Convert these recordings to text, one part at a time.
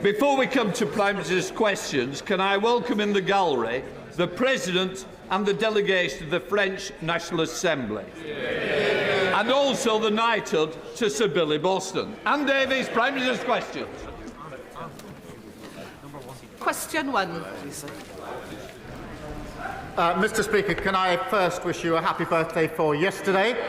Before we come to Prime Minister's questions, can I welcome in the gallery the President and the delegation of the French National Assembly, and also the knighthood to Sir Billy Boston. Anne Davies, Prime Minister's questions. Question 1, please. Mr. Speaker, can I first wish you a happy birthday for yesterday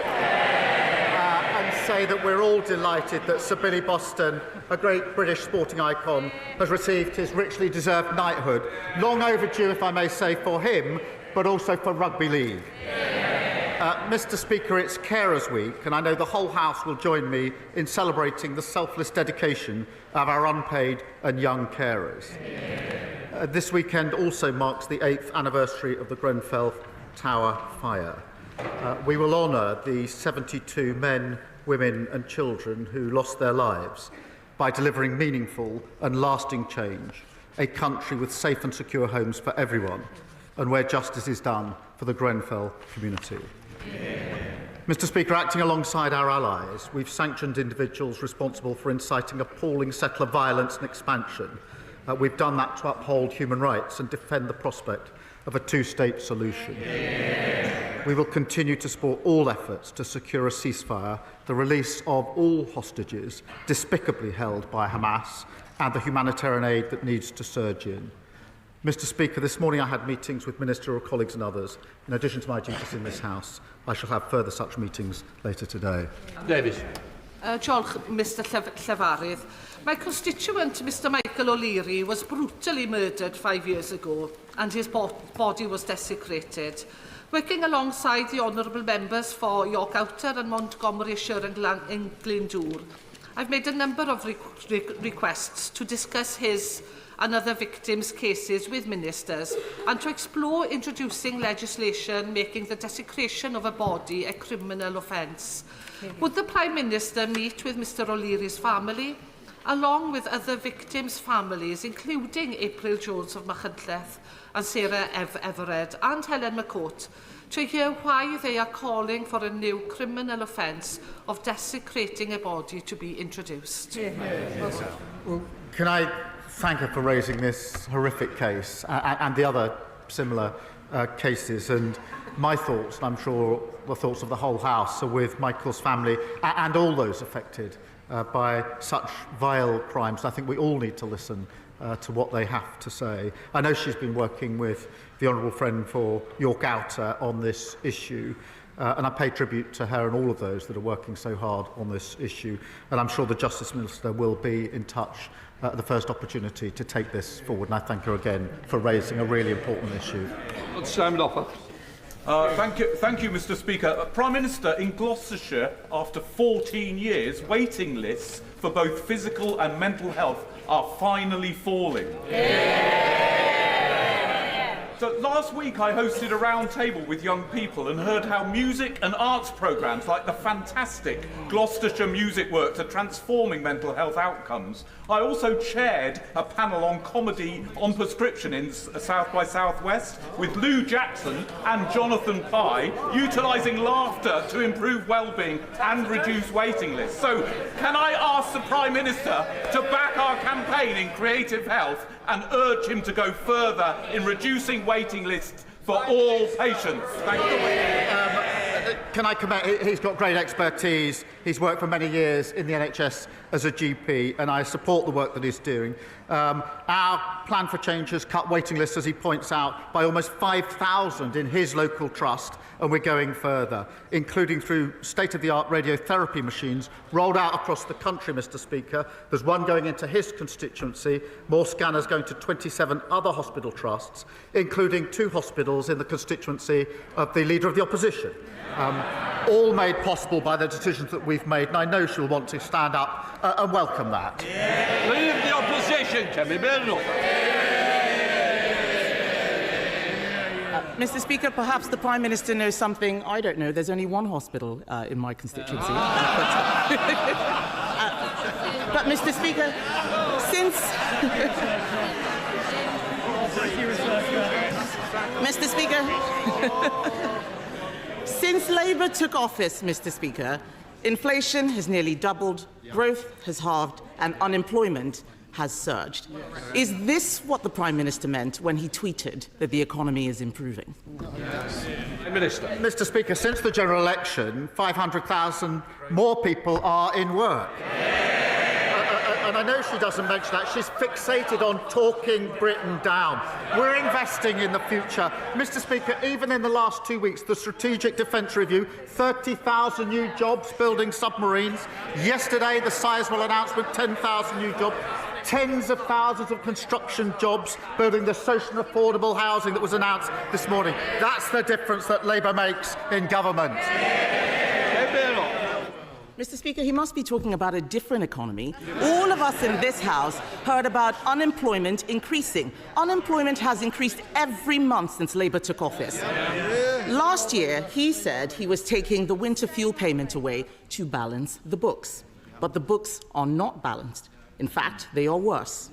and say that we're all delighted that Sir Billy Boston, a great British sporting icon, has received his richly deserved knighthood. Long overdue, if I may say, for him, but also for rugby league. Mr. Speaker, it's Carers Week, and I know the whole House will join me in celebrating the selfless dedication of our unpaid and young carers. This weekend also marks the 8th anniversary of the Grenfell Tower fire. We will honour the 72 men, women and children who lost their lives by delivering meaningful and lasting change, a country with safe and secure homes for everyone, and where justice is done for the Grenfell community. Mr. Speaker, acting alongside our allies, we've sanctioned individuals responsible for inciting appalling settler violence and expansion. We've done that to uphold human rights and defend the prospect of a two-state solution. We will continue to support all efforts to secure a ceasefire, the release of all hostages despicably held by Hamas, and the humanitarian aid that needs to surge in. Mr. Speaker, this morning I had meetings with ministerial colleagues and others. In addition to my duties in this House, I shall have further such meetings later today. Davies. Diolch, Mr Llefarydd. My constituent, Mr Michael O'Leary, was brutally murdered 5 years ago and his body was desecrated. Working alongside the honourable members for York Outer and Montgomeryshire and Glyndŵr, I've made a number of requests to discuss his and other victims' cases with ministers and to explore introducing legislation making the desecration of a body a criminal offence. Would the Prime Minister meet with Mr O'Leary's family, along with other victims' families, including April Jones of Machynlleth and Sarah Everard and Helen McCourt, to hear why they are calling for a new criminal offence of desecrating a body to be introduced? Well, can I thank her for raising this horrific case and the other similar cases, and my thoughts, and I'm sure the thoughts of the whole House, are with Michael's family and all those affected by such vile crimes. I think we all need to listen to what they have to say. I know she's been working with the Honourable Friend for York Outer on this issue, and I pay tribute to her and all of those that are working so hard on this issue, and I'm sure the Justice Minister will be in touch at the first opportunity to take this forward, and I thank her again for raising a really important issue. Thank you, Mr. Speaker. Prime Minister, in Gloucestershire, after 14 years, waiting lists for both physical and mental health are finally falling. So last week I hosted a round table with young people and heard how music and arts programmes like the fantastic Gloucestershire Music Works are transforming mental health outcomes. I also chaired a panel on comedy on prescription in South by Southwest with Lou Jackson and Jonathan Pye, utilising laughter to improve well-being and reduce waiting lists. So can I ask the Prime Minister to back our campaign in creative health and urge him to go further in reducing waiting lists for all patients? Thank you. Can I comment? He's got great expertise. He's worked for many years in the NHS as a GP, and I support the work that he's doing. Our plan for change has cut waiting lists, as he points out, by almost 5,000 in his local trust, and we're going further, including through state-of-the-art radiotherapy machines rolled out across the country, Mr. Speaker. There's one going into his constituency, more scanners going to 27 other hospital trusts, including 2 hospitals in the constituency of the Leader of the Opposition. All made possible by the decisions that we've made, and I know she'll want to stand up and welcome that. Leader of the Opposition, Kemi Badenoch. Mr. Speaker, perhaps the Prime Minister knows something I don't know. There's only one hospital in my constituency. But Mr. Speaker, since Labour took office, Mr. Speaker, inflation has nearly doubled, growth has halved, and unemployment has surged. Is this what the Prime Minister meant when he tweeted that the economy is improving? Minister. Mr. Speaker, since the general election, 500,000 more people are in work. And I know she doesn't mention that. She's fixated on talking Britain down. We're investing in the future. Mr. Speaker, even in the last 2 weeks, the Strategic Defence Review, 30,000 new jobs building submarines. Yesterday, the Sizewell announcement, 10,000 new jobs. Tens of thousands of construction jobs building the social and affordable housing that was announced this morning. That's the difference that Labour makes in government. Mr. Speaker, he must be talking about a different economy. All of us in this House heard about unemployment increasing. Unemployment has increased every month since Labour took office. Last year, he said he was taking the winter fuel payment away to balance the books. But the books are not balanced. In fact, they are worse.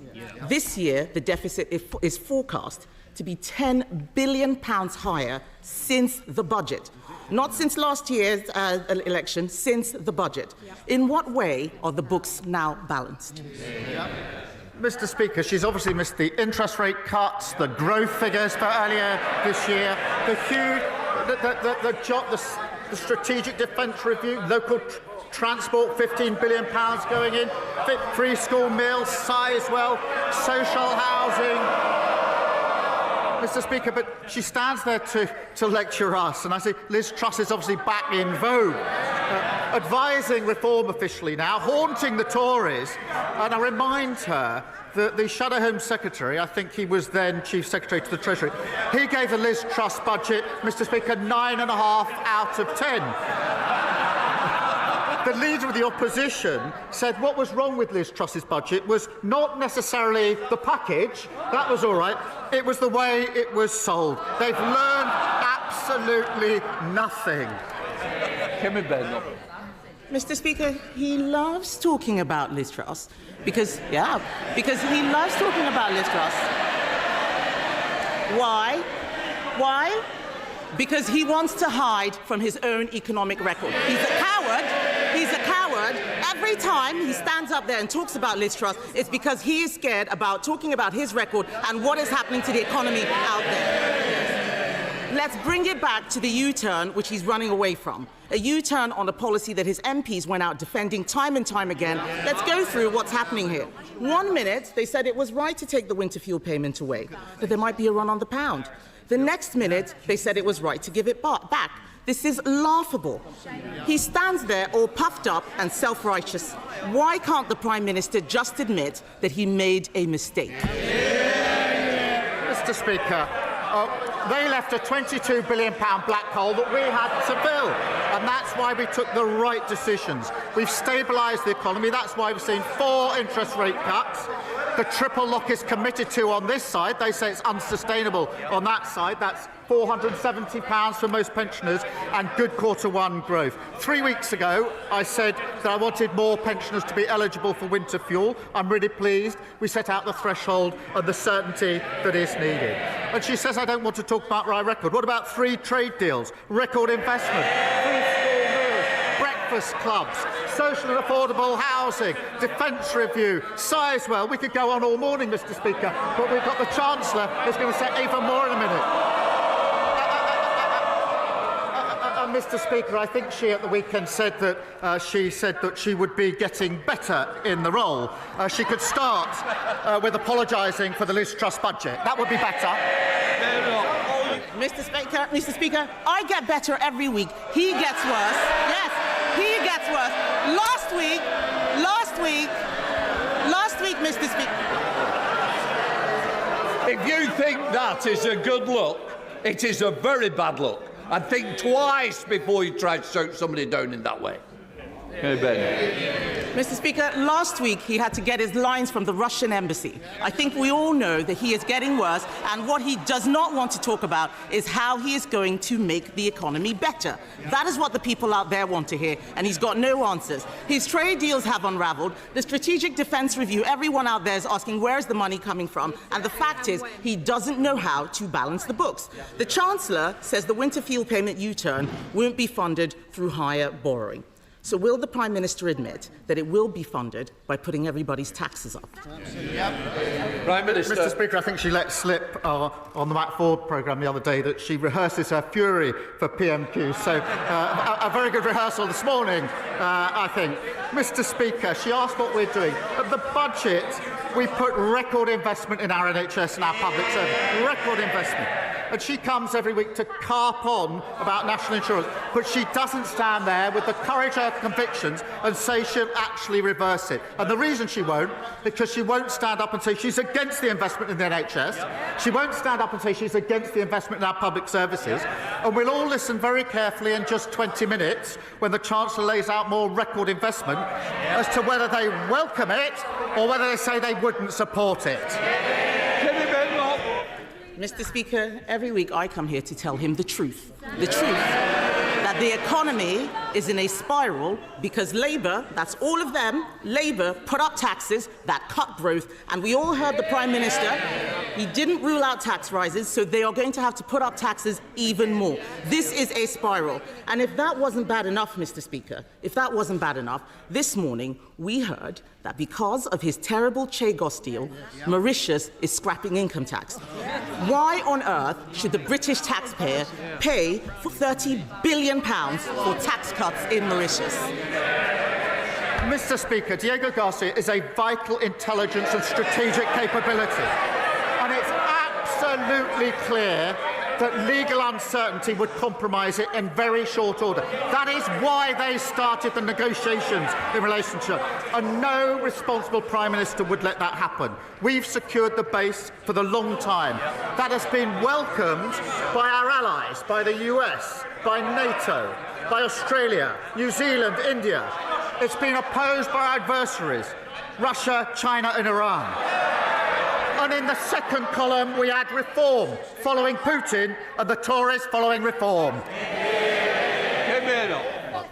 This year, the deficit is forecast to be £10 billion higher since the budget. Not since last year's election, since the budget. In what way are the books now balanced? Mr. Speaker, she's obviously missed the interest rate cuts, the growth figures for earlier this year, the huge, the Strategic Defence Review, local transport, £15 billion going in, free school meals, Sizewell, social housing. Mr. Speaker, but she stands there to lecture us, and I say Liz Truss is obviously back in vogue, advising reform officially now, haunting the Tories, and I remind her that the Shadow Home Secretary, I think he was then Chief Secretary to the Treasury, he gave the Liz Truss budget, Mr. Speaker, 9.5 out of 10. The Leader of the Opposition said what was wrong with Liz Truss's budget was not necessarily the package, that was all right, it was the way it was sold. They've learned absolutely nothing. Kemi Badenoch. Mr. Speaker, he loves talking about Liz Truss because he loves talking about Liz Truss. Why? Why? Because he wants to hide from his own economic record. He's a coward. He's a coward. Every time he stands up there and talks about Liz Truss, it's because he is scared about talking about his record and what is happening to the economy out there. Let's bring it back to the U-turn, which he's running away from. A U-turn on a policy that his MPs went out defending time and time again. Let's go through what's happening here. 1 minute, they said it was right to take the winter fuel payment away, that there might be a run on the pound. The next minute, they said it was right to give it back. This is laughable. He stands there all puffed up and self-righteous. Why can't the Prime Minister just admit that he made a mistake? Mr. Speaker, they left a £22 billion black hole that we had to fill, and that's why we took the right decisions. We've stabilised the economy. That's why we've seen 4 interest rate cuts. The triple lock is committed to on this side. They say it's unsustainable on that side. That's £470 for most pensioners and good Q1 growth. 3 weeks ago, I said that I wanted more pensioners to be eligible for winter fuel. I'm really pleased. We set out the threshold and the certainty that is needed. And she says I don't want to talk about my record. What about 3 trade deals, record investment, free school meals, breakfast clubs, social and affordable housing, defence review, Sizewell? We could go on all morning, Mr. Speaker, but we've got the Chancellor who's going to say even more in a minute. Mr. Speaker, I think she at the weekend said that she would be getting better in the role. She could start with apologising for the Liz Truss budget. That would be better. Mr. Speaker, I get better every week. He gets worse. Yes, he gets worse. Last week, Mr. Speaker. If you think that is a good look, it is a very bad look. And think twice before you try to shout somebody down in that way. Mr. Speaker, last week he had to get his lines from the Russian embassy. I think we all know that he is getting worse, and what he does not want to talk about is how he is going to make the economy better. That is what the people out there want to hear, and he's got no answers. His trade deals have unravelled. The Strategic Defence Review, everyone out there is asking where is the money coming from, and the fact is he doesn't know how to balance the books. The Chancellor says the winter fuel payment U-turn won't be funded through higher borrowing. So will the Prime Minister admit that it will be funded by putting everybody's taxes up? Prime Minister. Mr. Speaker, I think she let slip on the Matt Ford programme the other day that she rehearses her fury for PMQs. So a very good rehearsal this morning, I think. Mr. Speaker, she asked what we're doing. At the budget, we put record investment in our NHS and our public service. Record investment. And she comes every week to carp on about national insurance, but she doesn't stand there with the courage of her convictions and say she'll actually reverse it. And the reason she won't, because she won't stand up and say she's against the investment in the NHS. She won't stand up and say she's against the investment in our public services. And we'll all listen very carefully in just 20 minutes when the Chancellor lays out more record investment as to whether they welcome it or whether they say they wouldn't support it. Kemi Badenoch. Mr. Speaker, every week I come here to tell him the truth. The truth that the economy is in a spiral because Labour, that's all of them, Labour put up taxes that cut growth, and we all heard the Prime Minister, he didn't rule out tax rises, so they are going to have to put up taxes even more. This is a spiral. And if that wasn't bad enough, Mr. Speaker, if that wasn't bad enough, this morning we heard that because of his terrible Chagos deal, Mauritius is scrapping income tax. Why on earth should the British taxpayer pay for £30 billion for tax cuts in Mauritius? Mr. Speaker, Diego Garcia is a vital intelligence and strategic capability. And it's absolutely clear that legal uncertainty would compromise it in very short order. That is why they started the negotiations in relation to it. And no responsible Prime Minister would let that happen. We've secured the base for the long time. That has been welcomed by our allies, by the US, by NATO, by Australia, New Zealand, India. It's been opposed by our adversaries, Russia, China and Iran. And in the second column, we add reform, following Putin, and the Tories following reform.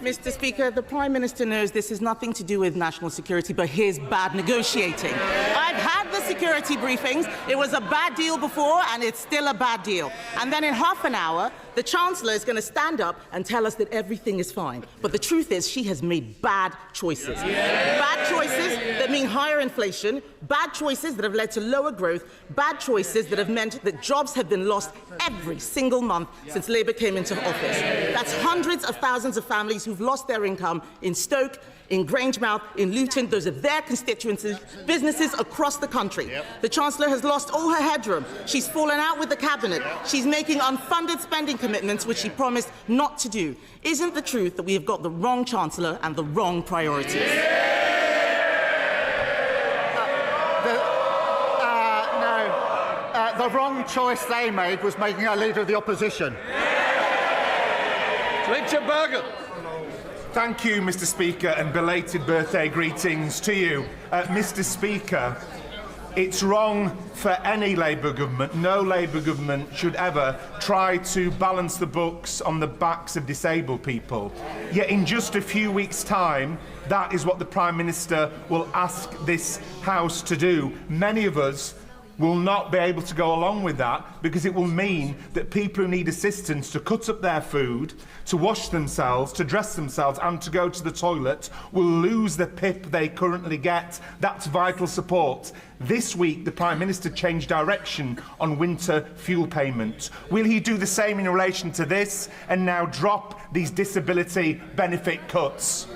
Mr. Speaker, the Prime Minister knows this has nothing to do with national security, but his bad negotiating. I've had the security briefings. It was a bad deal before, and it's still a bad deal. And then in half an hour, the Chancellor is going to stand up and tell us that everything is fine. But the truth is, she has made bad choices. Bad choices that mean higher inflation, bad choices that have led to lower growth, bad choices that have meant that jobs have been lost every single month since Labour came into office. That's hundreds of thousands of families who've lost their income in Stoke, in Grangemouth, in Luton. Those are their constituencies, businesses across the country. The Chancellor has lost all her headroom. She's fallen out with the Cabinet. She's making unfunded spending commitments, which she promised not to do. Isn't the truth that we have got the wrong Chancellor and the wrong priorities? The wrong choice they made was making her Leader of the Opposition. Richard Bergen. Thank you, Mr. Speaker, and belated birthday greetings to you. Mr. Speaker, it's wrong for any Labour government. No Labour government should ever try to balance the books on the backs of disabled people. Yet in just a few weeks' time, that is what the Prime Minister will ask this House to do. Many of us will not be able to go along with that because it will mean that people who need assistance to cut up their food, to wash themselves, to dress themselves and to go to the toilet will lose the PIP they currently get. That's vital support. This week, the Prime Minister changed direction on winter fuel payments. Will he do the same in relation to this and now drop these disability benefit cuts?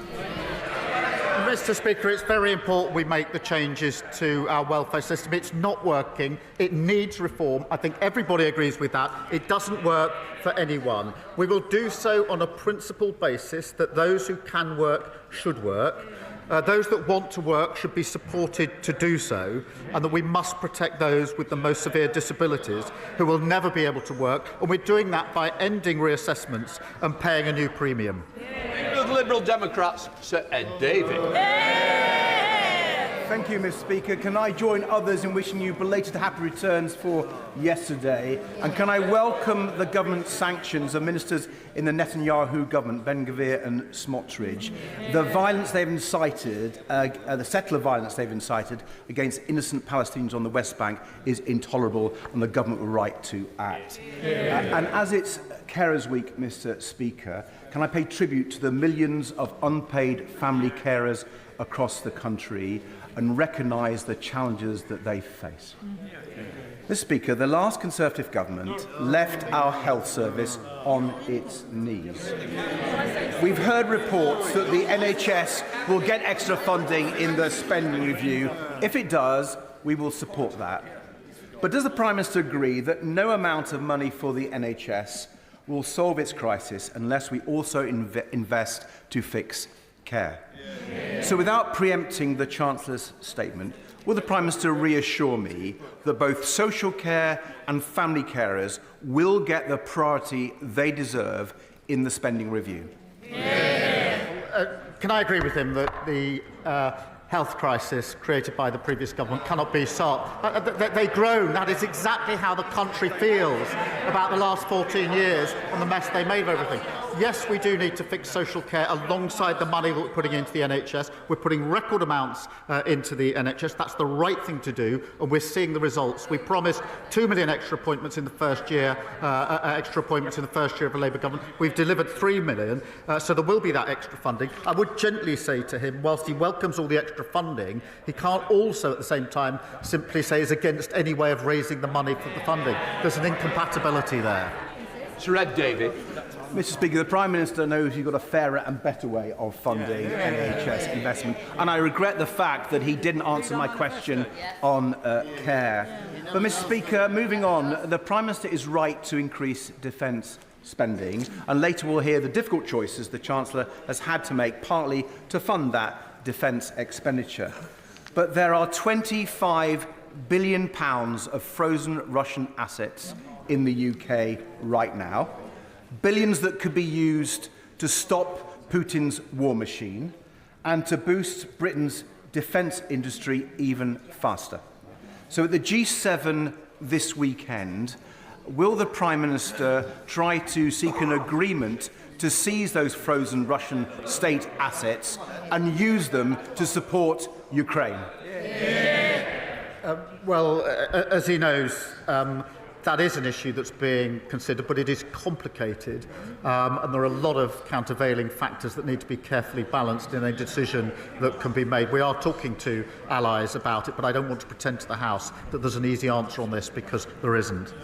Mr. Speaker, it's very important we make the changes to our welfare system. It's not working. It needs reform. I think everybody agrees with that. It doesn't work for anyone. We will do so on a principled basis that those who can work should work. Those that want to work should be supported to do so, and that we must protect those with the most severe disabilities who will never be able to work. And we're doing that by ending reassessments and paying a new premium. The Liberal Democrats, Sir Ed Davey. Thank you, Mr. Speaker. Can I join others in wishing you belated happy returns for yesterday? And can I welcome the government's sanctions of ministers in the Netanyahu government, Ben-Gvir and Smotrich? The violence they've incited, the settler violence they've incited against innocent Palestinians on the West Bank is intolerable, and the government were right to act. And as it's Carers Week, Mr. Speaker, can I pay tribute to the millions of unpaid family carers across the country and recognise the challenges that they face? Mr. Speaker, the last Conservative government left our health service on its knees. We've heard reports that the NHS will get extra funding in the spending review. If it does, we will support that. But does the Prime Minister agree that no amount of money for the NHS will solve its crisis unless we also invest to fix care? So without preempting the Chancellor's statement, will the Prime Minister reassure me that both social care and family carers will get the priority they deserve in the spending review? Can I agree with him that the health crisis created by the previous government cannot be solved? They groan. That is exactly how the country feels about the last 14 years and the mess they made of everything. Yes, we do need to fix social care alongside the money that we're putting into the NHS. We're putting record amounts into the NHS. That's the right thing to do, and we're seeing the results. We promised 2 million extra appointments in the first year, of a Labour government. We've delivered 3 million, so there will be that extra funding. I would gently say to him, whilst he welcomes all the extra funding, he can't also at the same time simply say he's against any way of raising the money for the funding. There's an incompatibility there. Sir Ed Davey. Mr. Speaker, the Prime Minister knows he's got a fairer and better way of funding NHS investment, and I regret the fact that he didn't answer my question on care. But, Mr. Speaker, moving on, the Prime Minister is right to increase defence spending, and later we'll hear the difficult choices the Chancellor has had to make, partly to fund that defence expenditure. But there are £25 billion of frozen Russian assets in the UK right now. Billions that could be used to stop Putin's war machine and to boost Britain's defence industry even faster. So at the G7 this weekend, will the Prime Minister try to seek an agreement to seize those frozen Russian state assets and use them to support Ukraine? Well, as he knows, that is an issue that's being considered, but it is complicated, and there are a lot of countervailing factors that need to be carefully balanced in a decision that can be made. We are talking to allies about it, but I don't want to pretend to the House that there's an easy answer on this, because there isn't.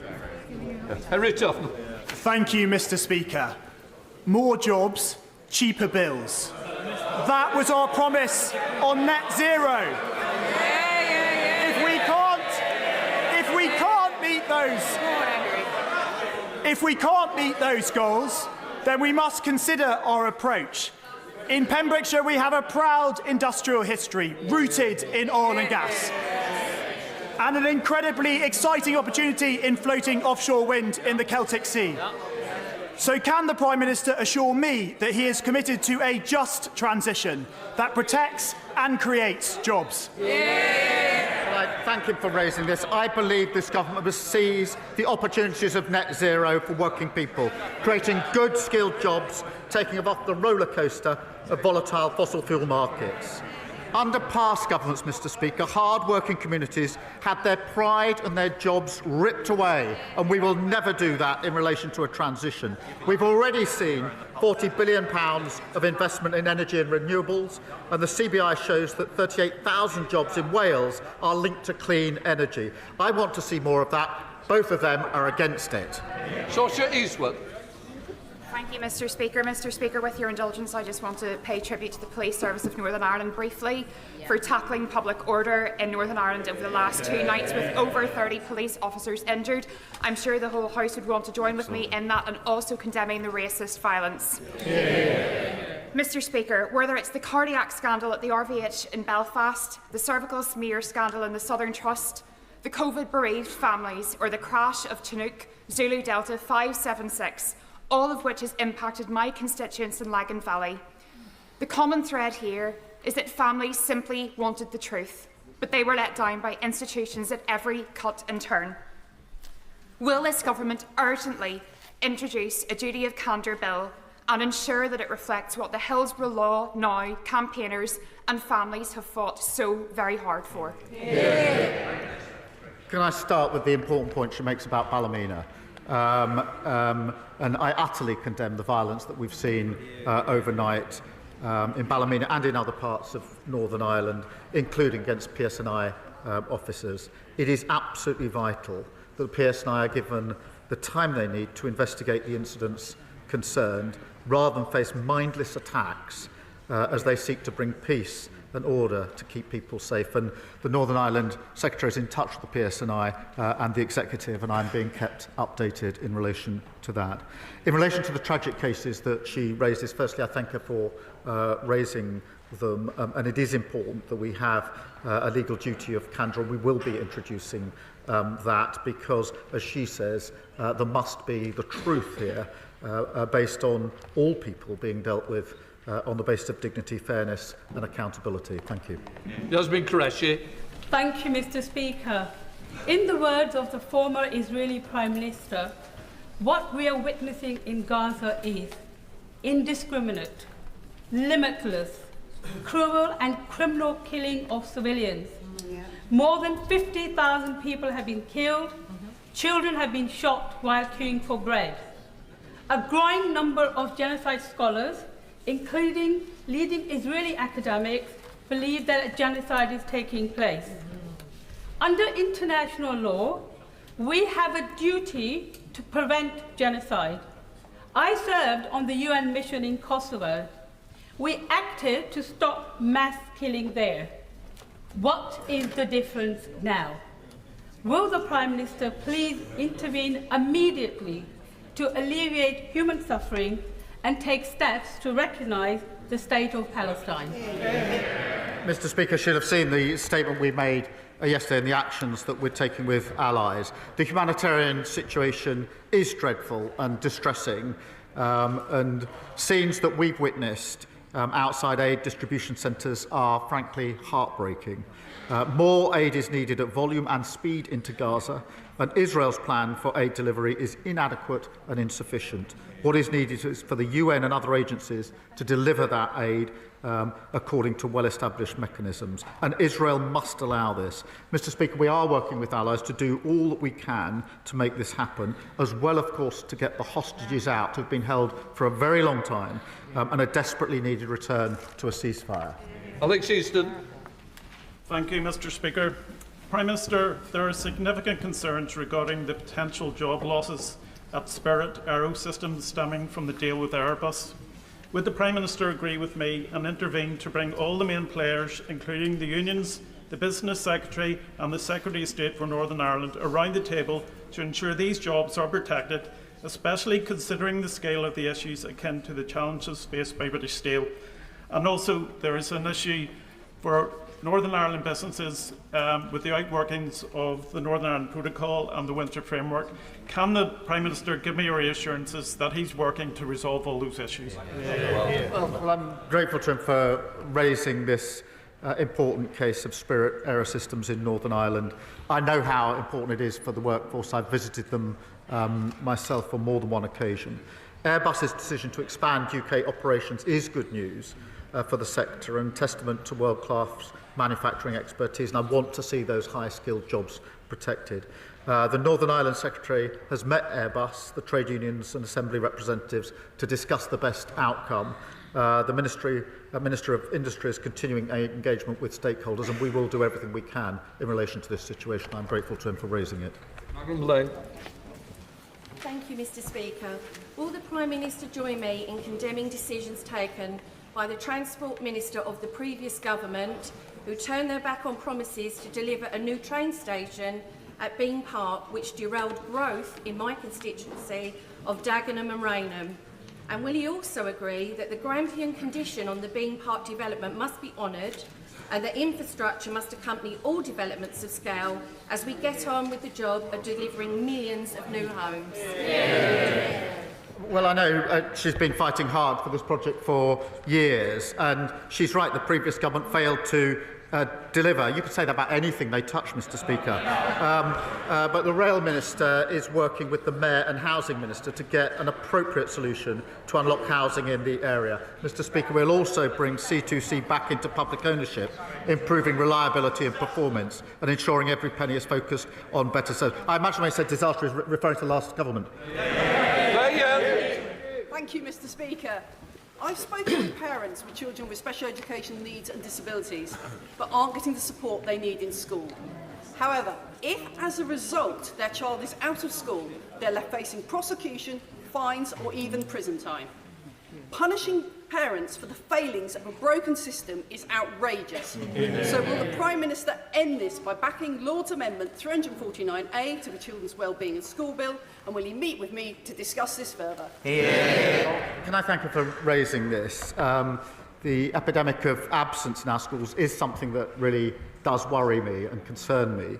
Thank you, Mr. Speaker. More jobs, cheaper bills. That was our promise on net zero. If we can't meet those goals, then we must consider our approach. In Pembrokeshire, we have a proud industrial history rooted in oil and gas, and an incredibly exciting opportunity in floating offshore wind in the Celtic Sea. So can the Prime Minister assure me that he is committed to a just transition that protects and creates jobs? I thank him for raising this. I believe this government must seize the opportunities of net zero for working people, creating good skilled jobs, taking off the roller coaster of volatile fossil fuel markets. Under past governments, Mr. Speaker, hard-working communities had their pride and their jobs ripped away, and we will never do that in relation to a transition. We've already seen £40 billion of investment in energy and renewables, and the CBI shows that 38,000 jobs in Wales are linked to clean energy. I want to see more of that. Both of them are against it. Saoirse Eastwood. Thank you, Mr. Speaker. Mr. Speaker, with your indulgence, I just want to pay tribute to the Police Service of Northern Ireland briefly for tackling public order in Northern Ireland over the last 2 nights with over 30 police officers injured. I'm sure the whole House would want to join with me in that, and also condemning the racist violence. Mr. Speaker, whether it's the cardiac scandal at the RVH in Belfast, the cervical smear scandal in the Southern Trust, the COVID-bereaved families, or the crash of Chinook Zulu Delta 576, all of which has impacted my constituents in Lagan Valley, the common thread here is that families simply wanted the truth. but they were let down by institutions at every cut and turn. Will this government urgently introduce a duty of candor bill and ensure that it reflects what the Hillsborough Law Now campaigners and families have fought so very hard for? Can I start with the important point she makes about Ballymena? And I utterly condemn the violence that we've seen overnight in Ballymena and in other parts of Northern Ireland, including against PSNI officers. It is absolutely vital that the PSNI are given the time they need to investigate the incidents concerned, rather than face mindless attacks as they seek to bring peace and order to keep people safe. And the Northern Ireland Secretary is in touch with the PSNI and the Executive, and I'm being kept updated in relation to that. In relation to the tragic cases that she raises, firstly, I thank her for raising them, and it is important that we have a legal duty of candor. We will be introducing that because, as she says, there must be the truth here based on all people being dealt with on the basis of dignity, fairness and accountability. Thank you. Yasmin Qureshi. Thank you, Mr. Speaker. In the words of the former Israeli Prime Minister, what we are witnessing in Gaza is indiscriminate, limitless, cruel and criminal killing of civilians. More than 50,000 people have been killed, children have been shot while queuing for bread. A growing number of genocide scholars, including leading Israeli academics, believe that a genocide is taking place. Under international law, we have a duty to prevent genocide. I served on the UN mission in Kosovo. We acted to stop mass killing there. What is the difference now? Will the Prime Minister please intervene immediately to alleviate human suffering and take steps to recognise the state of Palestine? Mr. Speaker, she'll have seen the statement we made yesterday and the actions that we're taking with allies. The humanitarian situation is dreadful and distressing, and scenes that we've witnessed outside aid distribution centres are frankly heartbreaking. More aid is needed at volume and speed into Gaza, and Israel's plan for aid delivery is inadequate and insufficient. What is needed is for the UN and other agencies to deliver that aid according to well-established mechanisms, and Israel must allow this. Mr. Speaker, we are working with allies to do all that we can to make this happen, as well, of course, to get the hostages out who have been held for a very long time and a desperately needed return to a ceasefire. Alex Easton. Thank you, Mr. Speaker. Prime Minister, there are significant concerns regarding the potential job losses at Spirit Aerosystems stemming from the deal with Airbus. Would the Prime Minister agree with me and intervene to bring all the main players, including the unions, the Business Secretary and the Secretary of State for Northern Ireland, around the table to ensure these jobs are protected, especially considering the scale of the issues akin to the challenges faced by British Steel? And also, there is an issue for Northern Ireland businesses with the outworkings of the Northern Ireland Protocol and the Winter Framework. Can the Prime Minister give me reassurances that he's working to resolve all those issues? Well, I'm grateful to him for raising this important case of Spirit Aerosystems in Northern Ireland. I know how important it is for the workforce. I've visited them myself on more than one occasion. Airbus's decision to expand UK operations is good news for the sector and testament to world-class manufacturing expertise, and I want to see those high-skilled jobs protected. The Northern Ireland Secretary has met Airbus, the trade unions and assembly representatives to discuss the best outcome. The Minister of Industry is continuing engagement with stakeholders, and we will do everything we can in relation to this situation. I'm grateful to him for raising it. Thank you, Mr. Speaker. Will the Prime Minister join me in condemning decisions taken by the Transport Minister of the previous government, who turned their back on promises to deliver a new train station at Bean Park, which derailed growth in my constituency of Dagenham and Rainham? And will he also agree that the Grampian condition on the Bean Park development must be honoured and that infrastructure must accompany all developments of scale as we get on with the job of delivering millions of new homes? Well, I know she's been fighting hard for this project for years, and she's right, the previous government failed to deliver. You could say that about anything they touch, Mr. Speaker. But the Rail Minister is working with the Mayor and Housing Minister to get an appropriate solution to unlock housing in the area. Mr. Speaker, we'll also bring C2C back into public ownership, improving reliability and performance and ensuring every penny is focused on better service. I imagine when I said disaster is referring to the last government. Thank you, Mr. Speaker. I've spoken with parents with children with special educational needs and disabilities, but aren't getting the support they need in school. However, if as a result their child is out of school, they're left facing prosecution, fines or even prison time. Punishing parents for the failings of a broken system is outrageous. So will the Prime Minister end this by backing Lord's Amendment 349A to the Children's Wellbeing and School Bill, and will he meet with me to discuss this further? Can I thank you for raising this? The epidemic of absence in our schools is something that really does worry me and concern me.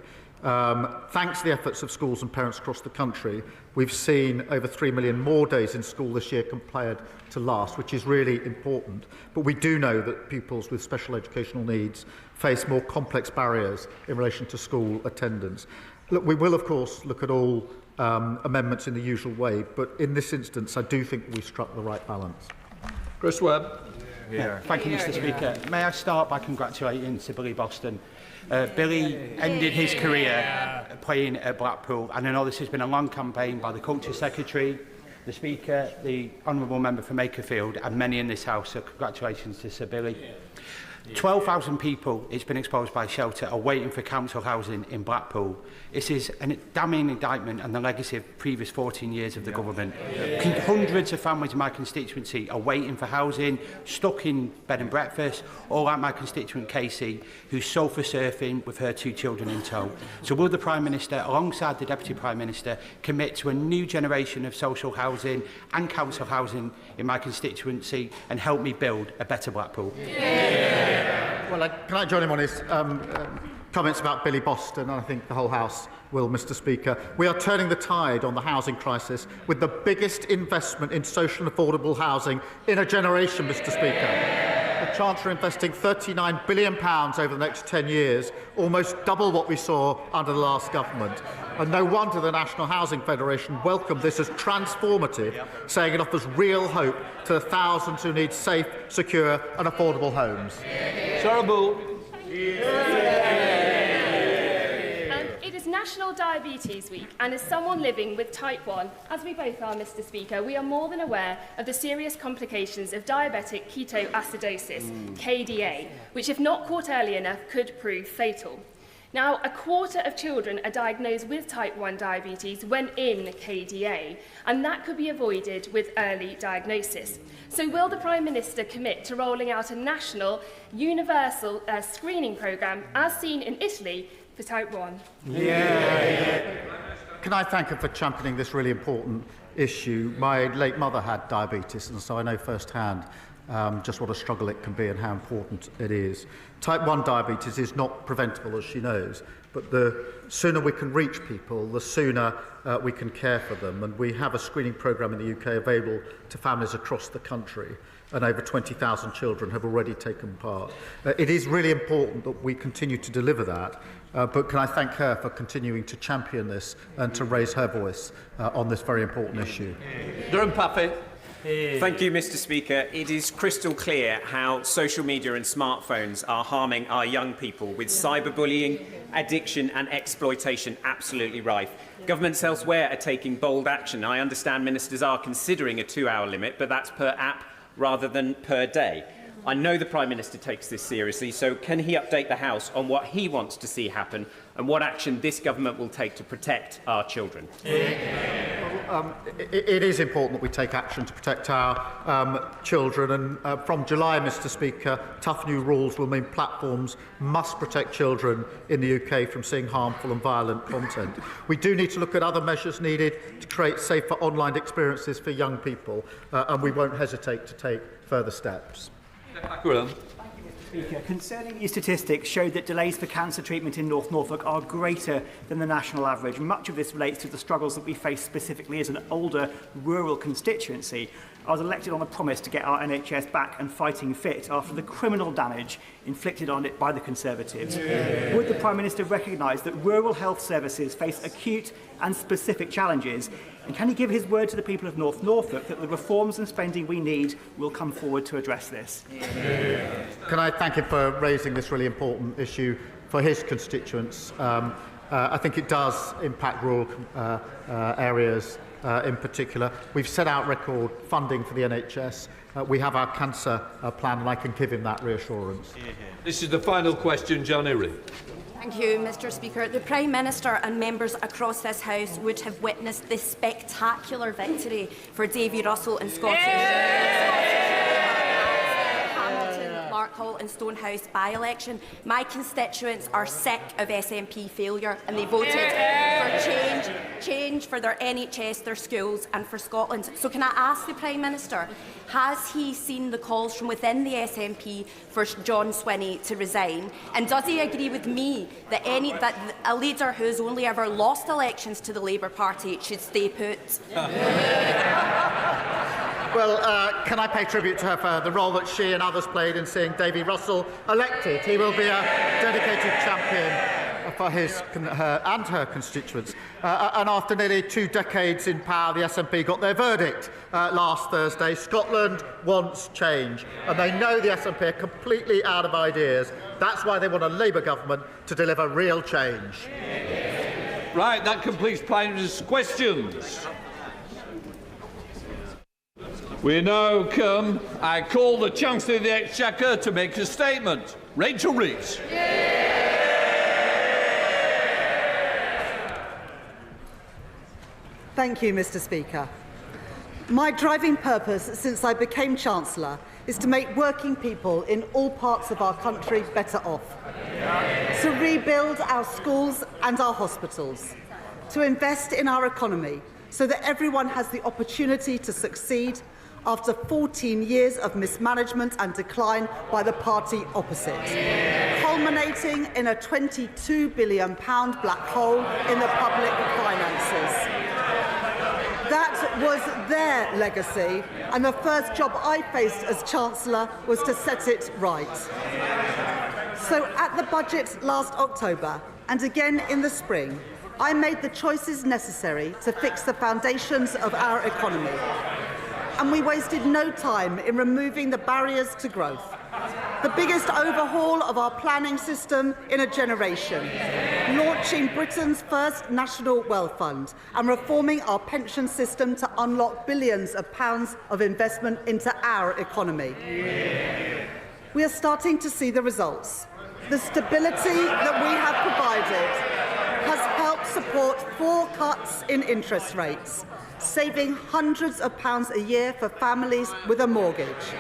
Thanks to the efforts of schools and parents across the country, we've seen over 3 million more days in school this year compared to last, which is really important. But we do know that pupils with special educational needs face more complex barriers in relation to school attendance. Look, we will, of course, look at all amendments in the usual way, but in this instance, I do think we struck the right balance. Chris Webb. Thank you, Mr. Speaker. May I start by congratulating Sir Billy Boston. Billy ended his career playing at Blackpool, and I know this has been a long campaign by the Culture Secretary, the Speaker, the Honourable Member for Makerfield, and many in this House, so congratulations to Sir Billy. 12,000 people, it's been exposed by shelter, are waiting for council housing in Blackpool. This is a damning indictment on the legacy of previous 14 years of the government. Hundreds of families in my constituency are waiting for housing, stuck in bed and breakfast, or like my constituent Casey, who's sofa surfing with her 2 children in tow. So will the Prime Minister, alongside the Deputy Prime Minister, commit to a new generation of social housing and council housing in my constituency and help me build a better Blackpool? Well, can I join him on his comments about Billy Boston? And I think the whole House will, Mr. Speaker. We are turning the tide on the housing crisis with the biggest investment in social and affordable housing in a generation, Mr. Speaker. The Chancellor investing £39 billion over the next 10 years, almost double what we saw under the last government. And no wonder the National Housing Federation welcomed this as transformative, saying it offers real hope to the thousands who need safe, secure and affordable homes. Sarah Bull. It is National Diabetes Week, and as someone living with type 1, as we both are, Mr. Speaker, we are more than aware of the serious complications of diabetic ketoacidosis, KDA, which, if not caught early enough, could prove fatal. Now, 1/4 of children are diagnosed with type 1 diabetes when in KDA, and that could be avoided with early diagnosis. So will the Prime Minister commit to rolling out a national, universal screening programme, as seen in Italy, for type 1? Can I thank her for championing this really important issue? My late mother had diabetes, and so I know firsthand just what a struggle it can be and how important it is. Type 1 diabetes is not preventable, as she knows, but the sooner we can reach people, the sooner we can care for them. And we have a screening programme in the UK available to families across the country, and over 20,000 children have already taken part. It is really important that we continue to deliver that, but can I thank her for continuing to champion this and to raise her voice on this very important issue. Durham Pappy. Thank you, Mr. Speaker. It is crystal clear how social media and smartphones are harming our young people, with cyberbullying, addiction and exploitation absolutely rife. Governments elsewhere are taking bold action. I understand ministers are considering a 2-hour limit, but that's per app rather than per day. I know the Prime Minister takes this seriously, so can he update the House on what he wants to see happen and what action this government will take to protect our children? It is important that we take action to protect our children, and from July, Mr. Speaker, tough new rules will mean platforms must protect children in the UK from seeing harmful and violent content. We do need to look at other measures needed to create safer online experiences for young people, and we won't hesitate to take further steps. Speaker, concerning these statistics show that delays for cancer treatment in North Norfolk are greater than the national average. Much of this relates to the struggles that we face specifically as an older rural constituency. I was elected on a promise to get our NHS back and fighting fit after the criminal damage inflicted on it by the Conservatives. Yeah. Would the Prime Minister recognise that rural health services face acute and specific challenges? And can he give his word to the people of North Norfolk that the reforms and spending we need will come forward to address this? Yeah. Can I thank him for raising this really important issue for his constituents? I think it does impact rural areas in particular. We've set out record funding for the NHS. We have our cancer plan, and I can give him that reassurance. This is the final question, John Erie. Thank you, Mr. Speaker. The Prime Minister and members across this House would have witnessed this spectacular victory for Davy Russell in Scottish. Hall and Stonehouse by-election. My constituents are sick of SNP failure and they voted for change for their NHS, their schools and for Scotland. So can I ask the Prime Minister, has he seen the calls from within the SNP for John Swinney to resign? And does he agree with me that a leader who has only ever lost elections to the Labour Party should stay put? Well, can I pay tribute to her for the role that she and others played in seeing Davy Russell elected? He will be a dedicated champion for her constituents. And after nearly 2 decades in power, the SNP got their verdict last Thursday. Scotland wants change, and they know the SNP are completely out of ideas. That's why they want a Labour government to deliver real change. Right, that completes Prime Minister's questions. We now come. I call the Chancellor of the Exchequer to make a statement. Rachel Rees. Thank you, Mr. Speaker. My driving purpose since I became Chancellor is to make working people in all parts of our country better off, to rebuild our schools and our hospitals, to invest in our economy so that everyone has the opportunity to succeed after 14 years of mismanagement and decline by the party opposite, culminating in a £22 billion black hole in the public finances. That was their legacy, and the first job I faced as Chancellor was to set it right. So at the budget last October, and again in the spring, I made the choices necessary to fix the foundations of our economy. And we wasted no time in removing the barriers to growth. The biggest overhaul of our planning system in a generation, launching Britain's first national wealth fund and reforming our pension system to unlock billions of pounds of investment into our economy. We are starting to see the results. The stability that we have provided has helped support 4 cuts in interest rates, saving hundreds of pounds a year for families with a mortgage.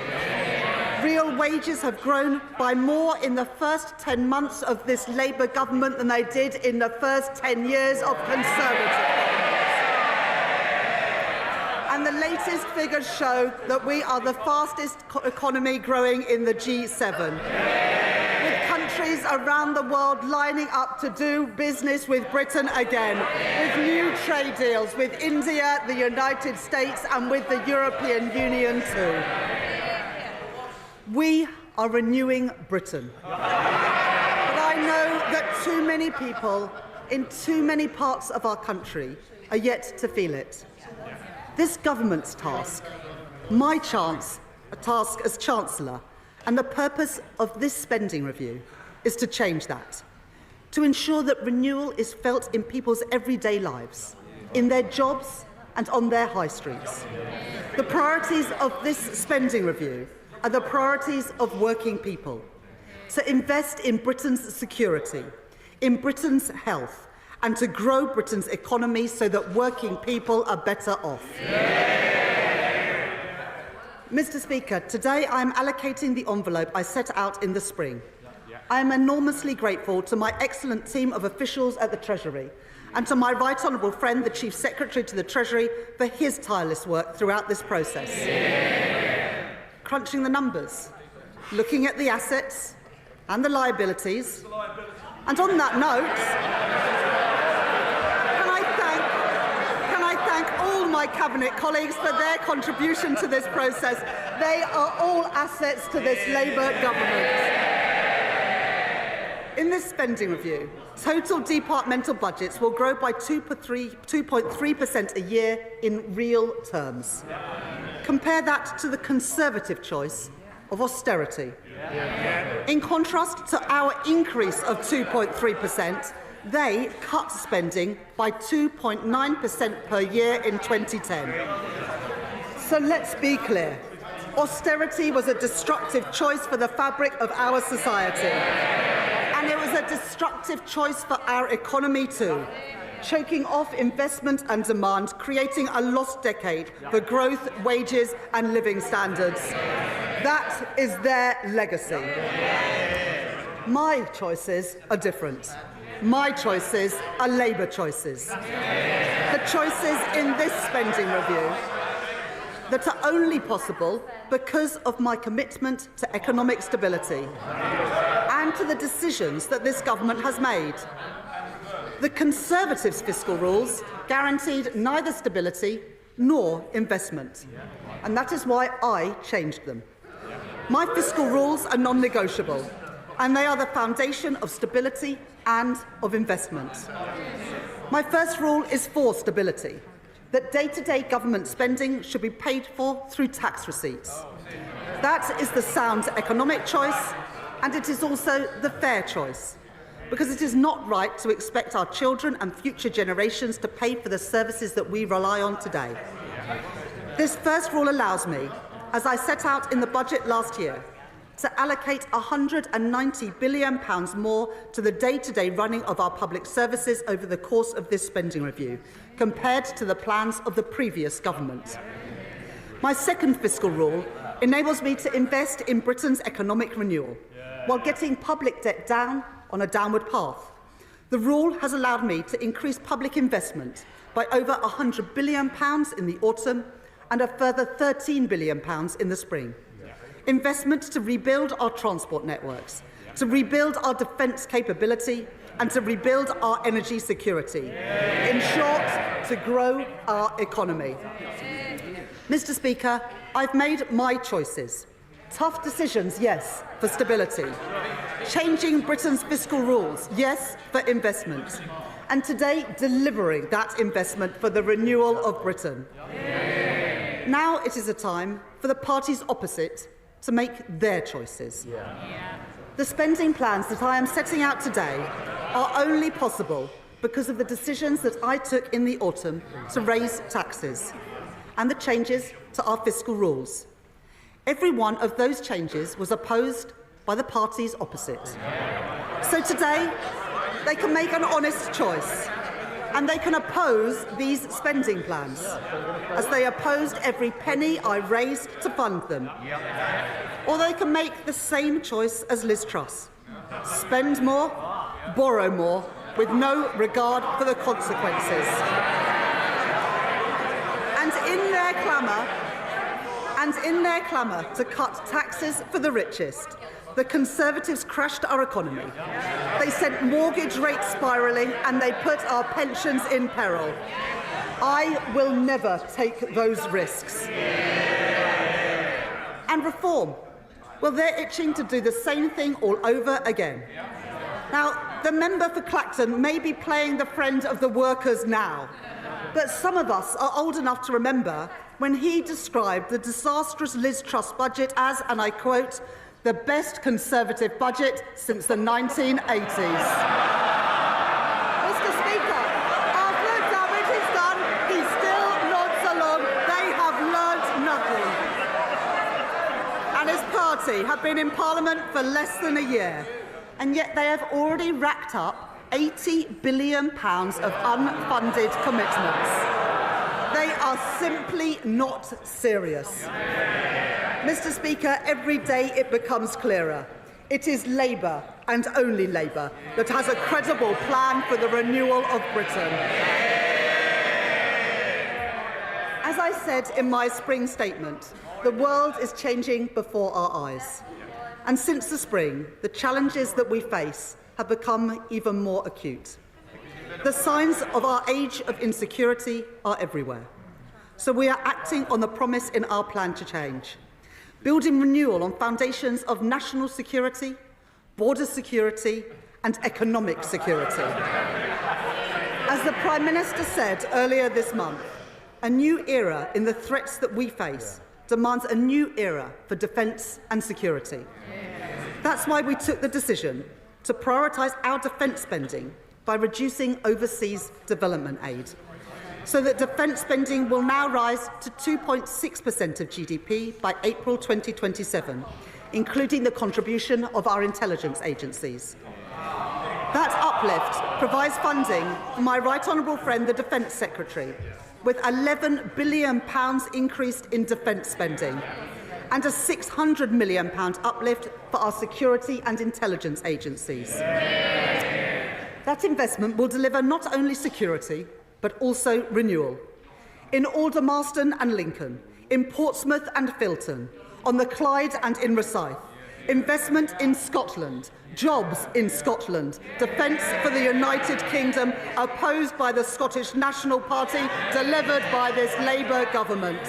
Real wages have grown by more in the first 10 months of this Labour government than they did in the first 10 years of Conservative governments. And the latest figures show that we are the fastest economy growing in the G7. Countries around the world lining up to do business with Britain again, with new trade deals with India, the United States and with the European Union too. We are renewing Britain. But I know that too many people in too many parts of our country are yet to feel it. This government's task, my task as Chancellor, and the purpose of this spending review is to change that, to ensure that renewal is felt in people's everyday lives, in their jobs and on their high streets. The priorities of this spending review are the priorities of working people, to invest in Britain's security, in Britain's health, and to grow Britain's economy so that working people are better off. Mr. Speaker, today I am allocating the envelope I set out in the spring. I am enormously grateful to my excellent team of officials at the Treasury and to my right honourable friend, the Chief Secretary to the Treasury, for his tireless work throughout this process. Crunching the numbers, looking at the assets and the liabilities. And on that note, can I thank all my Cabinet colleagues for their contribution to this process. They are all assets to this Labour government. In this spending review, total departmental budgets will grow by 2.3% a year in real terms. Compare that to the Conservative choice of austerity. In contrast to our increase of 2.3%, they cut spending by 2.9% per year in 2010. So let's be clear. Austerity was a destructive choice for the fabric of our society. And it was a destructive choice for our economy too, choking off investment and demand, creating a lost decade for growth, wages and living standards. That is their legacy. My choices are different. My choices are Labour choices. The choices in this spending review that are only possible because of my commitment to economic stability and to the decisions that this government has made. The Conservatives' fiscal rules guaranteed neither stability nor investment, and that is why I changed them. My fiscal rules are non-negotiable, and they are the foundation of stability and of investment. My first rule is for stability, that day-to-day government spending should be paid for through tax receipts. That is the sound economic choice, and it is also the fair choice, because it is not right to expect our children and future generations to pay for the services that we rely on today. This first rule allows me, as I set out in the budget last year, to allocate £190 billion more to the day-to-day running of our public services over the course of this spending review, compared to the plans of the previous government. My second fiscal rule enables me to invest in Britain's economic renewal, while getting public debt down on a downward path. The rule has allowed me to increase public investment by over £100 billion in the autumn and a further £13 billion in the spring. Investment to rebuild our transport networks, to rebuild our defence capability and to rebuild our energy security. In short, to grow our economy. Mr. Speaker, I've made my choices. Tough decisions, yes, for stability. Changing Britain's fiscal rules, yes, for investment. And today, delivering that investment for the renewal of Britain. Now it is a time for the parties opposite to make their choices. The spending plans that I am setting out today are only possible because of the decisions that I took in the autumn to raise taxes and the changes to our fiscal rules. Every one of those changes was opposed by the parties opposite. So today, they can make an honest choice, and they can oppose these spending plans, as they opposed every penny I raised to fund them. Or they can make the same choice as Liz Truss: spend more, borrow more, with no regard for the consequences. And in their clamour to cut taxes for the richest, the Conservatives crashed our economy. They sent mortgage rates spiralling and they put our pensions in peril. I will never take those risks. And reform, well, they're itching to do the same thing all over again. Now, the member for Clacton may be playing the friend of the workers now, but some of us are old enough to remember when he described the disastrous Liz Truss budget as, and I quote, the best Conservative budget since the 1980s. Mr. Speaker, after the damage is done, he still nods along. They have learnt nothing. And his party have been in Parliament for less than a year, and yet they have already racked up £80 billion of unfunded commitments. They are simply not serious. Mr. Speaker, every day it becomes clearer. It is Labour, and only Labour, that has a credible plan for the renewal of Britain. As I said in my spring statement, the world is changing before our eyes. And since the spring, the challenges that we face have become even more acute. The signs of our age of insecurity are everywhere. so we are acting on the promise in our plan to change, building renewal on foundations of national security, border security and economic security. As the Prime Minister said earlier this month, a new era in the threats that we face demands a new era for defence and security. That's why we took the decision to prioritise our defence spending by reducing overseas development aid, so that defence spending will now rise to 2.6% of GDP by April 2027, including the contribution of our intelligence agencies. That uplift provides funding for my right honourable friend, the Defence Secretary, with £11 billion increased in defence spending and a £600 million uplift for our security and intelligence agencies. That investment will deliver not only security, but also renewal. In Aldermaston and Lincoln, in Portsmouth and Filton, on the Clyde and in Rosyth, investment in Scotland, jobs in Scotland, defence for the United Kingdom opposed by the Scottish National Party, delivered by this Labour government.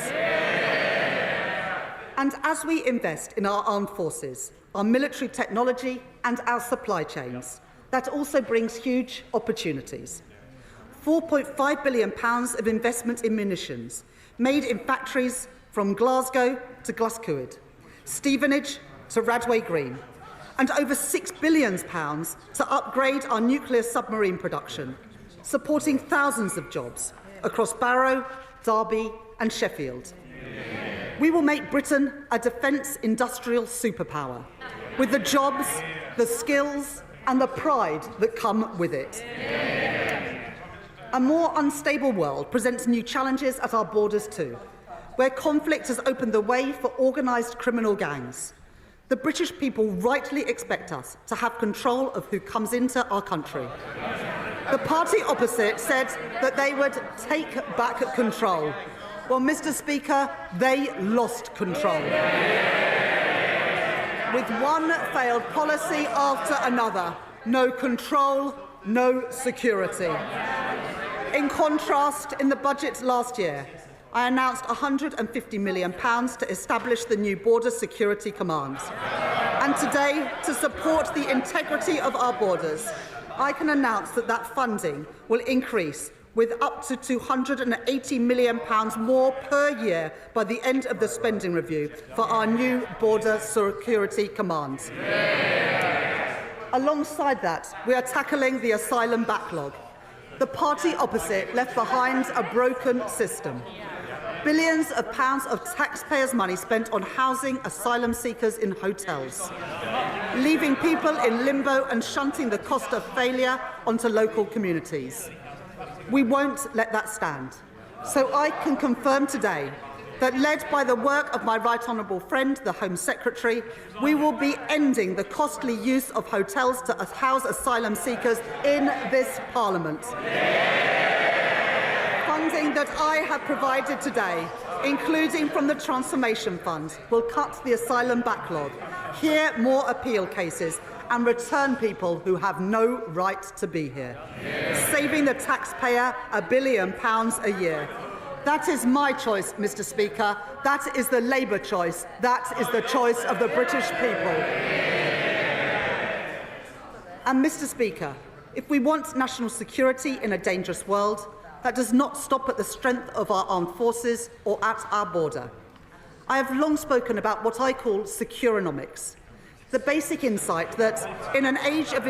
And as we invest in our armed forces, our military technology and our supply chains, that also brings huge opportunities. £4.5 billion of investment in munitions, made in factories from Glasgow to Glasgow, Stevenage to Radway Green, and over £6 billion to upgrade our nuclear submarine production, supporting thousands of jobs across Barrow, Derby and Sheffield. We will make Britain a defence industrial superpower, with the jobs, the skills and the pride that come with it. A more unstable world presents new challenges at our borders too, where conflict has opened the way for organised criminal gangs. The British people rightly expect us to have control of who comes into our country. The party opposite said that they would take back control. Well, Mr. Speaker, they lost control. With one failed policy after another. No control, no security. In contrast, in the budget last year, I announced £150 million to establish the new Border Security Command. And today, to support the integrity of our borders, I can announce that that funding will increase with up to £280 million more per year by the end of the spending review for our new Border Security Command. Alongside that, we are tackling the asylum backlog. The party opposite left behind a broken system. Billions of pounds of taxpayers' money spent on housing asylum seekers in hotels, leaving people in limbo and shunting the cost of failure onto local communities. We won't let that stand. So I can confirm today that, led by the work of my right honourable friend, the Home Secretary, we will be ending the costly use of hotels to house asylum seekers in this Parliament. Funding that I have provided today, including from the Transformation Fund, will cut the asylum backlog, hear more appeal cases and return people who have no right to be here, saving the taxpayer £1 billion a year. That is my choice, Mr. Speaker. That is the Labour choice. That is the choice of the British people. And, Mr. Speaker, if we want national security in a dangerous world, that does not stop at the strength of our armed forces or at our border. I have long spoken about what I call securonomics, the basic insight that in an age of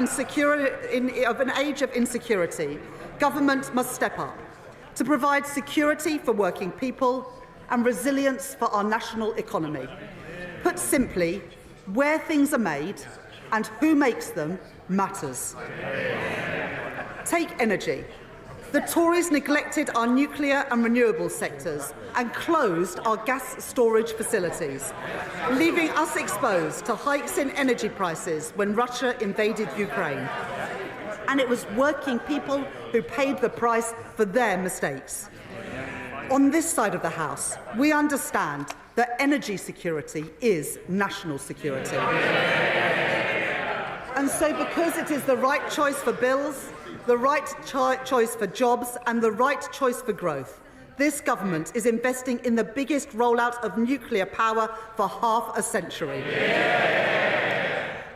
insecurity, government must step up to provide security for working people and resilience for our national economy. Put simply, where things are made and who makes them matters. Take energy. The Tories neglected our nuclear and renewable sectors and closed our gas storage facilities, leaving us exposed to hikes in energy prices when Russia invaded Ukraine. And it was working people who paid the price for their mistakes. On this side of the House, we understand that energy security is national security. And so, because it is the right choice for bills, the right choice for jobs and the right choice for growth, this government is investing in the biggest rollout of nuclear power for half a century.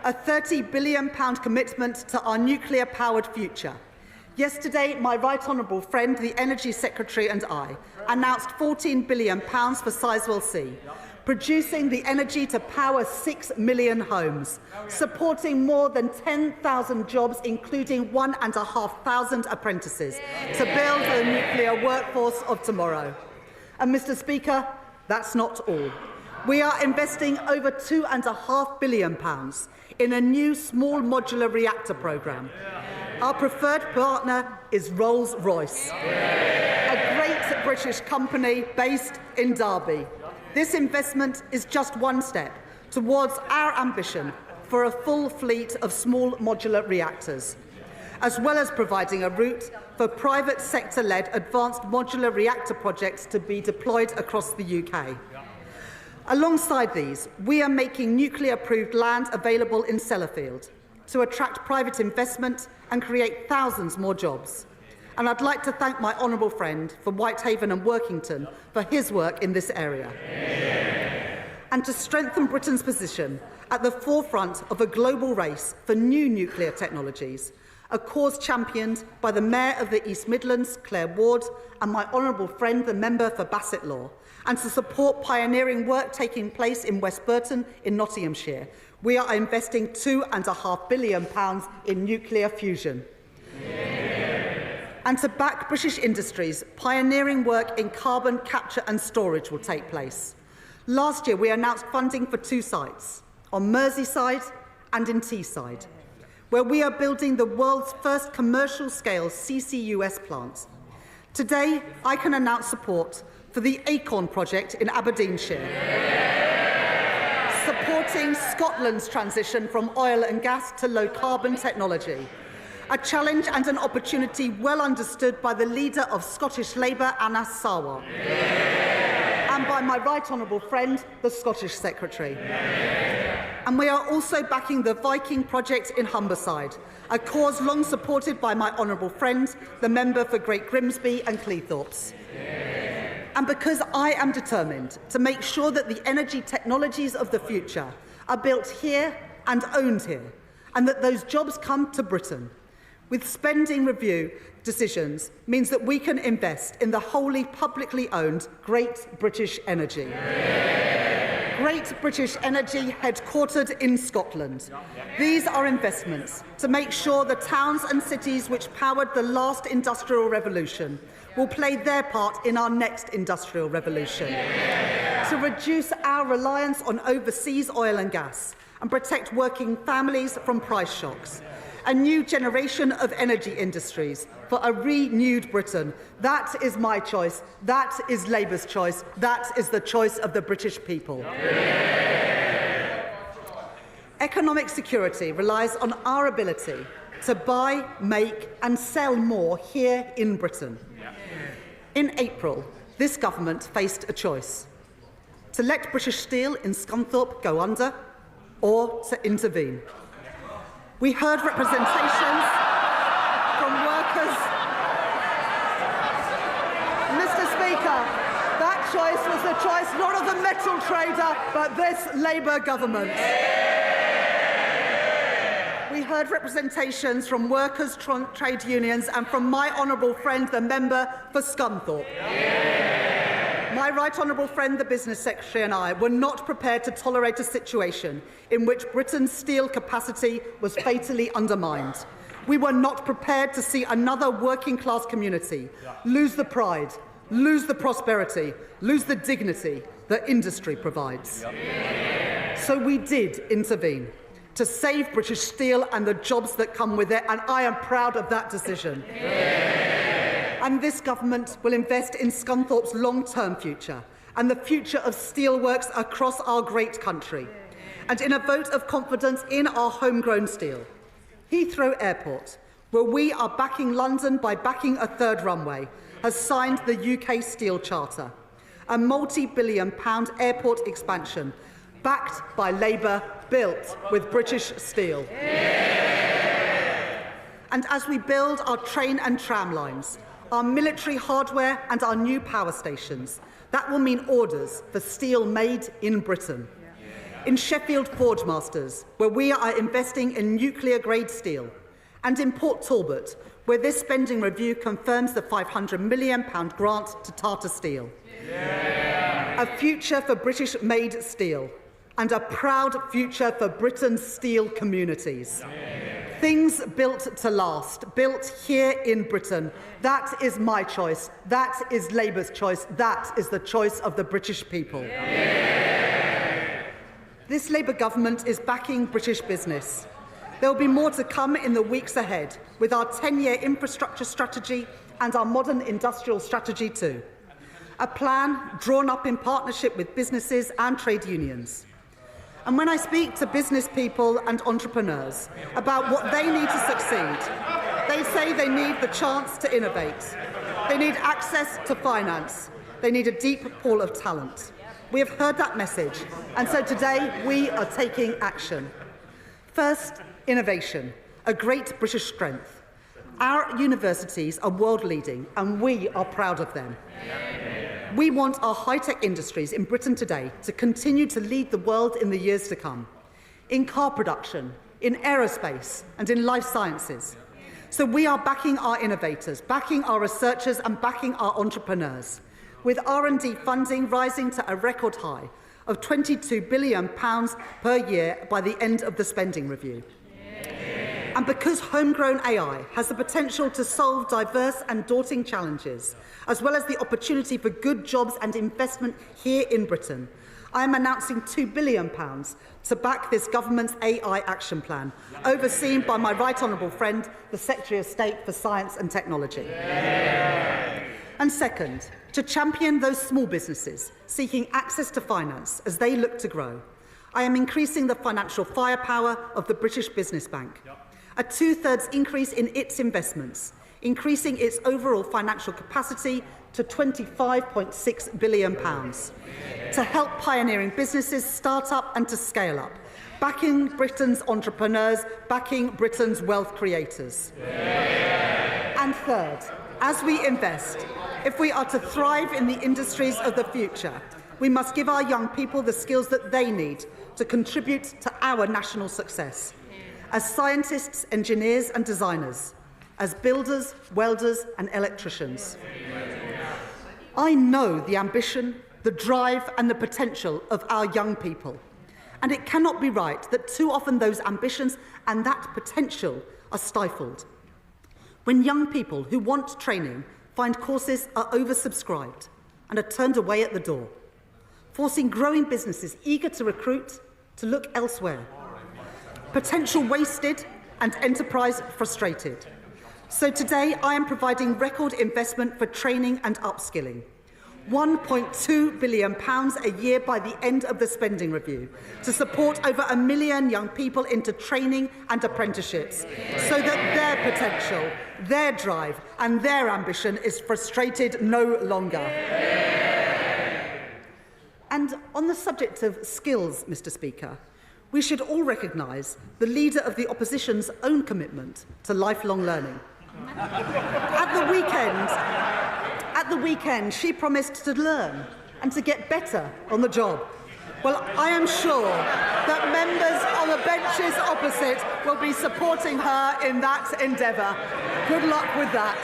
A £30 billion commitment to our nuclear-powered future. Yesterday, my right honourable friend, the Energy Secretary, and I announced £14 billion for Sizewell C, producing the energy to power 6 million homes, supporting more than 10,000 jobs, including 1,500 apprentices, to build the nuclear workforce of tomorrow. And, Mr. Speaker, that's not all. We are investing over £2.5 billion in a new small modular reactor programme. Our preferred partner is Rolls-Royce, a great British company based in Derby. This investment is just one step towards our ambition for a full fleet of small modular reactors, as well as providing a route for private sector-led advanced modular reactor projects to be deployed across the UK. Alongside these, we are making nuclear-approved land available in Sellafield to attract private investment and create thousands more jobs. And I'd like to thank my honourable friend from Whitehaven and Workington for his work in this area. And to strengthen Britain's position at the forefront of a global race for new nuclear technologies, a cause championed by the Mayor of the East Midlands, Claire Ward, and my honourable friend, the member for Bassett Law, and to support pioneering work taking place in West Burton in Nottinghamshire, we are investing £2.5 billion in nuclear fusion. And to back British industries, pioneering work in carbon capture and storage will take place. Last year, we announced funding for 2 sites, on Merseyside and in Teesside, where we are building the world's first commercial-scale CCUS plant. Today, I can announce support for the Acorn project in Aberdeenshire, supporting Scotland's transition from oil and gas to low-carbon technology, a challenge and an opportunity well understood by the leader of Scottish Labour, Anas Sarwar, and by my right honourable friend, the Scottish Secretary. And we are also backing the Viking project in Humberside, a cause long supported by my honourable friend, the member for Great Grimsby and Cleethorpes. And because I am determined to make sure that the energy technologies of the future are built here and owned here, and that those jobs come to Britain, with spending review decisions means that we can invest in the wholly publicly owned Great British Energy. Great British Energy, headquartered in Scotland. These are investments to make sure the towns and cities which powered the last industrial revolution will play their part in our next industrial revolution, to reduce our reliance on overseas oil and gas and protect working families from price shocks. A new generation of energy industries for a renewed Britain. That is my choice. That is Labour's choice. That is the choice of the British people. Economic security relies on our ability to buy, make and sell more here in Britain. In April, this government faced a choice: to let British Steel in Scunthorpe go under or to intervene. We heard representations from workers. Mr. Speaker, that choice was the choice not of the metal trader, but this Labour government. We heard representations from workers' trade unions and from my honourable friend, the member for Scunthorpe. My right honourable friend, the Business Secretary, and I were not prepared to tolerate a situation in which Britain's steel capacity was fatally undermined. We were not prepared to see another working-class community lose the pride, lose the prosperity, lose the dignity that industry provides. So we did intervene to save British steel and the jobs that come with it, and I am proud of that decision. And this government will invest in Scunthorpe's long-term future and the future of steelworks across our great country, and in a vote of confidence in our homegrown steel. Heathrow Airport, where we are backing London by backing a third runway, has signed the UK Steel Charter, a multi-billion-pound airport expansion backed by Labour, built with British steel. And as we build our train and tram lines, our military hardware and our new power stations. That will mean orders for steel made in Britain. In Sheffield Forgemasters, where we are investing in nuclear-grade steel, and in Port Talbot, where this spending review confirms the £500 million grant to Tata Steel. A future for British-made steel, and a proud future for Britain's steel communities. Things built to last, built here in Britain. That is my choice. That is Labour's choice. That is the choice of the British people. This Labour government is backing British business. There will be more to come in the weeks ahead with our 10-year infrastructure strategy and our modern industrial strategy too. A plan drawn up in partnership with businesses and trade unions. And when I speak to business people and entrepreneurs about what they need to succeed, they say they need the chance to innovate. They need access to finance. They need a deep pool of talent. We have heard that message, and so today we are taking action. First, innovation, a great British strength. Our universities are world-leading, and we are proud of them. We want our high-tech industries in Britain today to continue to lead the world in the years to come, in car production, in aerospace, and in life sciences. So we are backing our innovators, backing our researchers, and backing our entrepreneurs, with R&D funding rising to a record high of £22 billion per year by the end of the spending review. And because homegrown AI has the potential to solve diverse and daunting challenges, as well as the opportunity for good jobs and investment here in Britain, I am announcing £2 billion to back this government's AI action plan, overseen by my right honourable friend, the Secretary of State for Science and Technology. And second, to champion those small businesses seeking access to finance as they look to grow, I am increasing the financial firepower of the British Business Bank. A two-thirds increase in its investments, increasing its overall financial capacity to £25.6 billion, to help pioneering businesses start up and to scale up, backing Britain's entrepreneurs, backing Britain's wealth creators. And third, as we invest, if we are to thrive in the industries of the future, we must give our young people the skills that they need to contribute to our national success. As scientists, engineers and designers, as builders, welders and electricians. I know the ambition, the drive and the potential of our young people, and it cannot be right that too often those ambitions and that potential are stifled. When young people who want training find courses are oversubscribed and are turned away at the door, forcing growing businesses eager to recruit to look elsewhere. Potential wasted and enterprise frustrated. So today I am providing record investment for training and upskilling. £1.2 billion a year by the end of the spending review to support over 1 million young people into training and apprenticeships so that their potential, their drive and their ambition is frustrated no longer. And on the subject of skills, Mr. Speaker, we should all recognise the Leader of the Opposition's own commitment to lifelong learning. At the weekend, she promised to learn and to get better on the job. Well, I am sure that members on the benches opposite will be supporting her in that endeavour. Good luck with that.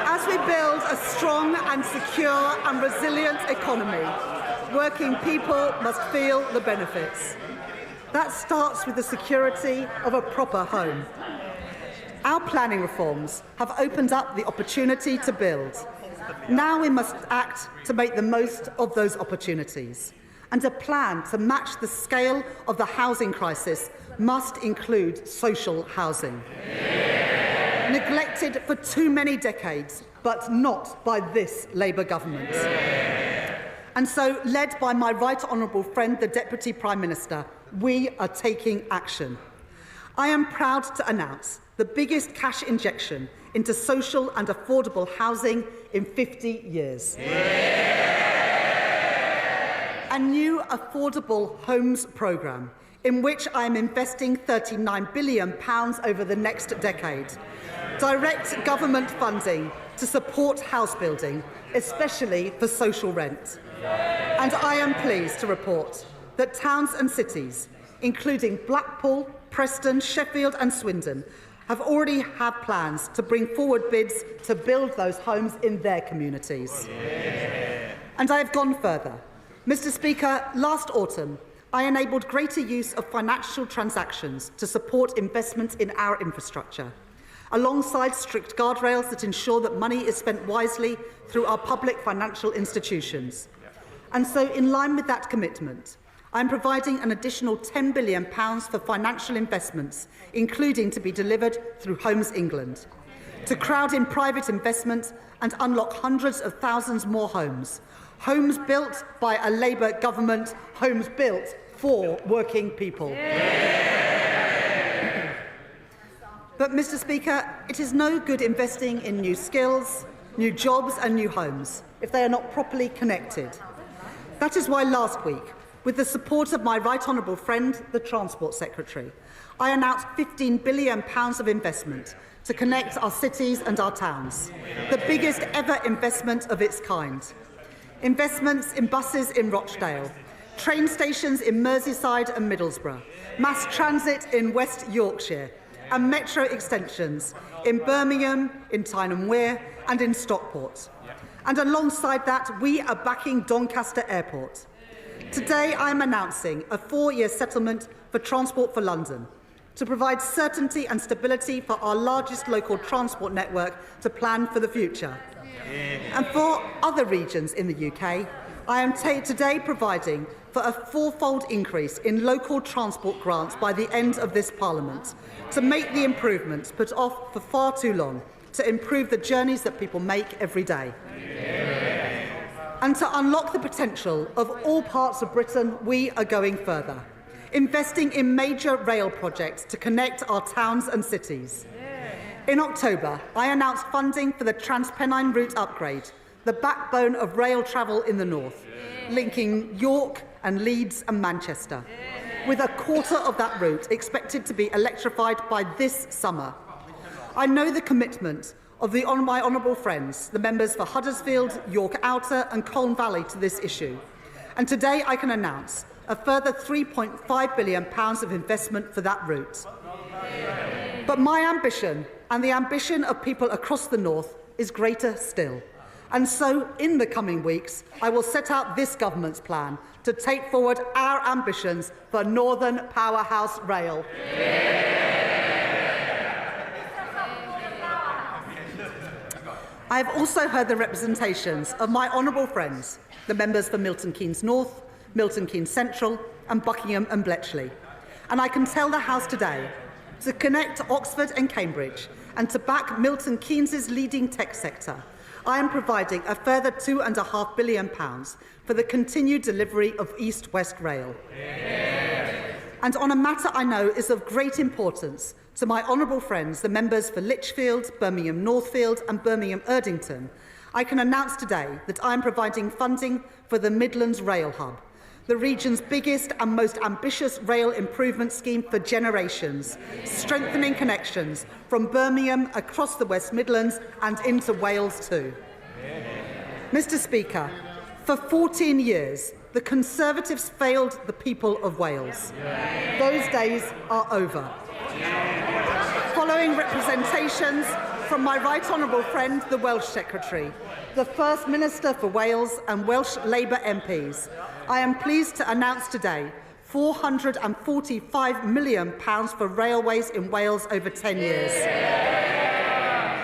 As we build a strong and secure and resilient economy, working people must feel the benefits. That starts with the security of a proper home. Our planning reforms have opened up the opportunity to build. Now we must act to make the most of those opportunities. And a plan to match the scale of the housing crisis must include social housing. Neglected for too many decades, but not by this Labour government. And so, led by my right honourable friend, the Deputy Prime Minister, we are taking action. I am proud to announce the biggest cash injection into social and affordable housing in 50 years. A new affordable homes programme in which I am investing £39 billion over the next decade. Direct government funding to support house building, especially for social rent. And I am pleased to report that towns and cities, including Blackpool, Preston, Sheffield and Swindon, have already had plans to bring forward bids to build those homes in their communities. And I have gone further. Mr. Speaker, last autumn, I enabled greater use of financial transactions to support investment in our infrastructure, alongside strict guardrails that ensure that money is spent wisely through our public financial institutions. And so, in line with that commitment, I am providing an additional £10 billion for financial investments, including to be delivered through Homes England, to crowd in private investment and unlock hundreds of thousands more homes. Homes built by a Labour government, homes built for working people. But, Mr. Speaker, it is no good investing in new skills, new jobs and new homes if they are not properly connected. That is why last week, with the support of my right honourable friend, the Transport Secretary, I announced £15 billion of investment to connect our cities and our towns, the biggest ever investment of its kind. Investments in buses in Rochdale, train stations in Merseyside and Middlesbrough, mass transit in West Yorkshire, and metro extensions in Birmingham, in Tyne Wear and in Stockport. And alongside that, we are backing Doncaster Airport. Today, I am announcing a 4-year settlement for Transport for London to provide certainty and stability for our largest local transport network to plan for the future. And for other regions in the UK, I am today providing for a fourfold increase in local transport grants by the end of this Parliament to make the improvements put off for far too long, to improve the journeys that people make every day. And to unlock the potential of all parts of Britain, we are going further, investing in major rail projects to connect our towns and cities. In October, I announced funding for the Transpennine route upgrade, the backbone of rail travel in the north, linking York and Leeds and Manchester, with a quarter of that route expected to be electrified by this summer. I know the commitment of my honourable friends, the members for Huddersfield, York Outer and Colne Valley to this issue. And today I can announce a further £3.5 billion of investment for that route. But my ambition and the ambition of people across the north is greater still. And so, in the coming weeks, I will set out this government's plan to take forward our ambitions for Northern Powerhouse Rail. I have also heard the representations of my honourable friends, the members for Milton Keynes North, Milton Keynes Central and Buckingham and Bletchley. And I can tell the House today, to connect Oxford and Cambridge and to back Milton Keynes' leading tech sector, I am providing a further £2.5 billion for the continued delivery of East-West Rail. And on a matter I know is of great importance to my honourable friends, the members for Lichfield, Birmingham Northfield and Birmingham Erdington, I can announce today that I am providing funding for the Midlands Rail Hub, the region's biggest and most ambitious rail improvement scheme for generations, strengthening connections from Birmingham across the West Midlands and into Wales too. Mr. Speaker, for 14 years, the Conservatives failed the people of Wales. Those days are over. Following representations from my right honourable friend, the Welsh Secretary, the First Minister for Wales and Welsh Labour MPs, I am pleased to announce today £445 million for railways in Wales over 10 years,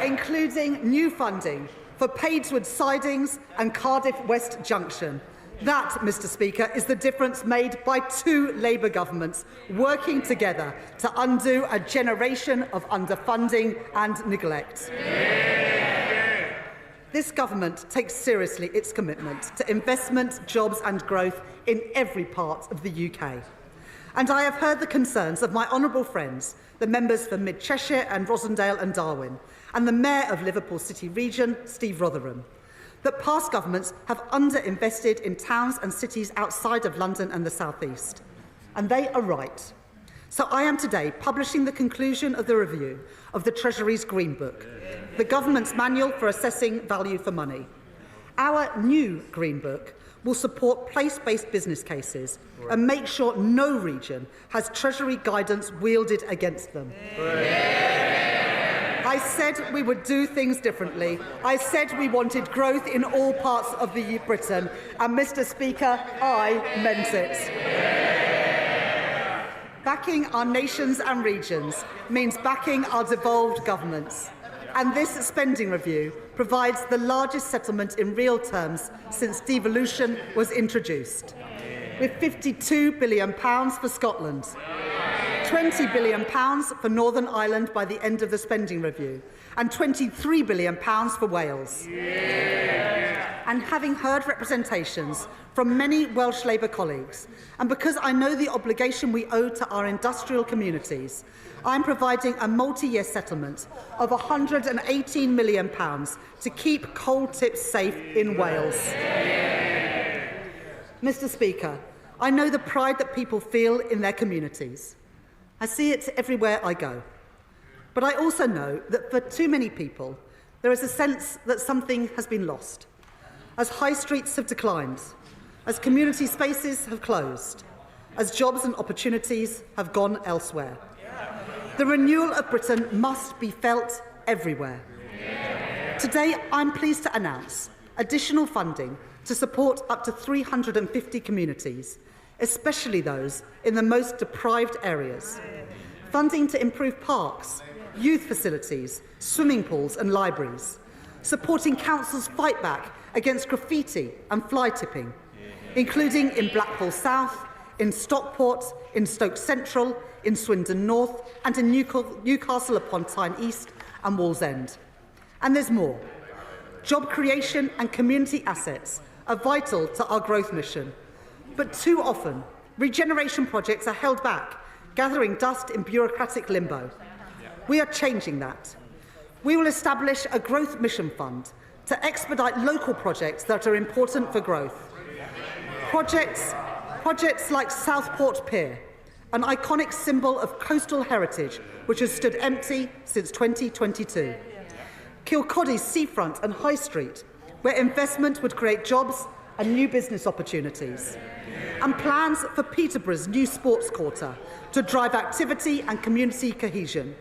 including new funding for Padeswood Sidings and Cardiff West Junction. That, Mr. Speaker, is the difference made by two Labour governments working together to undo a generation of underfunding and neglect. This government takes seriously its commitment to investment, jobs and growth in every part of the UK. And I have heard the concerns of my honourable friends, the members for Mid Cheshire and Rosendale and Darwen, and the Mayor of Liverpool City Region, Steve Rotherham, that past governments have underinvested in towns and cities outside of London and the South East. and they are right. So I am today publishing the conclusion of the review of the Treasury's Green Book, the government's manual for assessing value for money. Our new Green Book will support place-based business cases and make sure no region has Treasury guidance wielded against them. I said we would do things differently. I said we wanted growth in all parts of Britain, and Mr. Speaker, I meant it. Backing our nations and regions means backing our devolved governments. And this spending review provides the largest settlement in real terms since devolution was introduced, with £52 billion for Scotland, £20 billion for Northern Ireland by the end of the spending review, and £23 billion for Wales. And having heard representations from many Welsh Labour colleagues, and because I know the obligation we owe to our industrial communities, I am providing a multi-year settlement of £118 million to keep coal tips safe in Wales. Mr. Speaker, I know the pride that people feel in their communities. I see it everywhere I go. But I also know that for too many people, there is a sense that something has been lost, as high streets have declined, as community spaces have closed, as jobs and opportunities have gone elsewhere. The renewal of Britain must be felt everywhere. Today, I'm pleased to announce additional funding to support up to 350 communities, especially those in the most deprived areas. Funding to improve parks, youth facilities, swimming pools and libraries. Supporting councils' fight back against graffiti and fly tipping, including in Blackpool South, in Stockport, in Stoke Central, in Swindon North, and in Newcastle upon Tyne East and Wallsend. And there's more. Job creation and community assets are vital to our growth mission. But too often, regeneration projects are held back, gathering dust in bureaucratic limbo. We are changing that. We will establish a growth mission fund to expedite local projects that are important for growth. Projects like Southport Pier, an iconic symbol of coastal heritage which has stood empty since 2022. Kilcody's seafront and High Street, where investment would create jobs and new business opportunities. And plans for Peterborough's new sports quarter to drive activity and community cohesion.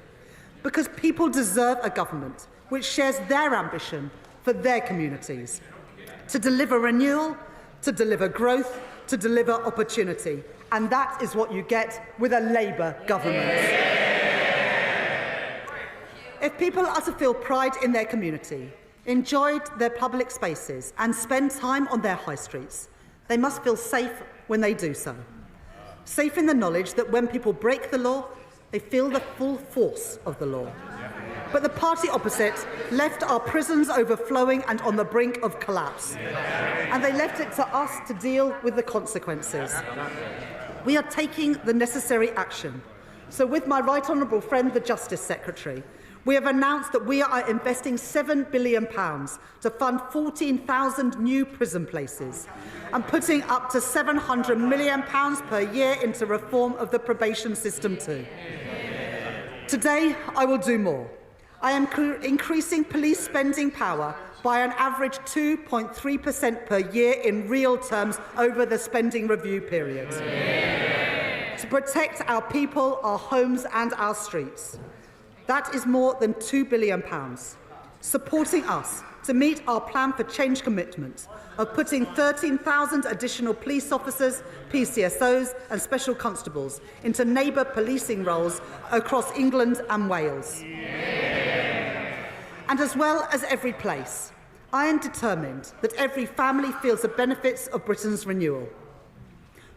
Because people deserve a government which shares their ambition for their communities. To deliver renewal, to deliver growth, to deliver opportunity. And that is what you get with a Labour government. If people are to feel pride in their community, enjoyed their public spaces and spend time on their high streets, they must feel safe when they do so. Safe in the knowledge that when people break the law, they feel the full force of the law. But the party opposite left our prisons overflowing and on the brink of collapse. And they left it to us to deal with the consequences. We are taking the necessary action. So with my right honourable friend, the Justice Secretary, we have announced that we are investing £7 billion to fund 14,000 new prison places and putting up to £700 million per year into reform of the probation system too. Today, I will do more. I am increasing police spending power by an average 2.3% per year in real terms over the spending review period. To protect our people, our homes and our streets. That is more than £2 billion, supporting us to meet our plan for change commitment of putting 13,000 additional police officers, PCSOs and special constables into neighbour policing roles across England and Wales. And as well as every place, I am determined that every family feels the benefits of Britain's renewal.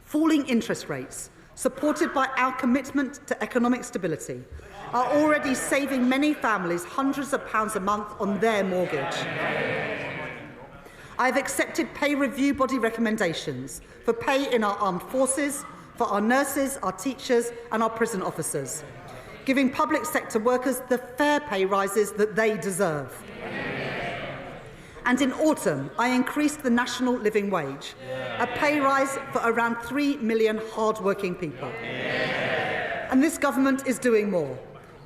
Falling interest rates, supported by our commitment to economic stability, are already saving many families hundreds of pounds a month on their mortgage. I have accepted pay review body recommendations for pay in our armed forces, for our nurses, our teachers and our prison officers, giving public sector workers the fair pay rises that they deserve. And in autumn, I increased the national living wage, a pay rise for around 3 million hard-working people. And this government is doing more.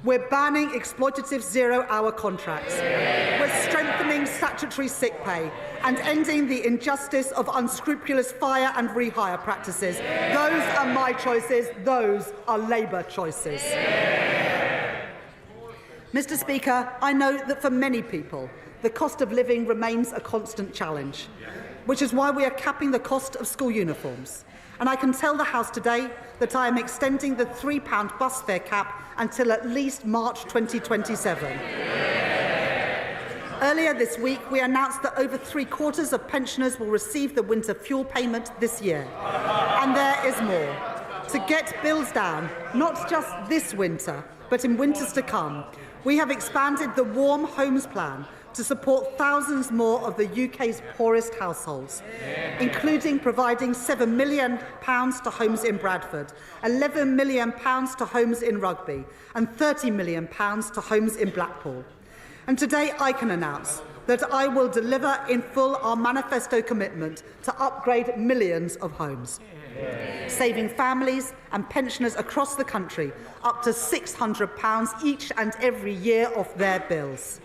We're banning exploitative zero-hour contracts. We're strengthening statutory sick pay and ending the injustice of unscrupulous fire and rehire practices. Those are my choices. Those are Labour choices. Mr. Speaker, I know that for many people, the cost of living remains a constant challenge, which is why we are capping the cost of school uniforms. And I can tell the House today that I am extending the £3 bus fare cap until at least March 2027. Earlier this week, we announced that over 3/4 of pensioners will receive the winter fuel payment this year. And there is more. To get bills down, not just this winter, but in winters to come, we have expanded the Warm Homes Plan to support thousands more of the UK's poorest households, including providing £7 million to homes in Bradford, £11 million to homes in Rugby, and £30 million to homes in Blackpool. And today I can announce that I will deliver in full our manifesto commitment to upgrade millions of homes, saving families and pensioners across the country up to £600 each and every year off their bills.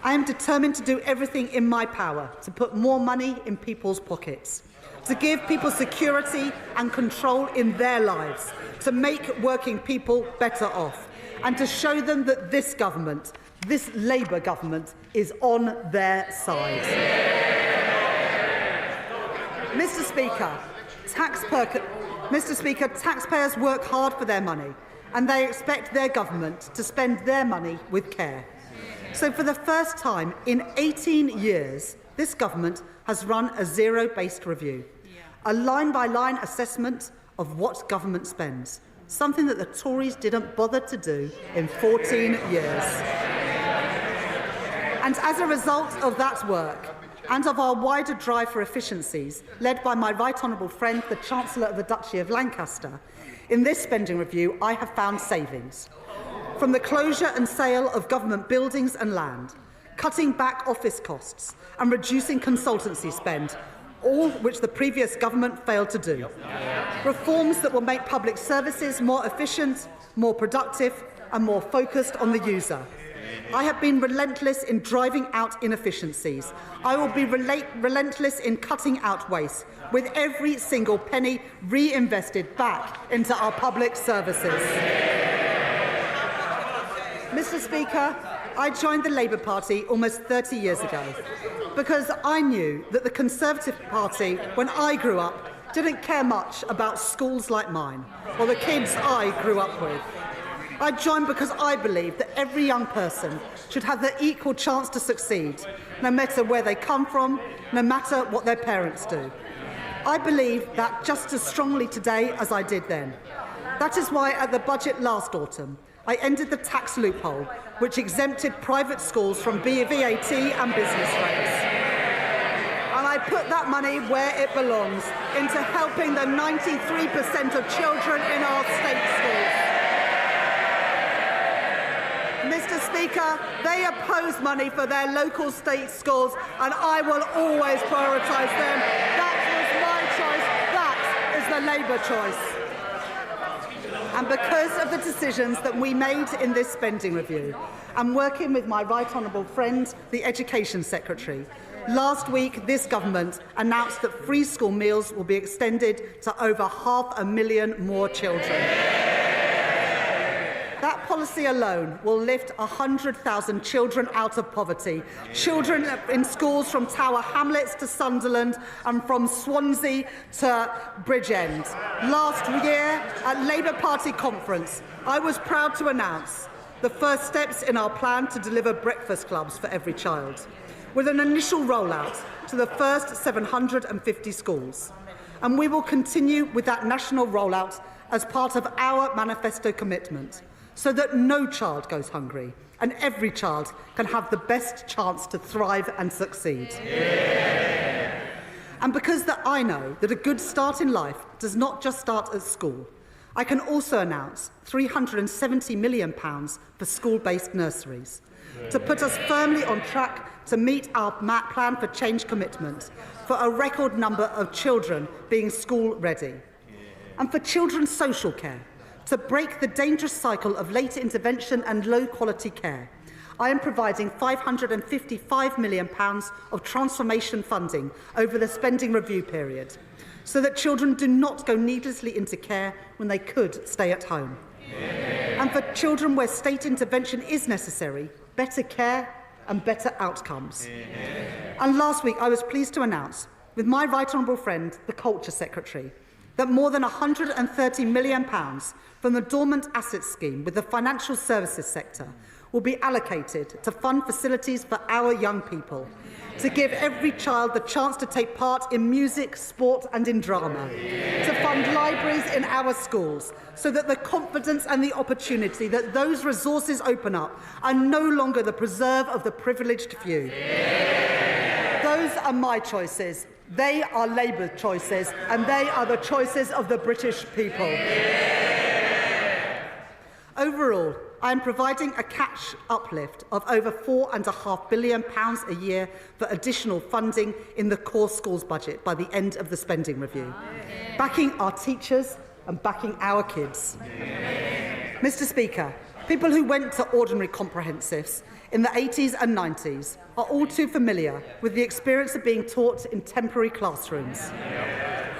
I am determined to do everything in my power to put more money in people's pockets, to give people security and control in their lives, to make working people better off, and to show them that this government, this Labour government, is on their side. Mr. Speaker, taxpayers work hard for their money, and they expect their government to spend their money with care. So for the first time in 18 years, this government has run a zero-based review, a line-by-line assessment of what government spends, something that the Tories didn't bother to do in 14 years. And as a result of that work, and of our wider drive for efficiencies, led by my right honourable friend, the Chancellor of the Duchy of Lancaster, in this spending review I have found savings. From the closure and sale of government buildings and land, cutting back office costs and reducing consultancy spend, all which the previous government failed to do. Reforms that will make public services more efficient, more productive and more focused on the user. I have been relentless in driving out inefficiencies. I will be relentless in cutting out waste, with every single penny reinvested back into our public services. Mr. Speaker, I joined the Labour Party almost 30 years ago because I knew that the Conservative Party, when I grew up, didn't care much about schools like mine or the kids I grew up with. I joined because I believe that every young person should have the equal chance to succeed, no matter where they come from, no matter what their parents do. I believe that just as strongly today as I did then. That is why at the budget last autumn, I ended the tax loophole which exempted private schools from VAT and business rates. And I put that money where it belongs, into helping the 93% of children in our state schools. Mr. Speaker, they oppose money for their local state schools, and I will always prioritise them. That was my choice. That is the Labour choice. And because of the decisions that we made in this spending review, and working with my right honourable friend, the Education Secretary, last week this government announced that free school meals will be extended to over 500,000 more children. That policy alone will lift 100,000 children out of poverty, children in schools from Tower Hamlets to Sunderland and from Swansea to Bridgend. Last year, at Labour Party conference, I was proud to announce the first steps in our plan to deliver breakfast clubs for every child, with an initial rollout to the first 750 schools. And we will continue with that national rollout as part of our manifesto commitment, so that no child goes hungry and every child can have the best chance to thrive and succeed. Yeah. And because I know that a good start in life does not just start at school, I can also announce £370 million for school-based nurseries, to put us firmly on track to meet our plan for change commitment, for a record number of children being school ready, and for children's social care, to break the dangerous cycle of late intervention and low quality care. I am providing £555 million of transformation funding over the spending review period, so that children do not go needlessly into care when they could stay at home. And for children where state intervention is necessary, better care and better outcomes. And last week, I was pleased to announce, with my right honourable friend, the Culture Secretary, that more than £130 million from the Dormant Assets Scheme with the financial services sector will be allocated to fund facilities for our young people, to give every child the chance to take part in music, sport and in drama, to fund libraries in our schools, so that the confidence and the opportunity that those resources open up are no longer the preserve of the privileged few. Those are my choices. They are Labour choices, and they are the choices of the British people. Overall, I am providing a cash uplift of over £4.5 billion a year for additional funding in the core schools budget by the end of the spending review, backing our teachers and backing our kids. Mr. Speaker, people who went to ordinary comprehensives in the 80s and 90s are all too familiar with the experience of being taught in temporary classrooms.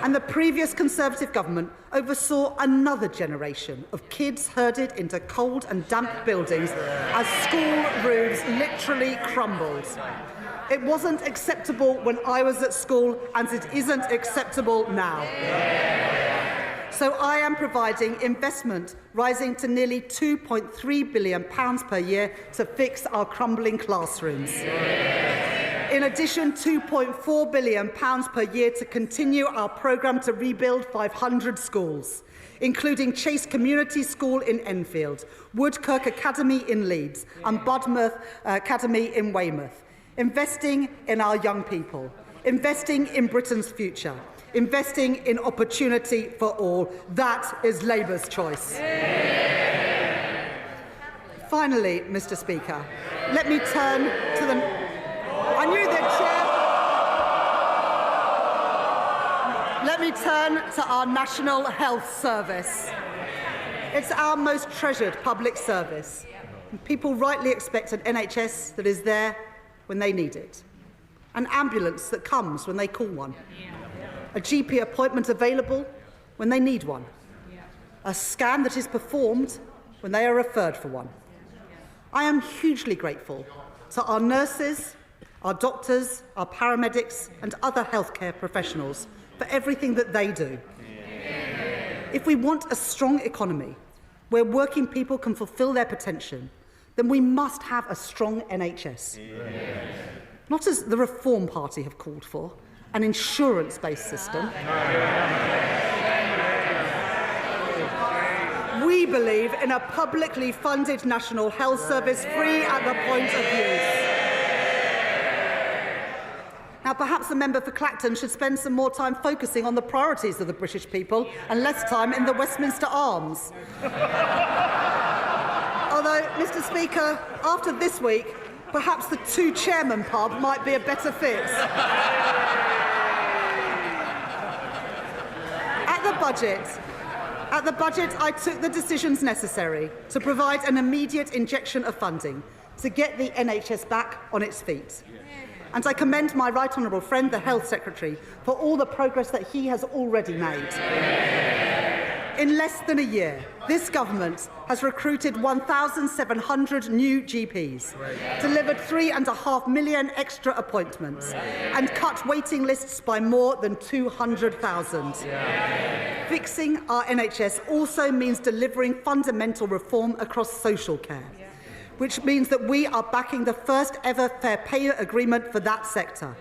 And the previous Conservative government oversaw another generation of kids herded into cold and damp buildings as school roofs literally crumbled. It wasn't acceptable when I was at school, and it isn't acceptable now. So I am providing investment rising to nearly £2.3 billion per year to fix our crumbling classrooms. In addition, £2.4 billion per year to continue our programme to rebuild 500 schools, including Chase Community School in Enfield, Woodkirk Academy in Leeds and Budmouth Academy in Weymouth. Investing in our young people, investing in Britain's future, investing in opportunity for all. That is Labour's choice. Finally, Mr. Speaker, let me turn to the... I knew that, Chair. Let me turn to our National Health Service. It's our most treasured public service. And people rightly expect an NHS that is there when they need it, an ambulance that comes when they call one, a GP appointment available when they need one, a scan that is performed when they are referred for one. I am hugely grateful to our nurses, our doctors, our paramedics and other healthcare professionals for everything that they do. If we want a strong economy where working people can fulfil their potential, then we must have a strong NHS. Not as the Reform Party have called for, an insurance-based system. We believe in a publicly funded National Health Service free at the point of use. Now, perhaps the member for Clacton should spend some more time focusing on the priorities of the British people and less time in the Westminster Arms. Although, Mr. Speaker, after this week, perhaps the two-chairman pub might be a better fit. At the budget, I took the decisions necessary to provide an immediate injection of funding to get the NHS back on its feet. And I commend my right honourable friend, the Health Secretary, for all the progress that he has already made. In less than a year, this government has recruited 1,700 new GPs, delivered 3.5 million extra appointments, and cut waiting lists by more than 200,000. Fixing our NHS also means delivering fundamental reform across social care, which means that we are backing the first ever fair pay agreement for that sector.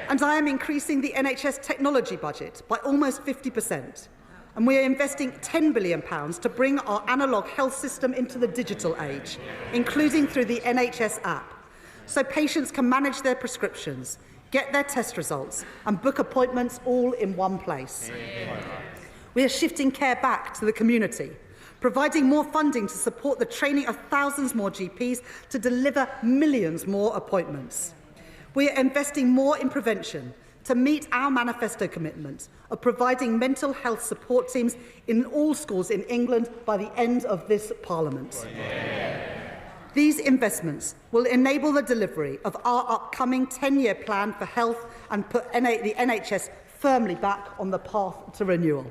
And I am increasing the NHS technology budget by almost 50%. And we are investing £10 billion to bring our analogue health system into the digital age, including through the NHS app, so patients can manage their prescriptions, get their test results and book appointments all in one place. We are shifting care back to the community, providing more funding to support the training of thousands more GPs to deliver millions more appointments. We are investing more in prevention to meet our manifesto commitment of providing mental health support teams in all schools in England by the end of this Parliament. These investments will enable the delivery of our upcoming 10-year plan for health and put the NHS firmly back on the path to renewal.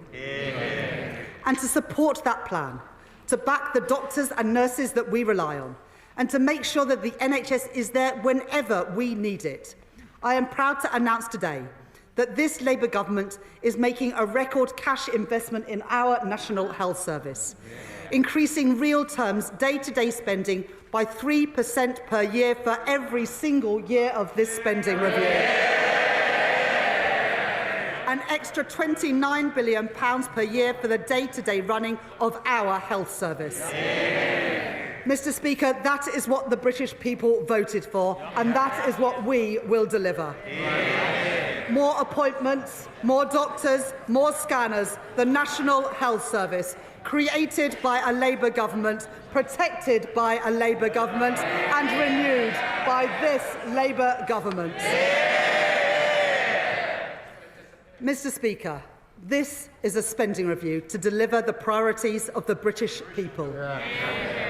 And to support that plan, to back the doctors and nurses that we rely on, and to make sure that the NHS is there whenever we need it. I am proud to announce today that this Labour government is making a record cash investment in our National Health Service, increasing real terms day-to-day spending by 3% per year for every single year of this spending review. An extra £29 billion per year for the day-to-day running of our health service. Mr. Speaker, that is what the British people voted for, and that is what we will deliver. More appointments, more doctors, more scanners, the National Health Service, created by a Labour government, protected by a Labour government, and renewed by this Labour government. Mr. Speaker, this is a spending review to deliver the priorities of the British people.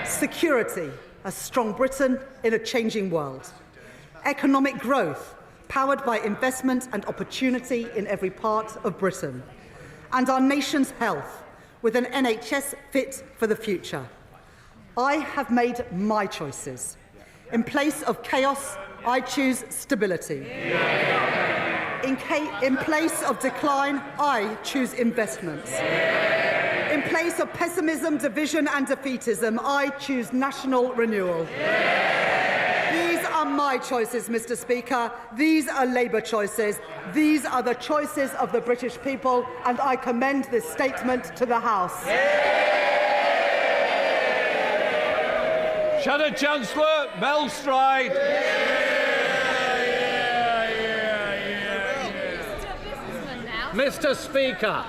Security, a strong Britain in a changing world. Economic growth, powered by investment and opportunity in every part of Britain. And our nation's health, with an NHS fit for the future. I have made my choices. In place of chaos, I choose stability. In place of decline, I choose investments. In place of pessimism, division and defeatism, I choose national renewal. These are my choices, Mr. Speaker. These are Labour choices. These are the choices of the British people, and I commend this statement to the House. Shadow Chancellor, Belstride. Mr. Speaker,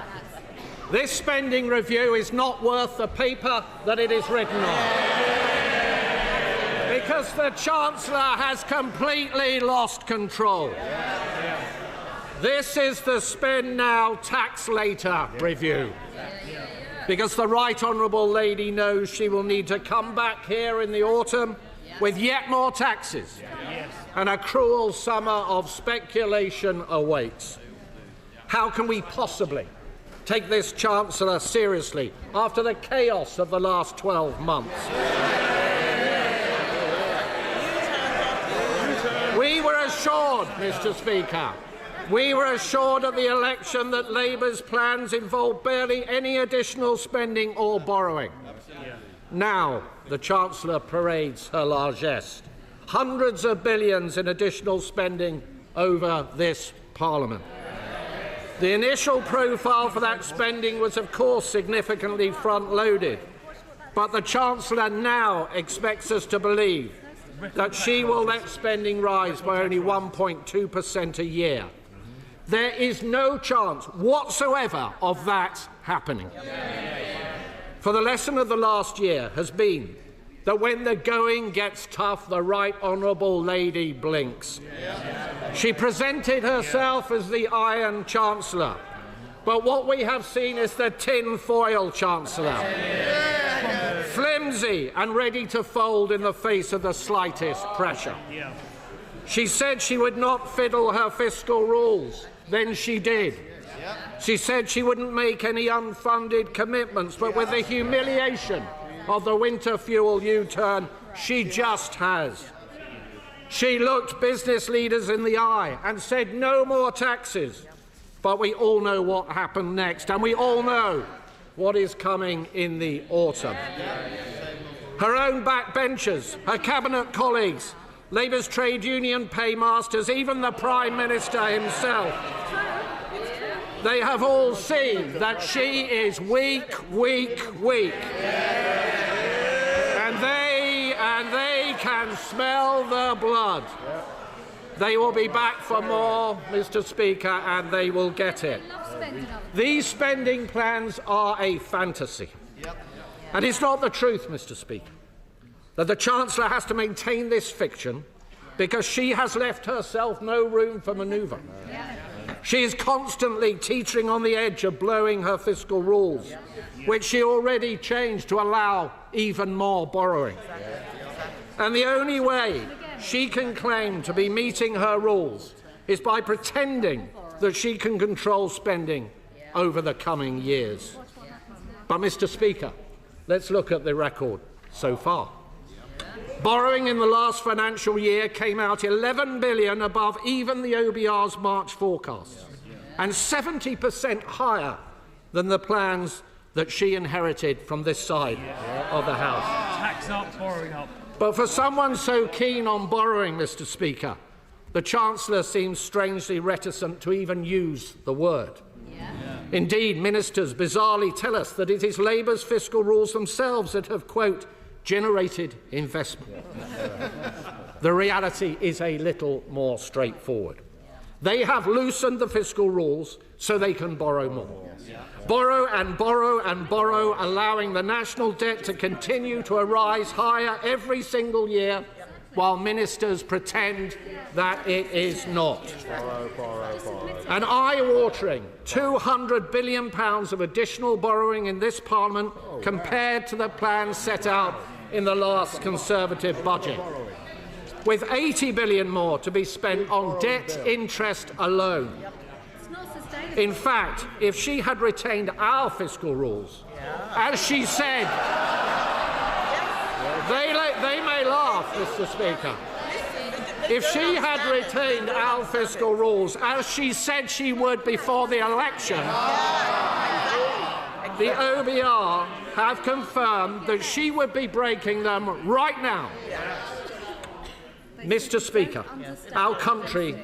this spending review is not worth the paper that it is written on, because the Chancellor has completely lost control. This is the spend now, tax later review, because the Right Honourable Lady knows she will need to come back here in the autumn with yet more taxes, and a cruel summer of speculation awaits. How can we possibly take this Chancellor seriously after the chaos of the last 12 months? We were assured, Mr. Speaker, we were assured at the election that Labour's plans involved barely any additional spending or borrowing. Now the Chancellor parades her largesse. Hundreds of billions in additional spending over this Parliament. The initial profile for that spending was, of course, significantly front-loaded, but the Chancellor now expects us to believe that she will let spending rise by only 1.2% a year. There is no chance whatsoever of that happening. For the lesson of the last year has been that when the going gets tough, the Right Honourable Lady blinks. She presented herself as the Iron Chancellor, but what we have seen is the tin-foil Chancellor, flimsy and ready to fold in the face of the slightest pressure. She said she would not fiddle her fiscal rules, then she did. She said she wouldn't make any unfunded commitments, but with the humiliation of the winter fuel U-turn, she just has. She looked business leaders in the eye and said no more taxes. But we all know what happened next, and we all know what is coming in the autumn. Her own backbenchers, her cabinet colleagues, Labour's trade union paymasters, even the Prime Minister himself, they have all seen that she is weak, weak, weak. And they can smell the blood. They will be back for more, Mr. Speaker, and they will get it. These spending plans are a fantasy. And it's not the truth, Mr. Speaker, that the Chancellor has to maintain this fiction because she has left herself no room for manoeuvre. She is constantly teetering on the edge of blowing her fiscal rules, which she already changed to allow even more borrowing. And the only way she can claim to be meeting her rules is by pretending that she can control spending over the coming years. But, Mr. Speaker, let's look at the record so far. Borrowing in the last financial year came out $11 billion above even the OBR's March forecast, and 70% higher than the plans that she inherited from this side of the House. Tax up, borrowing up. But for someone so keen on borrowing, Mr. Speaker, the Chancellor seems strangely reticent to even use the word. Indeed, ministers bizarrely tell us that it is Labour's fiscal rules themselves that have, quote, generated investment. The reality is a little more straightforward. They have loosened the fiscal rules so they can borrow more. Borrow and borrow and borrow, allowing the national debt to continue to rise higher every single year, while ministers pretend that it is not. An eye-watering £200 billion of additional borrowing in this Parliament compared to the plans set out in the last Conservative budget, with £80 billion more to be spent on debt interest alone. In fact, if she had retained our fiscal rules, as she said, they may laugh, Mr. Speaker. If she had retained our fiscal rules, as she said she would before the election, the OBR have confirmed that she would be breaking them right now. Mr. Speaker, our country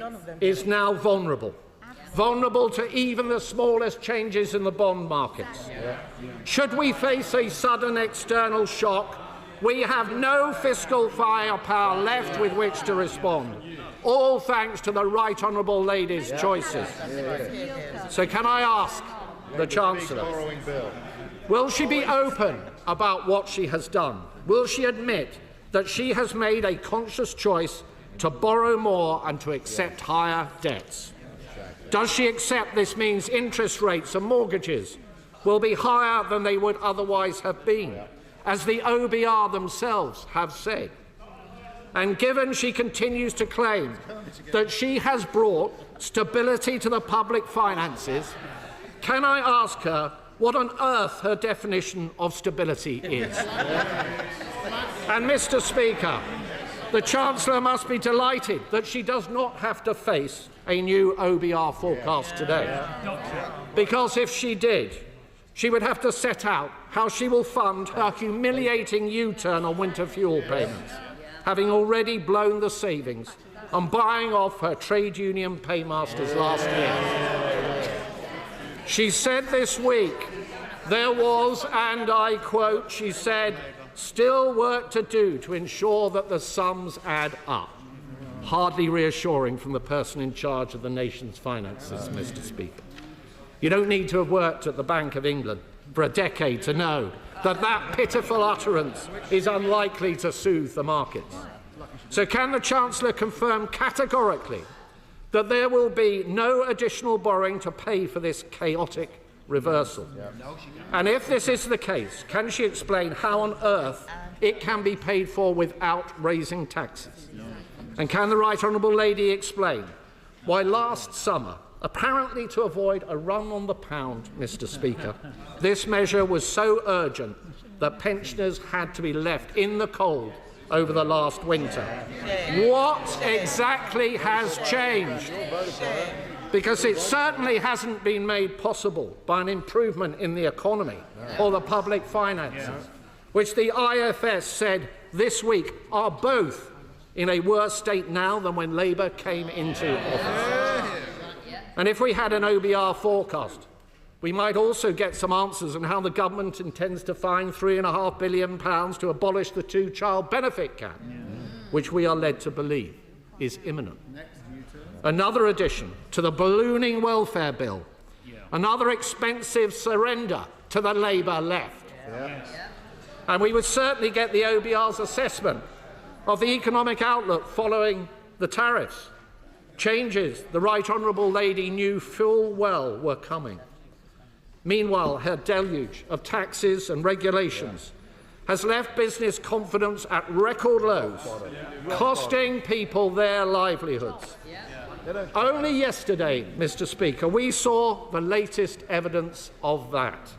is now vulnerable to even the smallest changes in the bond markets. Should we face a sudden external shock, we have no fiscal firepower left with which to respond, all thanks to the Right Honourable Lady's choices. So can I ask the Chancellor, will she be open about what she has done? Will she admit that she has made a conscious choice to borrow more and to accept higher debts? Does she accept this means interest rates and mortgages will be higher than they would otherwise have been, as the OBR themselves have said? And given she continues to claim that she has brought stability to the public finances, can I ask her what on earth her definition of stability is? And, Mr. Speaker, the Chancellor must be delighted that she does not have to face a new OBR forecast today. Because if she did, she would have to set out how she will fund her humiliating U-turn on winter fuel payments, having already blown the savings on buying off her trade union paymasters last year. She said this week there was, and I quote, she said, still work to do to ensure that the sums add up. Hardly reassuring from the person in charge of the nation's finances, Mr. Speaker. You don't need to have worked at the Bank of England for a decade to know that that pitiful utterance is unlikely to soothe the markets. So can the Chancellor confirm categorically that there will be no additional borrowing to pay for this chaotic reversal? And if this is the case, can she explain how on earth it can be paid for without raising taxes? And can the Right Honourable Lady explain why last summer, apparently to avoid a run on the pound, Mr. Speaker, this measure was so urgent that pensioners had to be left in the cold over the last winter? What exactly has changed? Because it certainly hasn't been made possible by an improvement in the economy or the public finances, which the IFS said this week are both in a worse state now than when Labour came into office. And if we had an OBR forecast, we might also get some answers on how the government intends to find £3.5 billion to abolish the two-child benefit cap, which we are led to believe is imminent. Another addition to the ballooning welfare bill, another expensive surrender to the Labour left. And we would certainly get the OBR's assessment of the economic outlook following the tariffs. Changes the Right Honourable Lady knew full well were coming. Meanwhile, her deluge of taxes and regulations has left business confidence at record lows, costing people their livelihoods. Only yesterday, Mr. Speaker, we saw the latest evidence of that.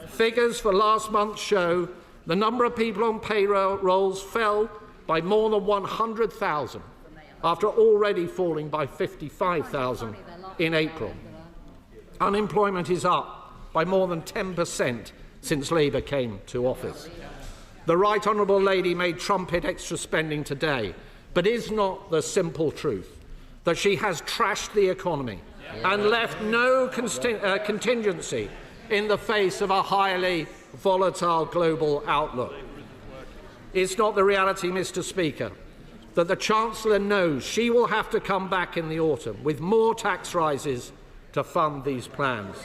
Figures for last month show the number of people on payrolls fell by more than 100,000, after already falling by 55,000 in April. Unemployment is up by more than 10% since Labour came to office. The Right Honourable Lady made trumpet extra spending today, but is not the simple truth that she has trashed the economy and left no contingency in the face of a highly volatile global outlook. It's not the reality, Mr. Speaker, that the Chancellor knows she will have to come back in the autumn with more tax rises to fund these plans.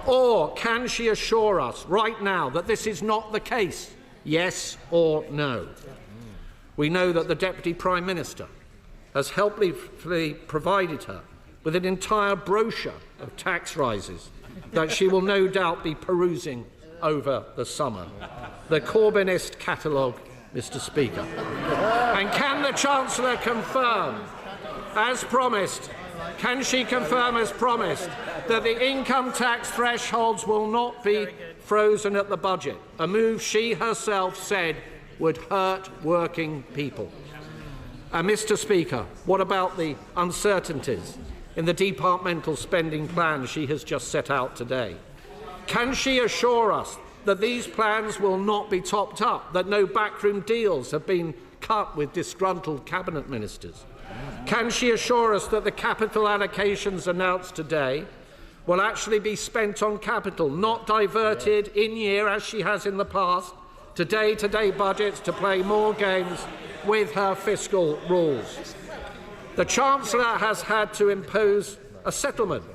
Or can she assure us right now that this is not the case? Yes or no? We know that the Deputy Prime Minister has helpfully provided her with an entire brochure of tax rises that she will no doubt be perusing over the summer. The Corbynist catalogue, Mr. Speaker. And can the Chancellor confirm, as promised, can she confirm as promised, that the income tax thresholds will not be frozen at the budget, a move she herself said would hurt working people? And Mr. Speaker, what about the uncertainties in the departmental spending plans she has just set out today? Can she assure us that these plans will not be topped up, that no backroom deals have been cut with disgruntled cabinet ministers? Can she assure us that the capital allocations announced today will actually be spent on capital, not diverted in year, as she has in the past, to day-to-day budgets to play more games with her fiscal rules? The Chancellor has had to impose a settlement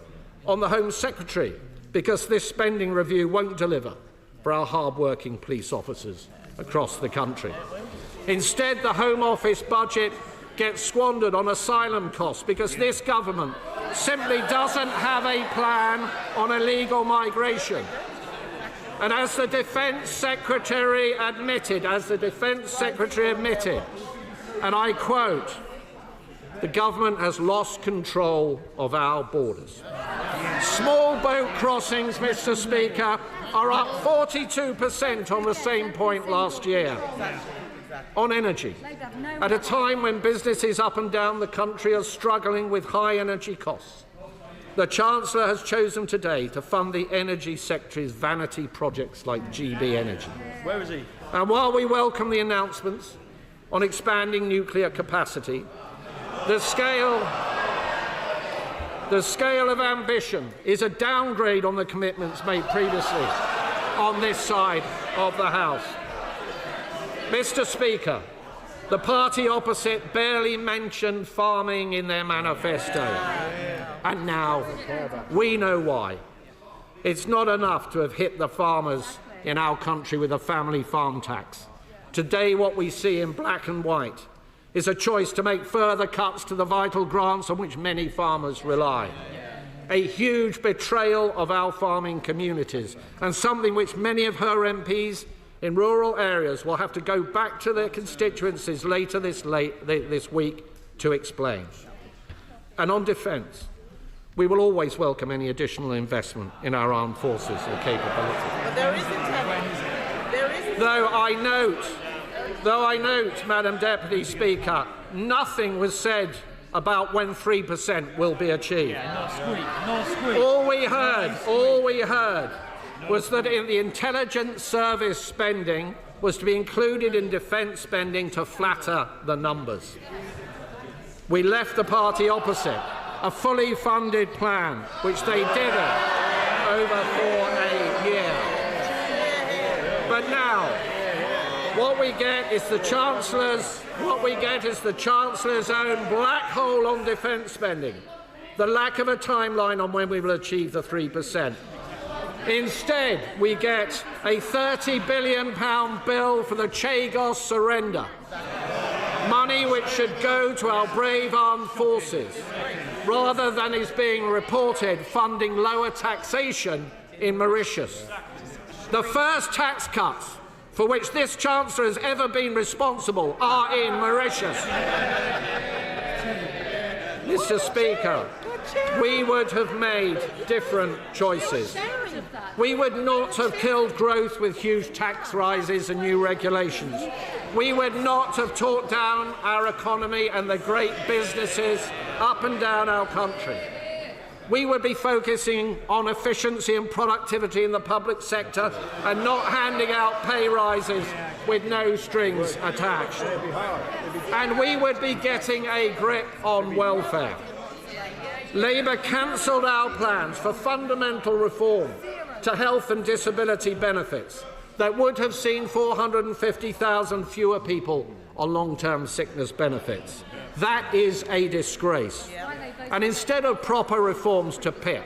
on the Home Secretary because this spending review won't deliver for our hard-working police officers across the country. Instead, the Home Office budget gets squandered on asylum costs because this government simply doesn't have a plan on illegal migration. And as the Defence Secretary admitted, and I quote, the government has lost control of our borders. Small boat crossings, Mr. Speaker, are up 42% on the same point last year. On energy, at a time when businesses up and down the country are struggling with high energy costs, the Chancellor has chosen today to fund the Energy Secretary's vanity projects like GB Energy. Where is he? And while we welcome the announcements on expanding nuclear capacity, the scale of ambition is a downgrade on the commitments made previously on this side of the House. Mr. Speaker, the party opposite barely mentioned farming in their manifesto. And now we know why. It's not enough to have hit the farmers in our country with a family farm tax. Today, what we see in black and white is a choice to make further cuts to the vital grants on which many farmers rely. A huge betrayal of our farming communities, and something which many of her MPs in rural areas will have to go back to their constituencies later this week to explain. And on defence, we will always welcome any additional investment in our armed forces and capability. But there isn't any. Though I note, Madam Deputy Speaker, nothing was said about when 3% will be achieved. All we heard was that in the intelligence service spending was to be included in defence spending to flatter the numbers. We left the party opposite a fully funded plan, which they dither over for a year. But now, what we get is the Chancellor's own black hole on defence spending, the lack of a timeline on when we will achieve the 3%. Instead, we get a £30 billion bill for the Chagos surrender, money which should go to our brave armed forces, rather than is being reported funding lower taxation in Mauritius. The first tax cuts for which this Chancellor has ever been responsible are in Mauritius. Mr. Speaker, we would have made different choices. We would not have killed growth with huge tax rises and new regulations. We would not have taught down our economy and the great businesses up and down our country. We would be focusing on efficiency and productivity in the public sector and not handing out pay rises with no strings attached. And we would be getting a grip on welfare. Labour cancelled our plans for fundamental reform to health and disability benefits that would have seen 450,000 fewer people on long-term sickness benefits. That is a disgrace. And instead of proper reforms to PIP,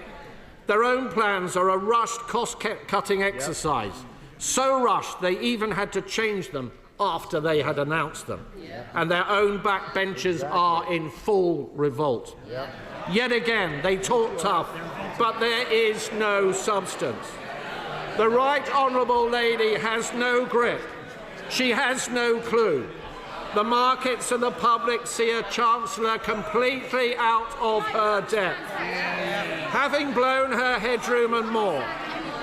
their own plans are a rushed cost-cutting exercise, so rushed they even had to change them after they had announced them. And their own backbenchers are in full revolt. Yet again, they talk tough, but there is no substance. The Right Honourable Lady has no grip. She has no clue. The markets and the public see a Chancellor completely out of her depth. Having blown her headroom and more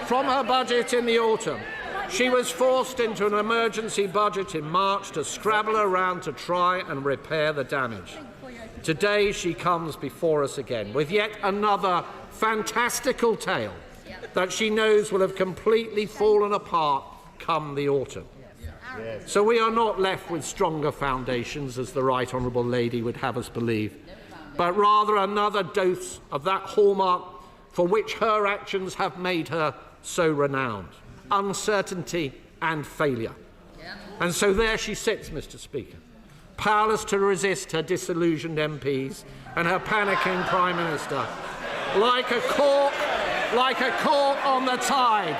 from her budget in the autumn, she was forced into an emergency budget in March to scrabble around to try and repair the damage. Today she comes before us again with yet another fantastical tale that she knows will have completely fallen apart come the autumn. So we are not left with stronger foundations, as the Right Honourable Lady would have us believe, but rather another dose of that hallmark for which her actions have made her so renowned: uncertainty and failure. And so there she sits, Mr. Speaker, powerless to resist her disillusioned MPs and her panicking Prime Minister. Like a cork on the tide,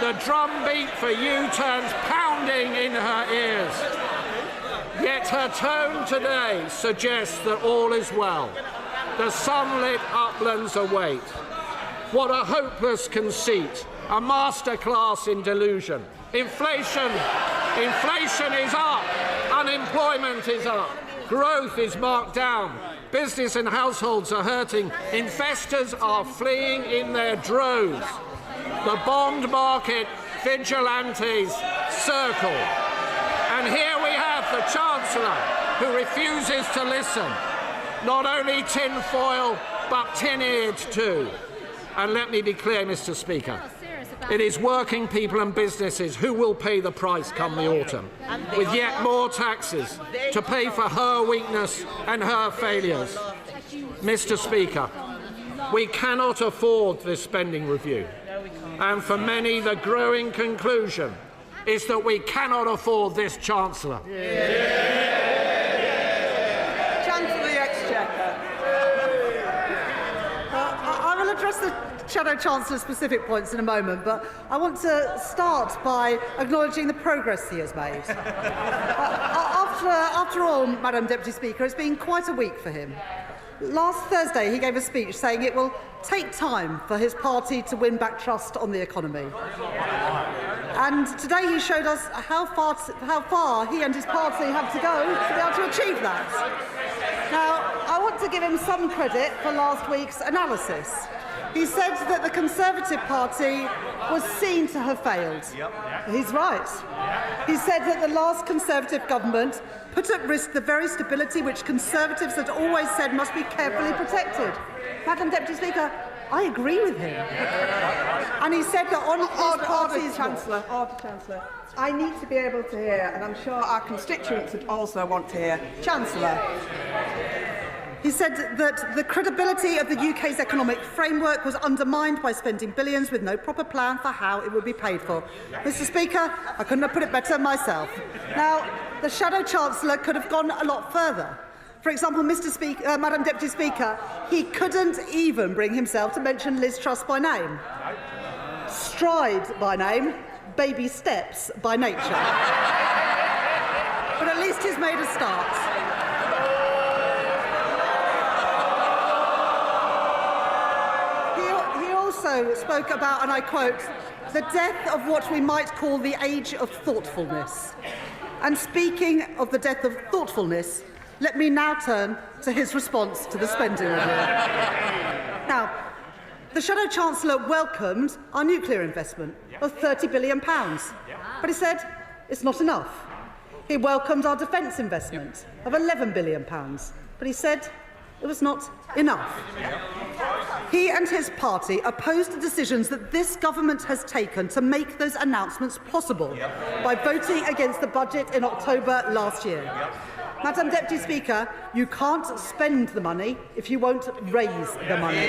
the drumbeat for U-turns pounding in her ears. Yet her tone today suggests that all is well. The sunlit uplands await. What a hopeless conceit, a masterclass in delusion. Inflation is up, unemployment is up, growth is marked down, business and households are hurting, investors are fleeing in their droves. The bond market vigilantes circle. And here we have the Chancellor who refuses to listen. Not only tinfoil, but tin-eared too. And let me be clear, Mr. Speaker, it is working people and businesses who will pay the price come the autumn, with yet more taxes to pay for her weakness and her failures. Mr. Speaker, we cannot afford this spending review. And for many, the growing conclusion is that we cannot afford this Chancellor. Chancellor of the Exchequer. I will address the Shadow Chancellor's specific points in a moment, but I want to start by acknowledging the progress he has made. After all, Madam Deputy Speaker, it's been quite a week for him. Last Thursday, he gave a speech saying it will take time for his party to win back trust on the economy. And today he showed us how far he and his party have to go to be able to achieve that. Now, I want to give him some credit for last week's analysis. He said that the Conservative Party was seen to have failed. He's right. He said that the last Conservative government put at risk the very stability which Conservatives had always said must be carefully protected. Madam Deputy Speaker, I agree with him. And he said that on his party's... Chancellor, I need to be able to hear, and I'm sure our constituents would also want to hear. Chancellor. He said that the credibility of the UK's economic framework was undermined by spending billions with no proper plan for how it would be paid for. Mr. Speaker, I couldn't have put it better myself. Now, the Shadow Chancellor could have gone a lot further. For example, Madam Deputy Speaker, he couldn't even bring himself to mention Liz Truss by name. Stride by name, baby steps by nature. But at least he's made a start. He also spoke about, and I quote, the death of what we might call the age of thoughtfulness. And speaking of the death of thoughtfulness, let me now turn to his response to the spending review. Now, the Shadow Chancellor welcomed our nuclear investment of £30 billion, but he said it's not enough. He welcomed our defence investment of £11 billion, but he said it was not enough. He and his party opposed the decisions that this government has taken to make those announcements possible by voting against the budget in October last year. Madam Deputy Speaker, you can't spend the money if you won't raise the money.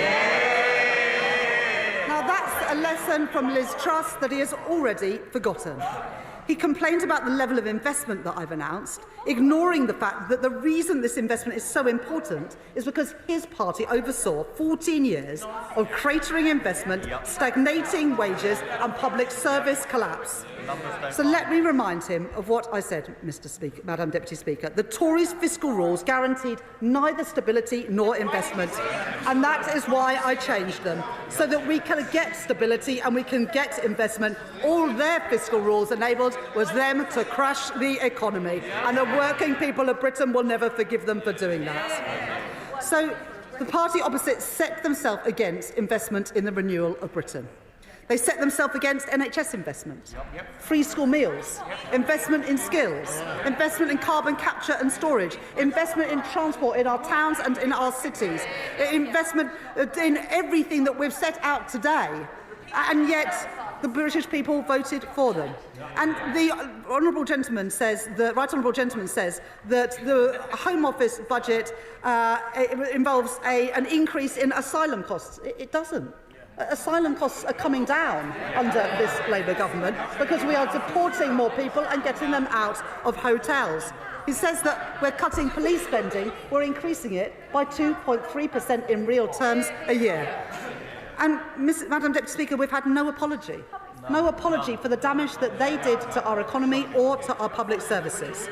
Now that's a lesson from Liz Truss that he has already forgotten. He complained about the level of investment that I've announced, ignoring the fact that the reason this investment is so important is because his party oversaw 14 years of cratering investment, stagnating wages and public service collapse. So let me remind him of what I said, Mr. Speaker, Madam Deputy Speaker. The Tories' fiscal rules guaranteed neither stability nor investment, and that is why I changed them, so that we can get stability and we can get investment. All their fiscal rules enabled was them to crash the economy, and the working people of Britain will never forgive them for doing that. So the party opposite set themselves against investment in the renewal of Britain. They set themselves against NHS investment, free school meals, investment in skills, investment in carbon capture and storage, investment in transport in our towns and in our cities, investment in everything that we've set out today. And yet the British people voted for them. And the honourable gentleman says, the right honourable gentleman says that the Home Office budget involves an increase in asylum costs. It doesn't. Asylum costs are coming down under this Labour government because we are deporting more people and getting them out of hotels. He says that we're cutting police spending, we're increasing it by 2.3% in real terms a year. And, Madam Deputy Speaker, we've had no apology. No apology for the damage that they did to our economy or to our public services.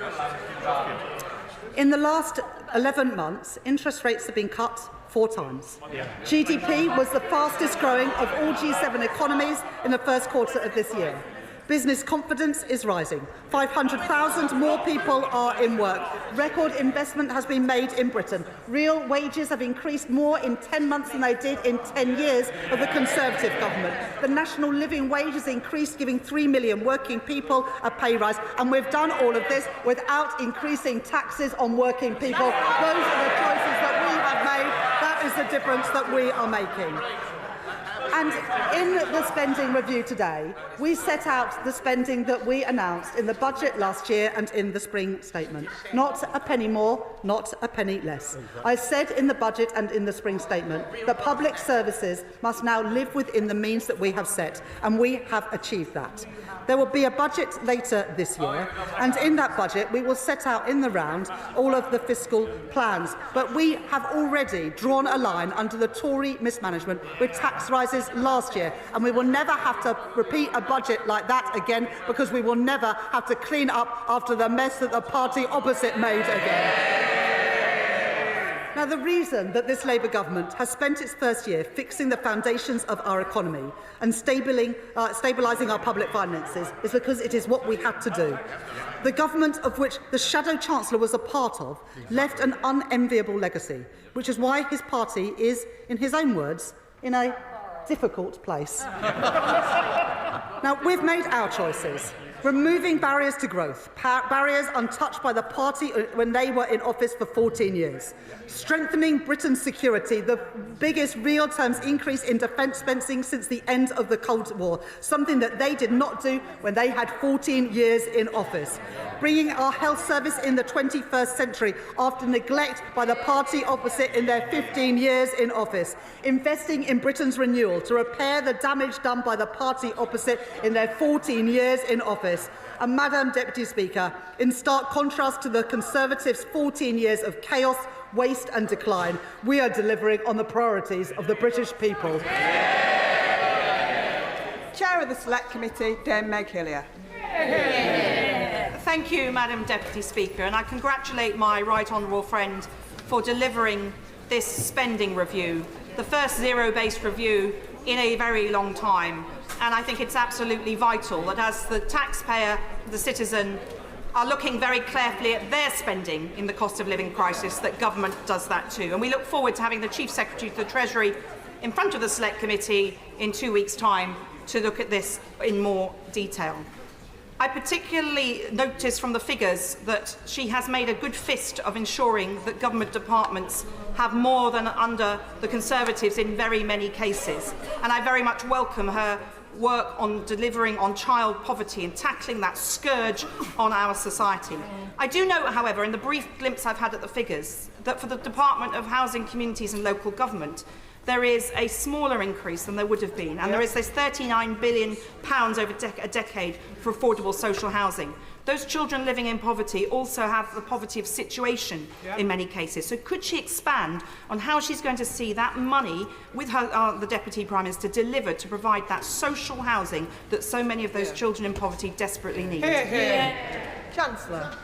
In the last 11 months, interest rates have been cut 4 times. GDP was the fastest growing of all G7 economies in the first quarter of this year. Business confidence is rising. 500,000 more people are in work. Record investment has been made in Britain. Real wages have increased more in 10 months than they did in 10 years of the Conservative government. The national living wage has increased, giving 3 million working people a pay rise. And we've done all of this without increasing taxes on working people. Those are the choices that we have made. That is the difference that we are making. And in the spending review today, we set out the spending that we announced in the budget last year and in the spring statement. Not a penny more, not a penny less. I said in the budget and in the spring statement that public services must now live within the means that we have set, and we have achieved that. There will be a budget later this year, and in that budget we will set out in the round all of the fiscal plans. But we have already drawn a line under the Tory mismanagement with tax rises last year, and we will never have to repeat a budget like that again, because we will never have to clean up after the mess that the party opposite made again. Now, the reason that this Labour government has spent its first year fixing the foundations of our economy and stabilising our public finances is because it is what we had to do. The government of which the Shadow Chancellor was a part of left an unenviable legacy, which is why his party is, in his own words, in a difficult place. Now, we've made our choices. Removing barriers to growth, barriers untouched by the party when they were in office for 14 years. Strengthening Britain's security, the biggest real terms increase in defence spending since the end of the Cold War, something that they did not do when they had 14 years in office. Bringing our health service in the 21st century after neglect by the party opposite in their 15 years in office. Investing in Britain's renewal to repair the damage done by the party opposite in their 14 years in office. And, Madam Deputy Speaker, in stark contrast to the Conservatives' 14 years of chaos, waste and decline, we are delivering on the priorities of the British people. Chair of the Select Committee, Dame Meg Hillier. Thank you, Madam Deputy Speaker, and I congratulate my right honourable friend for delivering this spending review, the first zero-based review in a very long time. And I think it's absolutely vital that as the taxpayer, the citizen, are looking very carefully at their spending in the cost of living crisis, that government does that too. And we look forward to having the Chief Secretary of the Treasury in front of the Select Committee in 2 weeks' time to look at this in more detail. I particularly noticed from the figures that she has made a good fist of ensuring that government departments have more than under the Conservatives in very many cases. And I very much welcome her work on delivering on child poverty and tackling that scourge on our society. I do note, however, in the brief glimpse I've had at the figures, that for the Department of Housing, Communities and Local Government, there is a smaller increase than there would have been, and there is this £39 billion over a decade for affordable social housing. Those children living in poverty also have the poverty of situation in many cases. So could she expand on how she's going to see that money with her, the Deputy Prime Minister deliver to provide that social housing that so many of those children in poverty desperately need? Chancellor.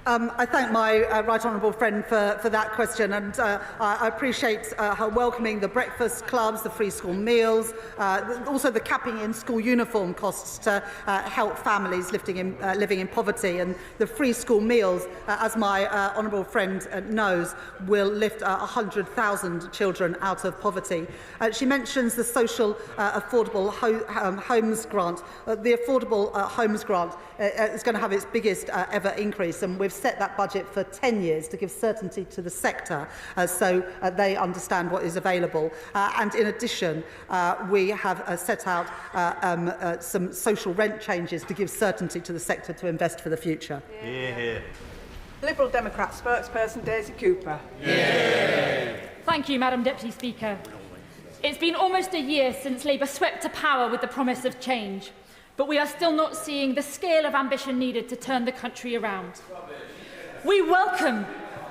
I thank my right honourable friend for that question, and I appreciate her welcoming the breakfast clubs, the free school meals, also the capping in school uniform costs to help families living in poverty, and the free school meals, as my honourable friend knows, will lift 100,000 children out of poverty. She mentions the social affordable homes grant. The affordable homes grant is going to have its biggest ever increase, and we've set that budget for 10 years to give certainty to the sector so they understand what is available. And in addition, we have set out some social rent changes to give certainty to the sector to invest for the future. Liberal Democrat spokesperson Daisy Cooper. Thank you, Madam Deputy Speaker. It's been almost a year since Labour swept to power with the promise of change, but we are still not seeing the scale of ambition needed to turn the country around. We welcome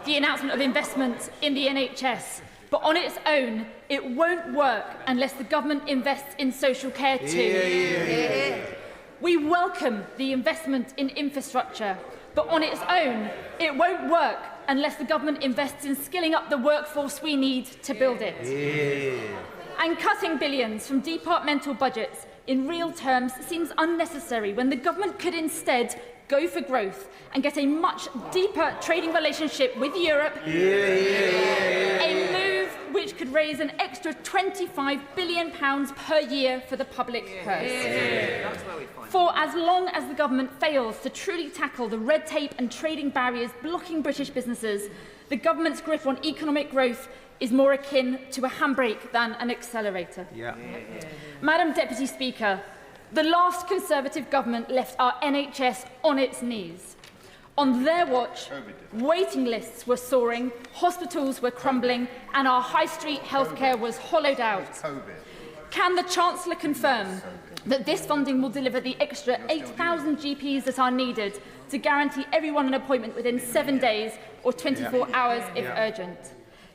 the announcement of investment in the NHS, but on its own, it won't work unless the government invests in social care too. We welcome the investment in infrastructure, but on its own, it won't work unless the government invests in skilling up the workforce we need to build it. And cutting billions from departmental budgets in real terms seems unnecessary when the government could instead go for growth and get a much deeper trading relationship with Europe, a move which could raise an extra £25 billion per year for the public purse. For as long as the government fails to truly tackle the red tape and trading barriers blocking British businesses, the government's grip on economic growth is more akin to a handbrake than an accelerator. Madam Deputy Speaker, the last Conservative government left our NHS on its knees. On their watch, waiting lists were soaring, hospitals were crumbling, and our high street healthcare was hollowed out. Can the Chancellor confirm that this funding will deliver the extra 8,000 GPs that are needed to guarantee everyone an appointment within 7 days or 24 hours if urgent?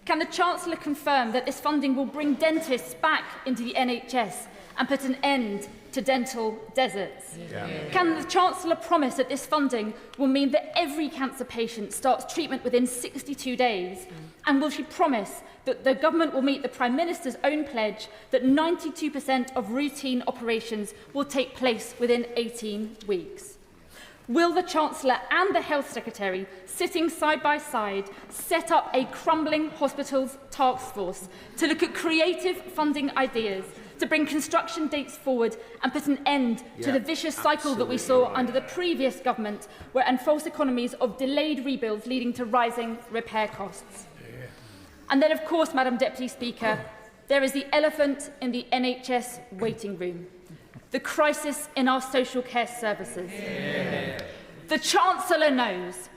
Can the Chancellor confirm that this funding will bring dentists back into the NHS and put an end to dental deserts? Can the Chancellor promise that this funding will mean that every cancer patient starts treatment within 62 days? And will she promise that the government will meet the Prime Minister's own pledge that 92% of routine operations will take place within 18 weeks? Will the Chancellor and the Health Secretary, sitting side by side, set up a crumbling hospitals task force to look at creative funding ideas, to bring construction dates forward and put an end to the vicious cycle that we saw under the previous government, and false economies of delayed rebuilds leading to rising repair costs? And then, of course, Madam Deputy Speaker, there is the elephant in the NHS waiting room: the crisis in our social care services. The Chancellor knows.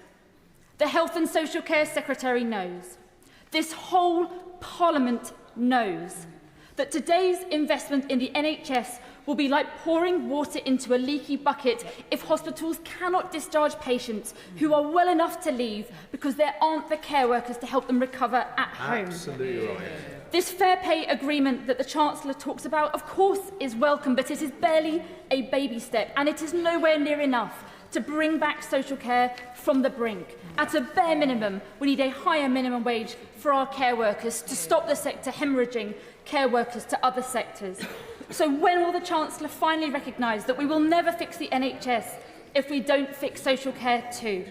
The Health and Social Care Secretary knows. This whole Parliament knows that today's investment in the NHS will be like pouring water into a leaky bucket if hospitals cannot discharge patients who are well enough to leave because there aren't the care workers to help them recover at home. Absolutely right. This fair pay agreement that the Chancellor talks about, of course, is welcome, but it is barely a baby step, and it is nowhere near enough to bring back social care from the brink. At a bare minimum, we need a higher minimum wage for our care workers to stop the sector hemorrhaging care workers to other sectors. So when will the Chancellor finally recognise that we will never fix the NHS if we don't fix social care too?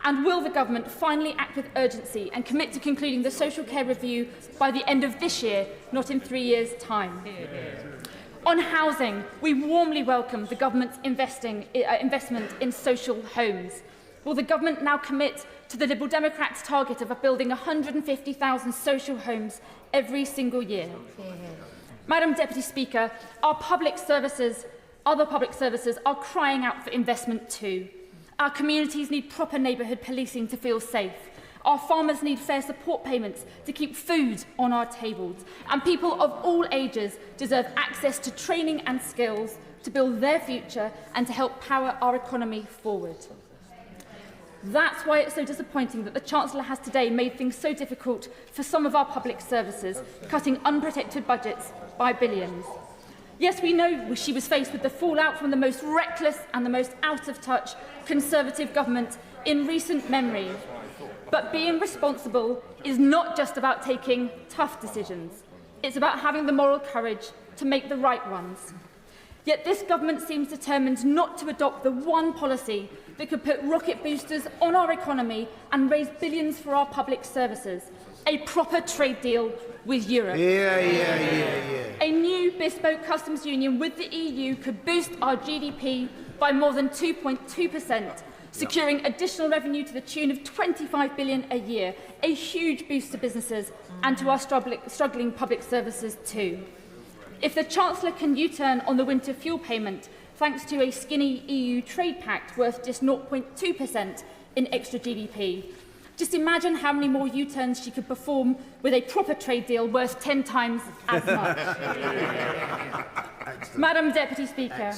And will the government finally act with urgency and commit to concluding the social care review by the end of this year, not in 3 years' time? On housing, we warmly welcome the government's investment in social homes. Will the government now commit to the Liberal Democrats' target of building 150,000 social homes every single year? Madam Deputy Speaker, other public services are crying out for investment too. Our communities need proper neighbourhood policing to feel safe. Our farmers need fair support payments to keep food on our tables. And people of all ages deserve access to training and skills to build their future and to help power our economy forward. That's why it's so disappointing that the Chancellor has today made things so difficult for some of our public services, cutting unprotected budgets by billions. Yes, we know she was faced with the fallout from the most reckless and the most out-of-touch Conservative government in recent memory. But being responsible is not just about taking tough decisions. It's about having the moral courage to make the right ones. Yet this government seems determined not to adopt the one policy that could put rocket boosters on our economy and raise billions for our public services. A proper trade deal with Europe. A new bespoke customs union with the EU could boost our GDP by more than 2.2%, securing additional revenue to the tune of £25 billion a year, a huge boost to businesses and to our struggling public services too. If the Chancellor can U-turn on the winter fuel payment, thanks to a skinny EU trade pact worth just 0.2% in extra GDP, just imagine how many more U-turns she could perform with a proper trade deal worth 10 times as much. Madam Deputy Speaker,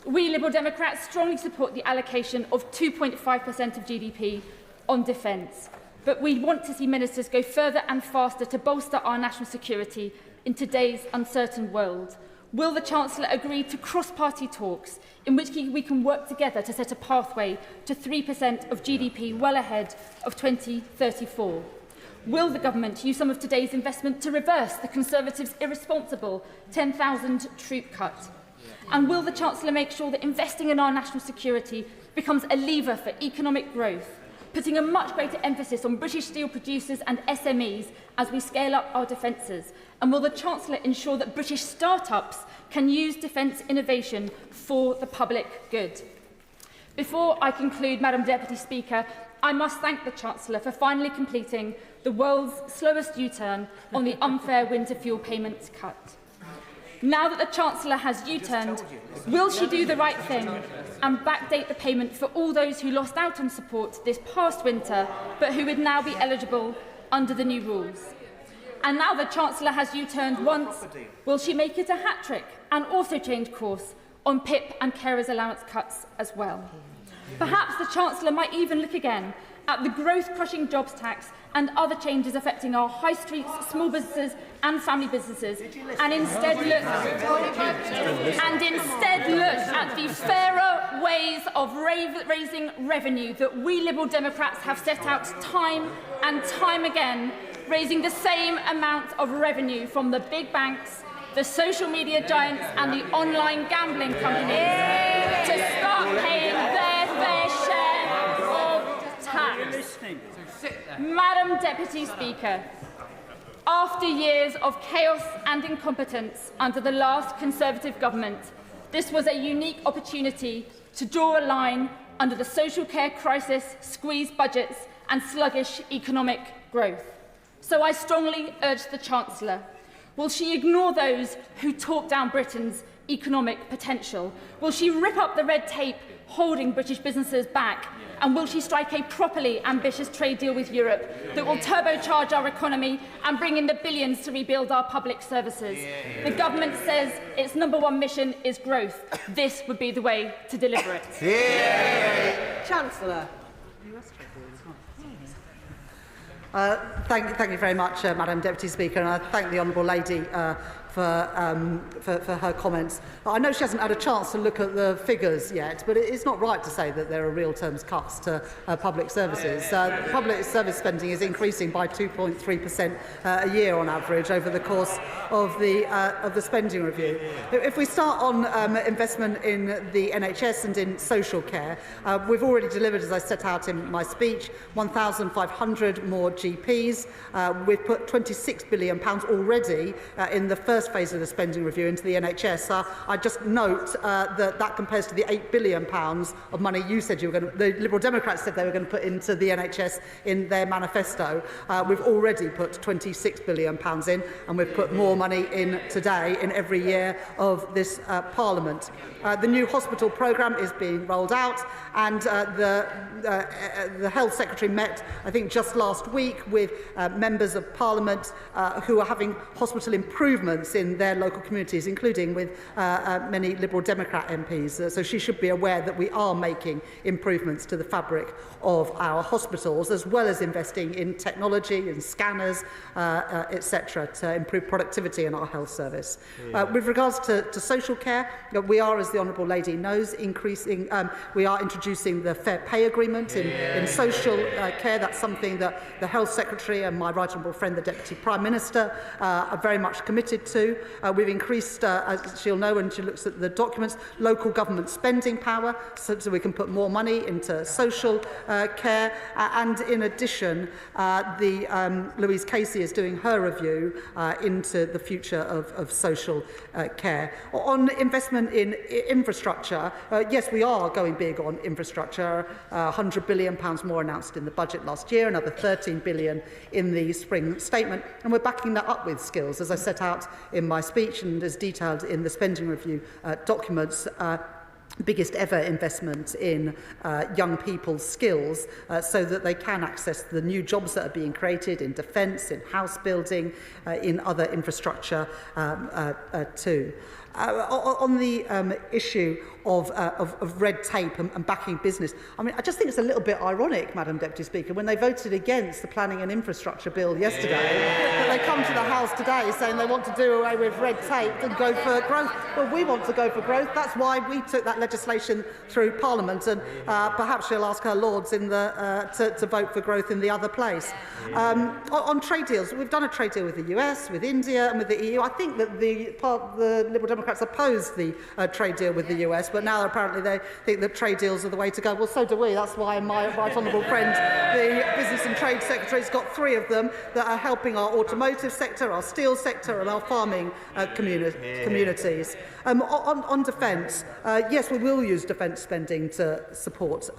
we Liberal Democrats strongly support the allocation of 2.5% of GDP on defence, but we want to see ministers go further and faster to bolster our national security in today's uncertain world. Will the Chancellor agree to cross-party talks in which we can work together to set a pathway to 3% of GDP well ahead of 2034? Will the government use some of today's investment to reverse the Conservatives' irresponsible 10,000 troop cut? And will the Chancellor make sure that investing in our national security becomes a lever for economic growth, putting a much greater emphasis on British steel producers and SMEs as we scale up our defences? And will the Chancellor ensure that British start-ups can use defence innovation for the public good? Before I conclude, Madam Deputy Speaker, I must thank the Chancellor for finally completing the world's slowest U-turn on the unfair winter fuel payments cut. Now that the Chancellor has U-turned, will she do the right thing and backdate the payment for all those who lost out on support this past winter, but who would now be eligible under the new rules? And now the Chancellor has U-turned once, will she make it a hat-trick and also change course on PIP and carers' allowance cuts as well? Perhaps the Chancellor might even look again at the growth-crushing jobs tax and other changes affecting our high streets, small businesses and family businesses, and instead look at the fairer ways of raising revenue that we Liberal Democrats have set out time and time again, raising the same amount of revenue from the big banks, the social media giants and the online gambling companies to start paying their fair share of tax. Madam Deputy Speaker, after years of chaos and incompetence under the last Conservative government, this was a unique opportunity to draw a line under the social care crisis, squeezed budgets and sluggish economic growth. So I strongly urge the Chancellor, will she ignore those who talk down Britain's economic potential? Will she rip up the red tape holding British businesses back And will she strike a properly ambitious trade deal with Europe that will turbocharge our economy and bring in the billions to rebuild our public services? The government says its #1 mission is growth. This would be the way to deliver it. Chancellor. Thank you very much, Madam Deputy Speaker, and I thank the Honourable Lady for her comments. I know she hasn't had a chance to look at the figures yet, but it's not right to say that there are real terms cuts to public services. Public service spending is increasing by 2.3% a year on average over the course of the spending review. If we start on investment in the NHS and in social care, we've already delivered, as I set out in my speech, 1,500 more GPs. We've put £26 billion already in the first phase of the spending review into the NHS. I just note that compares to the £8 billion of money you said you were going to, the Liberal Democrats said they were going to put into the NHS in their manifesto. We've already put £26 billion in, and we've put more money in today in every year of this Parliament. The new hospital programme is being rolled out, and the Health Secretary met, I think, just last week with members of Parliament who are having hospital improvements in their local communities, including with many Liberal Democrat MPs. So she should be aware that we are making improvements to the fabric of our hospitals, as well as investing in technology and scanners, etc., to improve productivity in our health service. With regards to social care, we are, as the Honourable Lady knows, we are introducing the Fair Pay Agreement in social care. That's something that the Health Secretary and my right honourable friend, the Deputy Prime Minister, are very much committed to. We've increased, as she'll know when she looks at the documents, local government spending power so we can put more money into social care. And in addition, Louise Casey is doing her review into the future of social care. On investment in infrastructure, yes, we are going big on infrastructure. £100 billion more announced in the budget last year, another £13 billion in the spring statement, and we're backing that up with skills, as I set out in my speech and as detailed in the spending review documents. Biggest ever investment in young people's skills so that they can access the new jobs that are being created in defence, in house building, in other infrastructure too. On the issue of red tape and backing business, I mean, I just think it's a little bit ironic, Madam Deputy Speaker, when they voted against the Planning and Infrastructure Bill yesterday, that they come to the House today saying they want to do away with red tape and go for growth. Well, we want to go for growth. That's why we took that legislation through Parliament, and perhaps she'll ask her Lords in to vote for growth in the other place. On trade deals, we've done a trade deal with the US, with India and with the EU. I think that the Liberal Democrats opposed the trade deal with the US, but now apparently they think that trade deals are the way to go. Well, so do we. That's why my right honourable friend, the Business and Trade Secretary, has got 3 of them that are helping our automotive sector, our steel sector and our farming communities. On defence, yes, we will use defence spending to support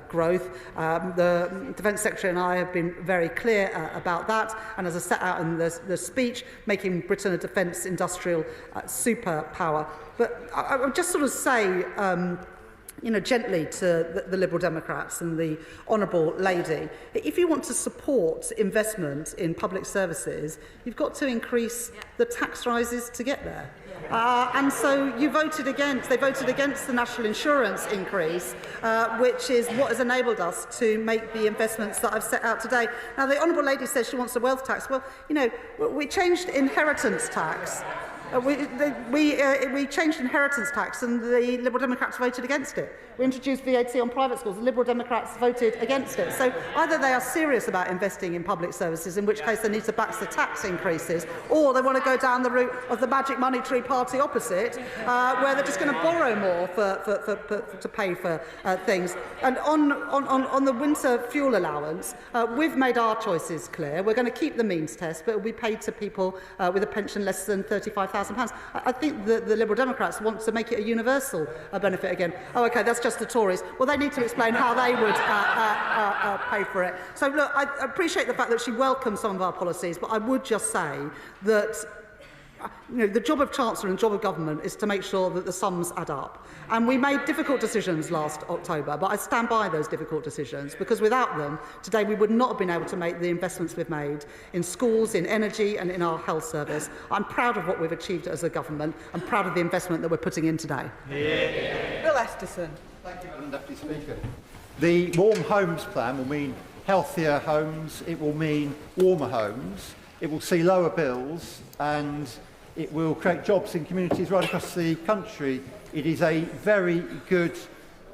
growth. The Defence Secretary and I have been very clear about that, and as I set out in the speech, making Britain a defence industrial superpower. But I would just sort of say, gently to the Liberal Democrats and the Honourable Lady, if you want to support investment in public services, you've got to increase the tax rises to get there. And so they voted against the national insurance increase, which is what has enabled us to make the investments that I've set out today. Now, the Honourable Lady says she wants a wealth tax. Well, we changed inheritance tax. We changed inheritance tax, and the Liberal Democrats voted against it. We introduced VAT on private schools. The Liberal Democrats voted against it. So either they are serious about investing in public services, in which case they need to back the tax increases, or they want to go down the route of the magic money tree party opposite, where they're just going to borrow more to pay for things. And on the winter fuel allowance, we've made our choices clear. We're going to keep the means test, but it will be paid to people with a pension less than £35,000. I think the Liberal Democrats want to make it a universal benefit again. Oh, OK, that's just the Tories. Well, they need to explain how they would pay for it. So, look, I appreciate the fact that she welcomes some of our policies, but I would just say that the job of Chancellor and the job of government is to make sure that the sums add up. And we made difficult decisions last October, but I stand by those difficult decisions, because without them, today we would not have been able to make the investments we've made in schools, in energy and in our health service. I'm proud of what we've achieved as a government. I'm proud of the investment that we're putting in today. Bill Esterson. Thank you, Madam Deputy Speaker. The Warm Homes Plan will mean healthier homes, it will mean warmer homes, it will see lower bills, and it will create jobs in communities right across the country. It is a very good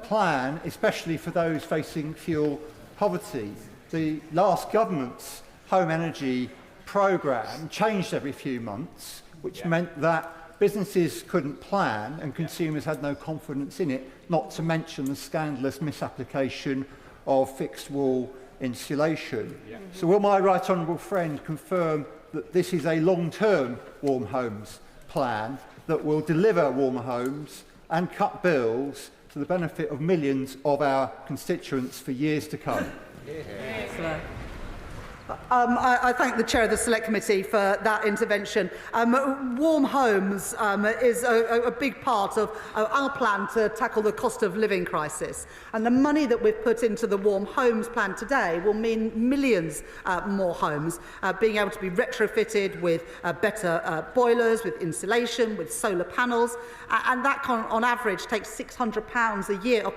plan, especially for those facing fuel poverty. The last government's home energy programme changed every few months, which meant that businesses couldn't plan and consumers had no confidence in it, not to mention the scandalous misapplication of fixed wall insulation. So will my right honourable friend confirm that this is a long-term warm homes plan that will deliver warmer homes and cut bills to the benefit of millions of our constituents for years to come? I thank the Chair of the Select Committee for that intervention. Warm homes is a big part of our plan to tackle the cost of living crisis. And the money that we've put into the Warm Homes plan today will mean millions more homes being able to be retrofitted with better boilers, with insulation, with solar panels. And that on average takes £600 a year of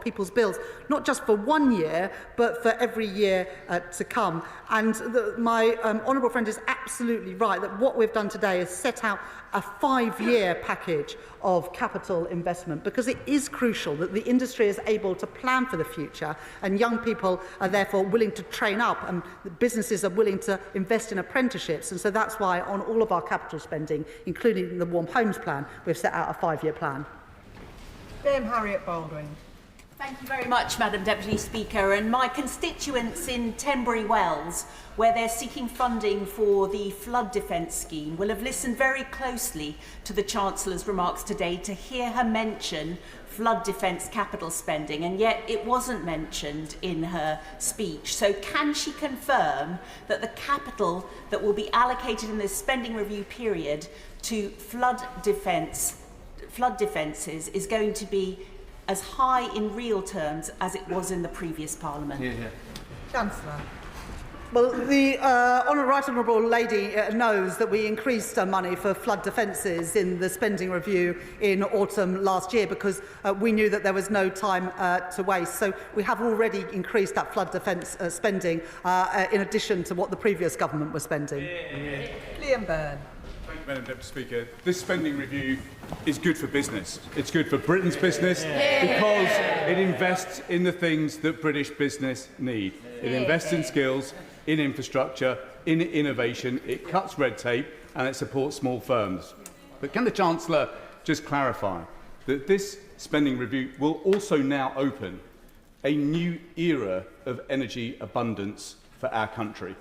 people's bills, not just for 1 year, but for every year to come. And my honourable friend is absolutely right that what we've done today is set out a 5-year package of capital investment, because it is crucial that the industry is able to plan for the future, and young people are therefore willing to train up, and businesses are willing to invest in apprenticeships. And so that's why on all of our capital spending, including the Warm Homes plan, we've set out a 5-year plan. Dame Harriet Baldwin. Thank you very much, Madam Deputy Speaker. And my constituents in Tenbury Wells, where they're seeking funding for the flood defence scheme, will have listened very closely to the Chancellor's remarks today to hear her mention flood defence capital spending, and yet it wasn't mentioned in her speech. So can she confirm that the capital that will be allocated in this spending review period to flood defences is going to be as high in real terms as it was in the previous Parliament? Chancellor. Well, the right honourable lady knows that we increased money for flood defences in the spending review in autumn last year, because we knew that there was no time to waste. So we have already increased that flood defence spending in addition to what the previous government was spending. Liam Byrne. Thank you, Madam Deputy Speaker. This spending review is good for business. It's good for Britain's business because it invests in the things that British business need. It invests in skills, in infrastructure, in innovation, it cuts red tape and it supports small firms. But can the Chancellor just clarify that this spending review will also now open a new era of energy abundance for our country?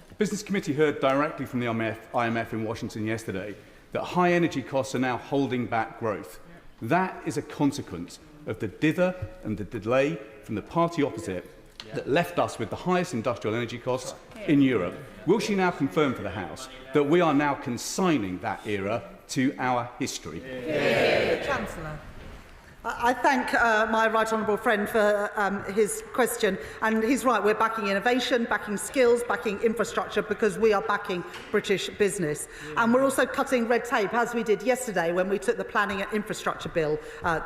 The Business Committee heard directly from the IMF in Washington yesterday that high energy costs are now holding back growth. That is a consequence of the dither and the delay from the party opposite that left us with the highest industrial energy costs in Europe. Will she now confirm for the House that we are now consigning that era to our history? Chancellor. I thank my right honourable friend for his question, and he's right, we're backing innovation, backing skills, backing infrastructure, because we are backing British business. And we're also cutting red tape, as we did yesterday when we took the Planning and Infrastructure Bill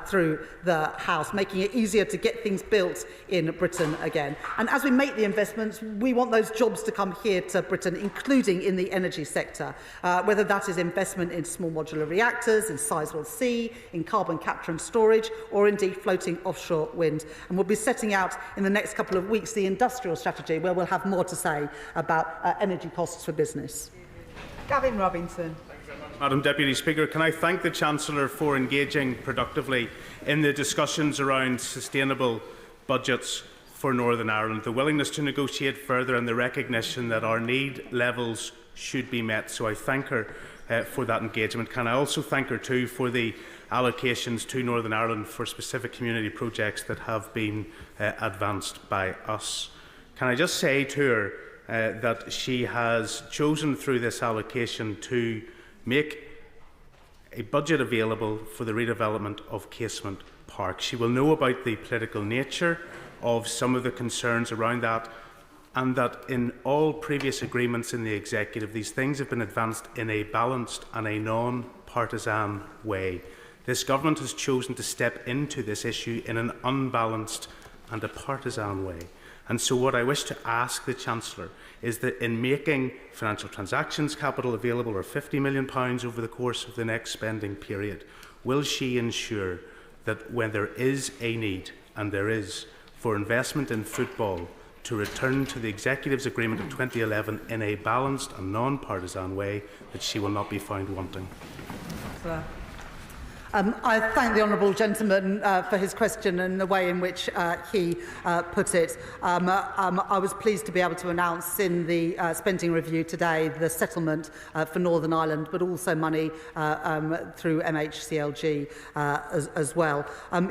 through the House, making it easier to get things built in Britain again. And as we make the investments, we want those jobs to come here to Britain, including in the energy sector, whether that is investment in small modular reactors, in Sizewell C, in carbon capture and storage, or indeed floating offshore wind. And we'll be setting out in the next couple of weeks the industrial strategy, where we'll have more to say about energy costs for business. Gavin Robinson. Madam Deputy Speaker, can I thank the Chancellor for engaging productively in the discussions around sustainable budgets for Northern Ireland, the willingness to negotiate further and the recognition that our need levels should be met. So I thank her for that engagement. Can I also thank her too for the allocations to Northern Ireland for specific community projects that have been advanced by us. Can I just say to her that she has chosen through this allocation to make a budget available for the redevelopment of Casement Park. She will know about the political nature of some of the concerns around that, and that in all previous agreements in the executive, these things have been advanced in a balanced and a non-partisan way. This government has chosen to step into this issue in an unbalanced and a partisan way. And so what I wish to ask the Chancellor is that in making financial transactions capital available, or £50 million over the course of the next spending period, will she ensure that when there is a need, and there is, for investment in football, to return to the Executive's agreement of 2011 in a balanced and non-partisan way, that she will not be found wanting? I thank the honourable gentleman for his question and the way in which he put it. I was pleased to be able to announce in the spending review today the settlement for Northern Ireland, but also money through MHCLG as well.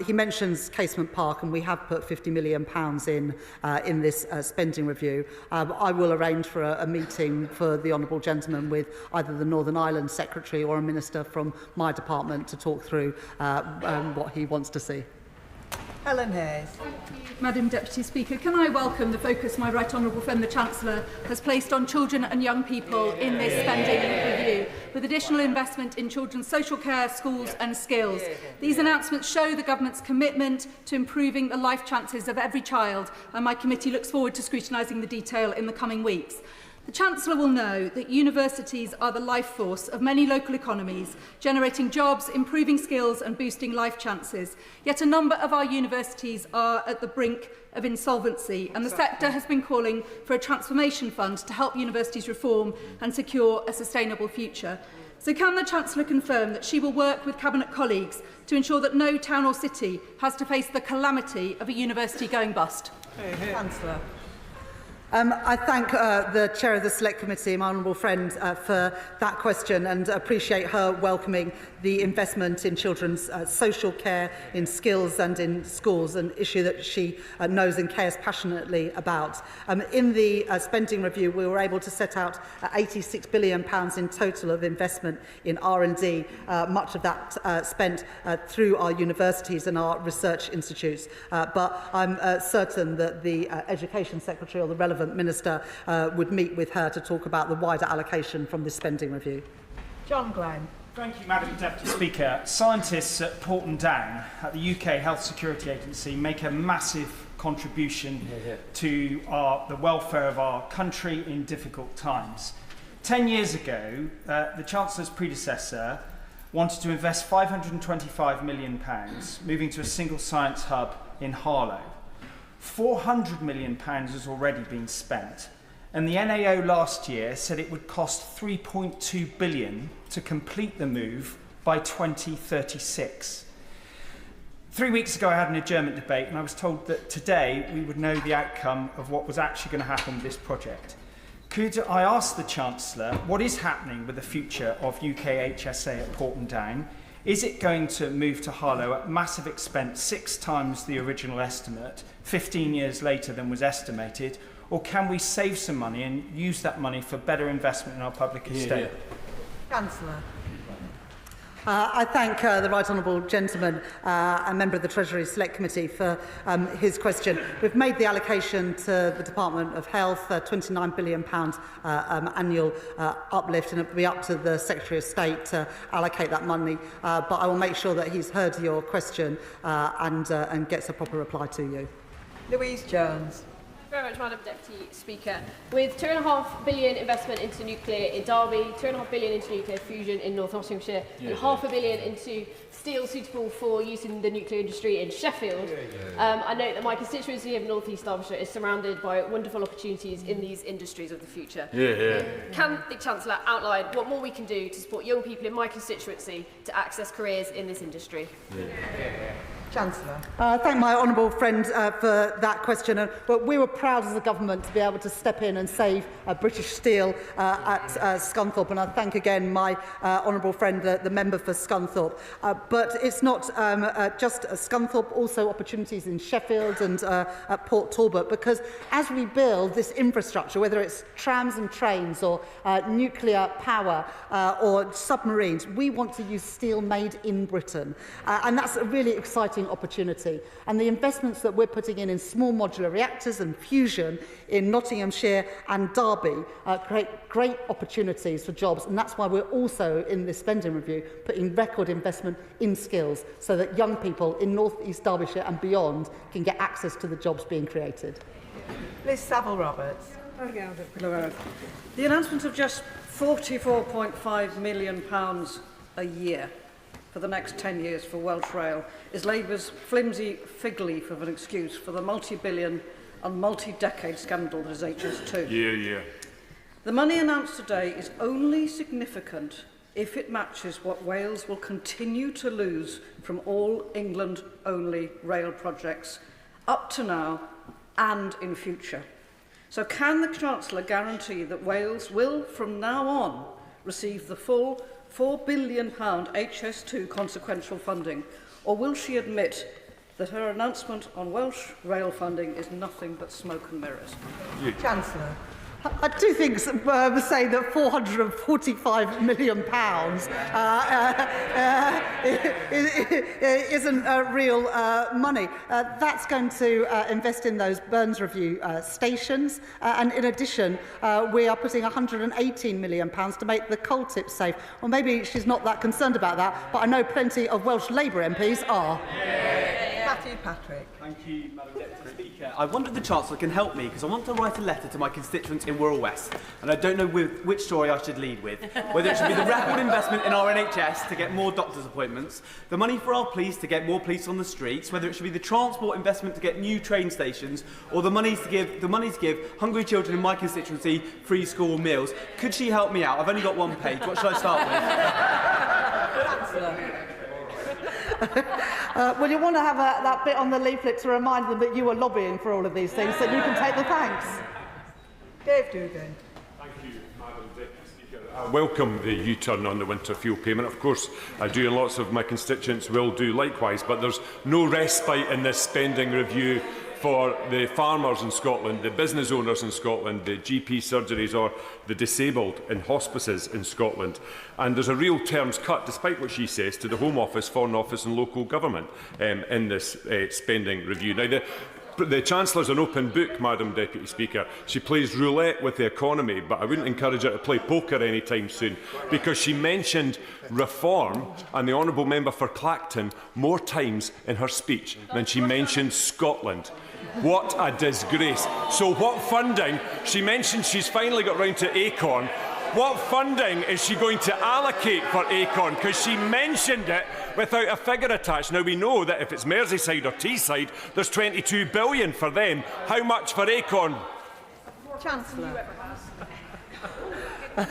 He mentions Casement Park, and we have put £50 million in this spending review. I will arrange for a meeting for the honourable gentleman with either the Northern Ireland Secretary or a minister from my department to talk through what he wants to see. Helen Hayes. Madam Deputy Speaker, can I welcome the focus my right honourable friend the Chancellor has placed on children and young people in this spending review, with additional investment in children's social care, schools and skills. These announcements show the Government's commitment to improving the life chances of every child, and my committee looks forward to scrutinising the detail in the coming weeks. The Chancellor will know that universities are the life force of many local economies, generating jobs, improving skills and boosting life chances. Yet a number of our universities are at the brink of insolvency, and the sector has been calling for a transformation fund to help universities reform and secure a sustainable future. So can the Chancellor confirm that she will work with Cabinet colleagues to ensure that no town or city has to face the calamity of a university going bust? Chancellor. I thank the Chair of the Select Committee, my honourable friend, for that question, and appreciate her welcoming the investment in children's social care, in skills and in schools, an issue that she knows and cares passionately about. In the spending review, we were able to set out £86 billion in total of investment in R&D, much of that spent through our universities and our research institutes. But I'm certain that the Education Secretary or the relevant Minister would meet with her to talk about the wider allocation from this spending review. John Glenn. Thank you, Madam Deputy Speaker. Scientists at Porton Down, at the UK Health Security Agency, make a massive contribution to the welfare of our country in difficult times. 10 years ago, the Chancellor's predecessor wanted to invest £525 million, moving to a single science hub in Harlow. £400 million has already been spent, and the NAO last year said it would cost £3.2 billion to complete the move by 2036. 3 weeks ago I had an adjournment debate, and I was told that today we would know the outcome of what was actually going to happen with this project. Could I ask the Chancellor what is happening with the future of UK HSA at Porton Down? Is it going to move to Harlow at massive expense, 6 times the original estimate, 15 years later than was estimated, or can we save some money and use that money for better investment in our public estate? Chancellor. I thank the right honourable gentleman, a member of the Treasury Select Committee, for his question. We've made the allocation to the Department of Health, £29 billion annual uplift, and it will be up to the Secretary of State to allocate that money. But I will make sure that he's heard your question and gets a proper reply to you. Louise Jones. Very much, Madam Deputy Speaker. With £2.5 billion investment into nuclear in Derby, £2.5 billion into nuclear fusion in North Nottinghamshire, and £500 million into steel suitable for use in the nuclear industry in Sheffield, I note that my constituency of North East Derbyshire is surrounded by wonderful opportunities in these industries of the future. Can the Chancellor outline what more we can do to support young people in my constituency to access careers in this industry? Chancellor. Thank my honourable friend for that question. But we were proud as a government to be able to step in and save British Steel at Scunthorpe. And I thank again my honourable friend, the member for Scunthorpe. But it's not just Scunthorpe, also opportunities in Sheffield and at Port Talbot. Because as we build this infrastructure, whether it's trams and trains or nuclear power or submarines, we want to use steel made in Britain. And that's a really exciting opportunity, and the investments that we're putting in small modular reactors and fusion in Nottinghamshire and Derby create great opportunities for jobs, and that's why we're also in this spending review putting record investment in skills so that young people in North East Derbyshire and beyond can get access to the jobs being created. Liz Saville-Roberts. The announcement of just £44.5 million a year for the next 10 years for Welsh Rail is Labour's flimsy fig leaf of an excuse for the multi-billion and multi-decade scandal that is HS2. The money announced today is only significant if it matches what Wales will continue to lose from all England-only rail projects up to now and in future. So can the Chancellor guarantee that Wales will, from now on, receive the full £4 billion HS2 consequential funding, or will she admit that her announcement on Welsh rail funding is nothing but smoke and mirrors? Chancellor. I do think saying that £445 million isn't real money. That's going to invest in those Burns Review stations, and in addition, we are putting £118 million to make the coal tip safe. Well, maybe she's not that concerned about that, but I know plenty of Welsh Labour MPs are. Matthew Patrick. Thank you, Madam Deputy Speaker. I wonder if the Chancellor can help me, because I want to write a letter to my constituents in Wirral West, and I don't know which story I should lead with. Whether it should be the record investment in our NHS to get more doctors' appointments, the money for our police to get more police on the streets, whether it should be the transport investment to get new train stations, or the money to give hungry children in my constituency free school meals. Could she help me out? I've only got one page. What should I start with? Chancellor. Well, you want to have that bit on the leaflet to remind them that you were lobbying for all of these things, so you can take the thanks. Dave Dugan. Thank you, Madam Deputy Speaker. I welcome the U-turn on the winter fuel payment. Of course, I do, and lots of my constituents will do likewise, but there's no respite in this spending review for the farmers in Scotland, the business owners in Scotland, the GP surgeries or the disabled in hospices in Scotland. And there's a real terms cut, despite what she says, to the Home Office, Foreign Office and local government in this spending review. Now, the Chancellor's an open book, Madam Deputy Speaker. She plays roulette with the economy, but I wouldn't encourage her to play poker anytime soon, because she mentioned reform and the Honourable Member for Clacton more times in her speech than she mentioned Scotland. What a disgrace. So what funding? She mentioned she's finally got round to Acorn. What funding is she going to allocate for Acorn? Because she mentioned it without a figure attached. Now, we know that if it's Merseyside or Teesside, there's £22 billion for them. How much for Acorn? Chancellor. Well,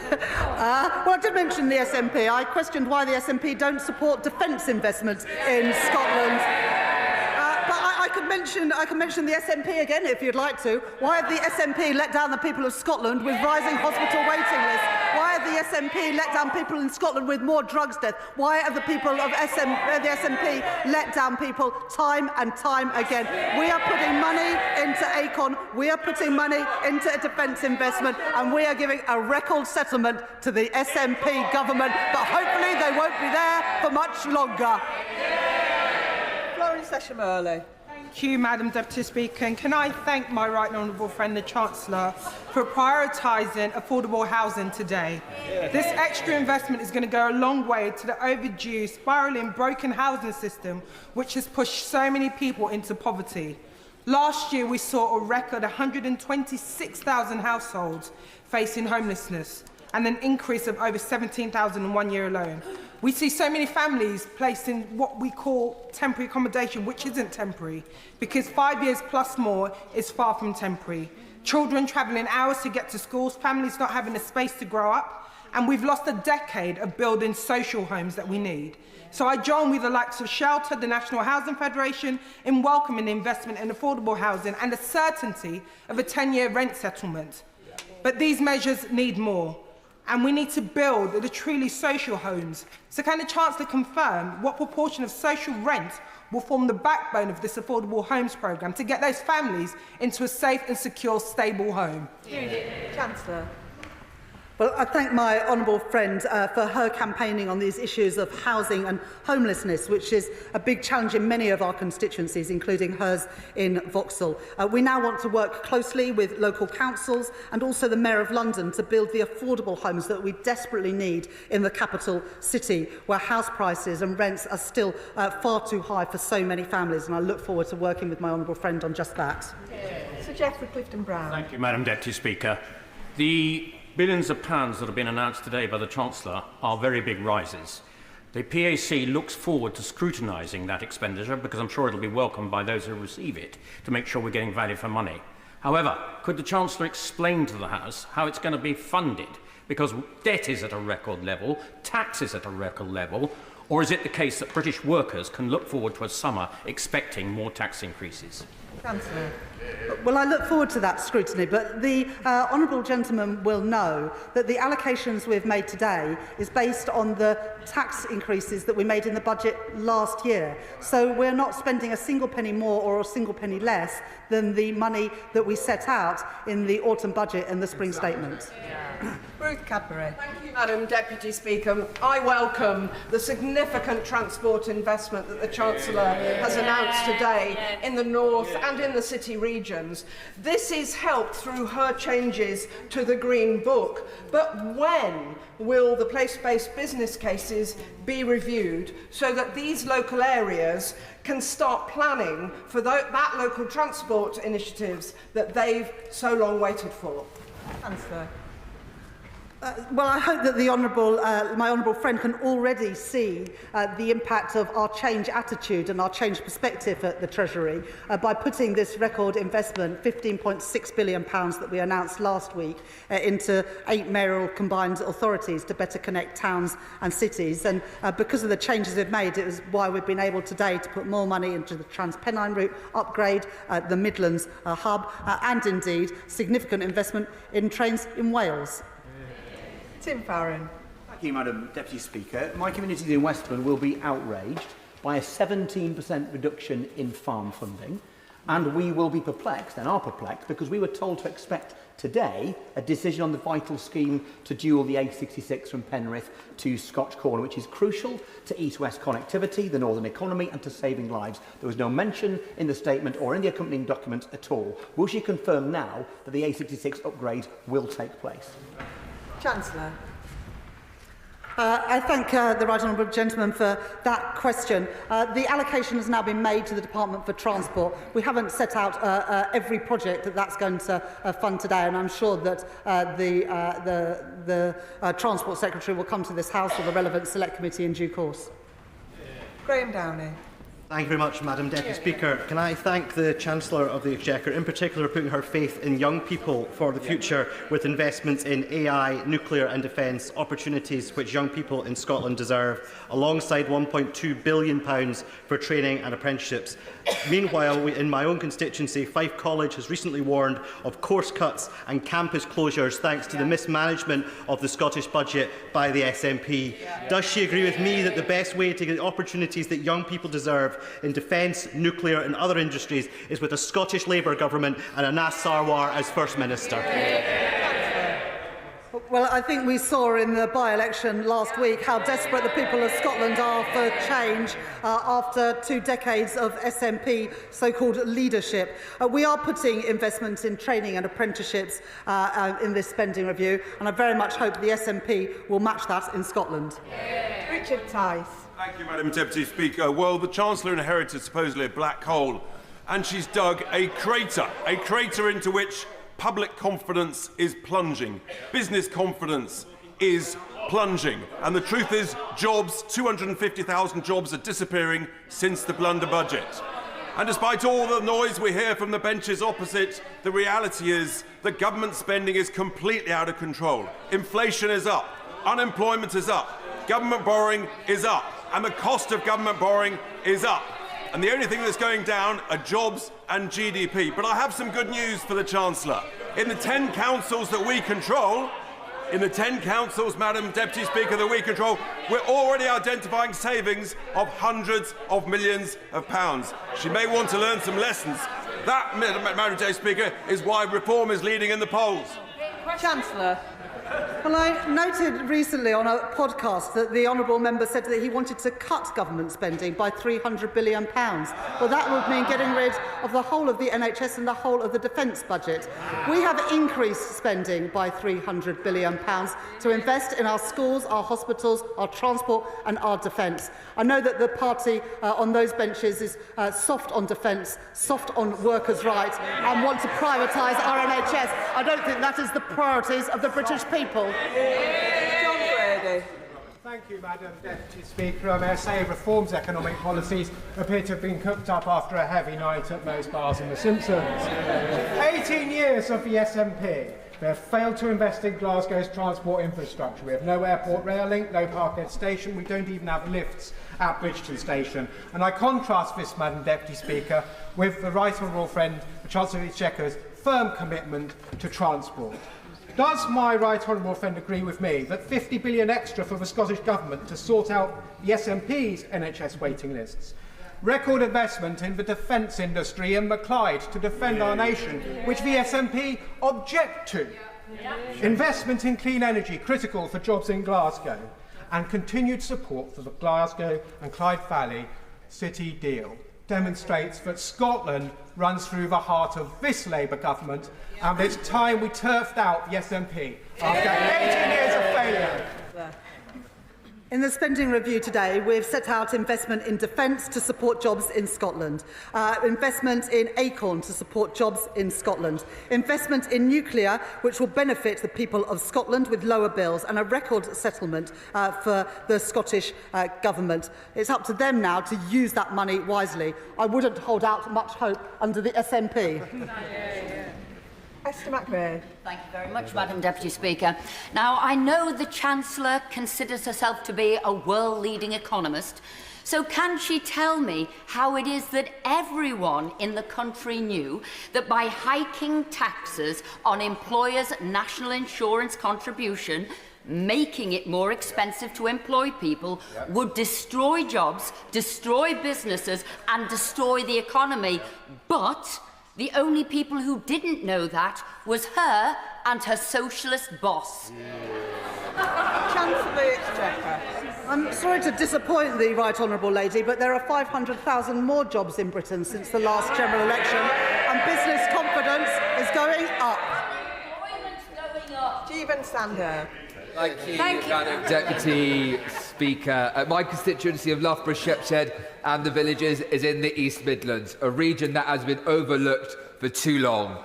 I did mention the SNP. I questioned why the SNP don't support defence investment in Scotland. I can mention the SNP again if you'd like to. Why have the SNP let down the people of Scotland with rising hospital waiting lists? Why have the SNP let down people in Scotland with more drugs death? Why have the people of the SNP let down people time and time again? We are putting money into Acorn, we are putting money into a defence investment, and we are giving a record settlement to the SNP government, but hopefully they won't be there for much longer. Florence Session-Early. Thank you, Madam Deputy Speaker. And can I thank my right honourable friend, the Chancellor, for prioritising affordable housing today. This extra investment is going to go a long way to the overdue, spiralling, broken housing system, which has pushed so many people into poverty. Last year, we saw a record 126,000 households facing homelessness, and an increase of over 17,000 in 1 year alone. We see so many families placed in what we call temporary accommodation, which isn't temporary, because 5 years plus more is far from temporary. Children travelling hours to get to schools, families not having a space to grow up, and we've lost a decade of building social homes that we need. So I join with the likes of Shelter, the National Housing Federation, in welcoming investment in affordable housing and the certainty of a 10-year rent settlement. But these measures need more, and we need to build the truly social homes. So can the Chancellor confirm what proportion of social rent will form the backbone of this affordable homes programme to get those families into a safe and secure, stable home? Chancellor. Well, I thank my honourable friend for her campaigning on these issues of housing and homelessness, which is a big challenge in many of our constituencies, including hers in Vauxhall. We now want to work closely with local councils and also the Mayor of London to build the affordable homes that we desperately need in the capital city, where house prices and rents are still far too high for so many families. And I look forward to working with my honourable friend on just that. Sir Geoffrey Clifton-Brown. Thank you, Madam Deputy Speaker. The billions of pounds that have been announced today by the Chancellor are very big rises. The PAC looks forward to scrutinising that expenditure because I'm sure it will be welcomed by those who receive it to make sure we're getting value for money. However, could the Chancellor explain to the House how it's going to be funded? Because debt is at a record level, tax is at a record level, or is it the case that British workers can look forward to a summer expecting more tax increases? Chancellor. Well, I look forward to that scrutiny, but the honourable gentleman will know that the allocations we've made today is based on the tax increases that we made in the budget last year. So we're not spending a single penny more or a single penny less than the money that we set out in the autumn budget and the spring statement. Ruth Cadbury. Thank you, Madam Deputy Speaker. I welcome the significant transport investment that the Chancellor has announced today in the North and in the city regions. This is helped through her changes to the Green Book. But when will the place-based business cases be reviewed so that these local areas can start planning for that local transport initiatives that they've so long waited for? Chancellor. Well, I hope that the my honourable friend can already see the impact of our change attitude and our change perspective at the Treasury by putting this record investment, £15.6 billion that we announced last week, into 8 mayoral combined authorities to better connect towns and cities. And because of the changes we've made, it is why we've been able today to put more money into the Trans-Pennine route, upgrade the Midlands hub, and indeed significant investment in trains in Wales. Tim Farron. Thank you, Madam Deputy Speaker. My community in Westbourne will be outraged by a 17% reduction in farm funding, and we will be perplexed, and are perplexed, because we were told to expect today a decision on the vital scheme to dual the A66 from Penrith to Scotch Corner, which is crucial to east-west connectivity, the northern economy, and to saving lives. There was no mention in the statement or in the accompanying document at all. Will she confirm now that the A66 upgrade will take place? Chancellor. I thank the right honourable gentleman for that question. The allocation has now been made to the Department for Transport. We haven't set out every project that's going to fund today, and I'm sure that the Transport Secretary will come to this House or the relevant Select Committee in due course. Graham Downey. Thank you very much, Madam Deputy Speaker. Can I thank the Chancellor of the Exchequer, in particular putting her faith in young people for the future with investments in AI, nuclear and defence, opportunities which young people in Scotland deserve, alongside £1.2 billion for training and apprenticeships. Meanwhile, in my own constituency, Fife College has recently warned of course cuts and campus closures thanks to the mismanagement of the Scottish budget by the SNP. Does she agree with me that the best way to get the opportunities that young people deserve in defence, nuclear and other industries is with a Scottish Labour government and Anas Sarwar as First Minister? Well, I think we saw in the by-election last week how desperate the people of Scotland are for change after 2 decades of SNP so-called leadership. We are putting investment in training and apprenticeships in this spending review, and I very much hope the SNP will match that in Scotland. Richard Tice. Thank you, Madam Deputy Speaker. Well, the Chancellor inherited supposedly a black hole, and she's dug a crater into which public confidence is plunging. Business confidence is plunging. And the truth is, jobs, 250,000 jobs are disappearing since the blunder budget. And despite all the noise we hear from the benches opposite, the reality is that government spending is completely out of control. Inflation is up. unemployment is up, government borrowing is up, and the cost of government borrowing is up. And the only thing that's going down are jobs and GDP. But I have some good news for the Chancellor. In the 10 councils that we control, Madam Deputy Speaker, that we control, we're already identifying savings of hundreds of millions of pounds. She may want to learn some lessons. That, Madam Deputy Speaker, is why reform is leading in the polls. Chancellor. Well, I noted recently on a podcast that the honourable member said that he wanted to cut government spending by £300 billion. Well, that would mean getting rid of the whole of the NHS and the whole of the defence budget. We have increased spending by £300 billion to invest in our schools, our hospitals, our transport and our defence. I know that the party on those benches is soft on defence, soft on workers' rights and want to privatise our NHS. I don't think that is the priorities of the British people. Thank you, Madam Deputy Speaker. I may say reforms economic policies appear to have been cooked up after a heavy night at most bars in The Simpsons. 18 years of the SNP. They have failed to invest in Glasgow's transport infrastructure. We have no airport rail link, no Parkhead station. We don't even have lifts at Bridgeton Station. And I contrast this, Madam Deputy Speaker, with the Right Honourable Friend, the Chancellor of the Exchequer's firm commitment to transport. Does my right honourable friend agree with me that £50 billion extra for the Scottish Government to sort out the SNP's NHS waiting lists, record investment in the defence industry in the Clyde to defend our nation, which the SNP object to, investment in clean energy critical for jobs in Glasgow, and continued support for the Glasgow and Clyde Valley City deal demonstrates that Scotland runs through the heart of this Labour government, and it's time we turfed out the SNP after 18 years of failure. In the spending review today, we've set out investment in defence to support jobs in Scotland, investment in Acorn to support jobs in Scotland, investment in nuclear, which will benefit the people of Scotland with lower bills, and a record settlement for the Scottish Government. It's up to them now to use that money wisely. I wouldn't hold out much hope under the SNP. Thank you very much, Madam Deputy Speaker. Now, I know the Chancellor considers herself to be a world-leading economist, so can she tell me how it is that everyone in the country knew that by hiking taxes on employers' national insurance contribution, making it more expensive to employ people, would destroy jobs, destroy businesses and destroy the economy, but the only people who didn't know that was her and her socialist boss? Chancellor of the Exchequer. I'm sorry to disappoint the Right Honourable Lady, but there are 500,000 more jobs in Britain since the last general election, and business confidence is going up. Stephen Sander. Thank you, Madam Deputy Speaker. My constituency of Loughborough, Shepshed and the Villages is in the East Midlands, a region that has been overlooked for too long.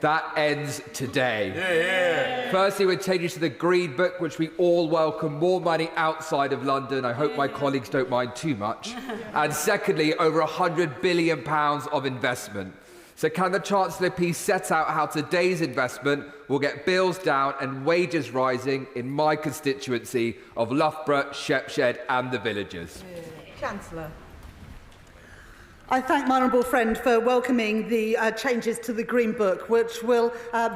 That ends today. Firstly, we're changing to the Green Book, which we all welcome, more money outside of London. I hope my colleagues don't mind too much. And secondly, over £100 billion of investment. So can the Chancellor please set out how today's investment will get bills down and wages rising in my constituency of Loughborough, Shepshed and the Villages? Chancellor. I thank my honourable friend for welcoming the changes to the Green Book, which will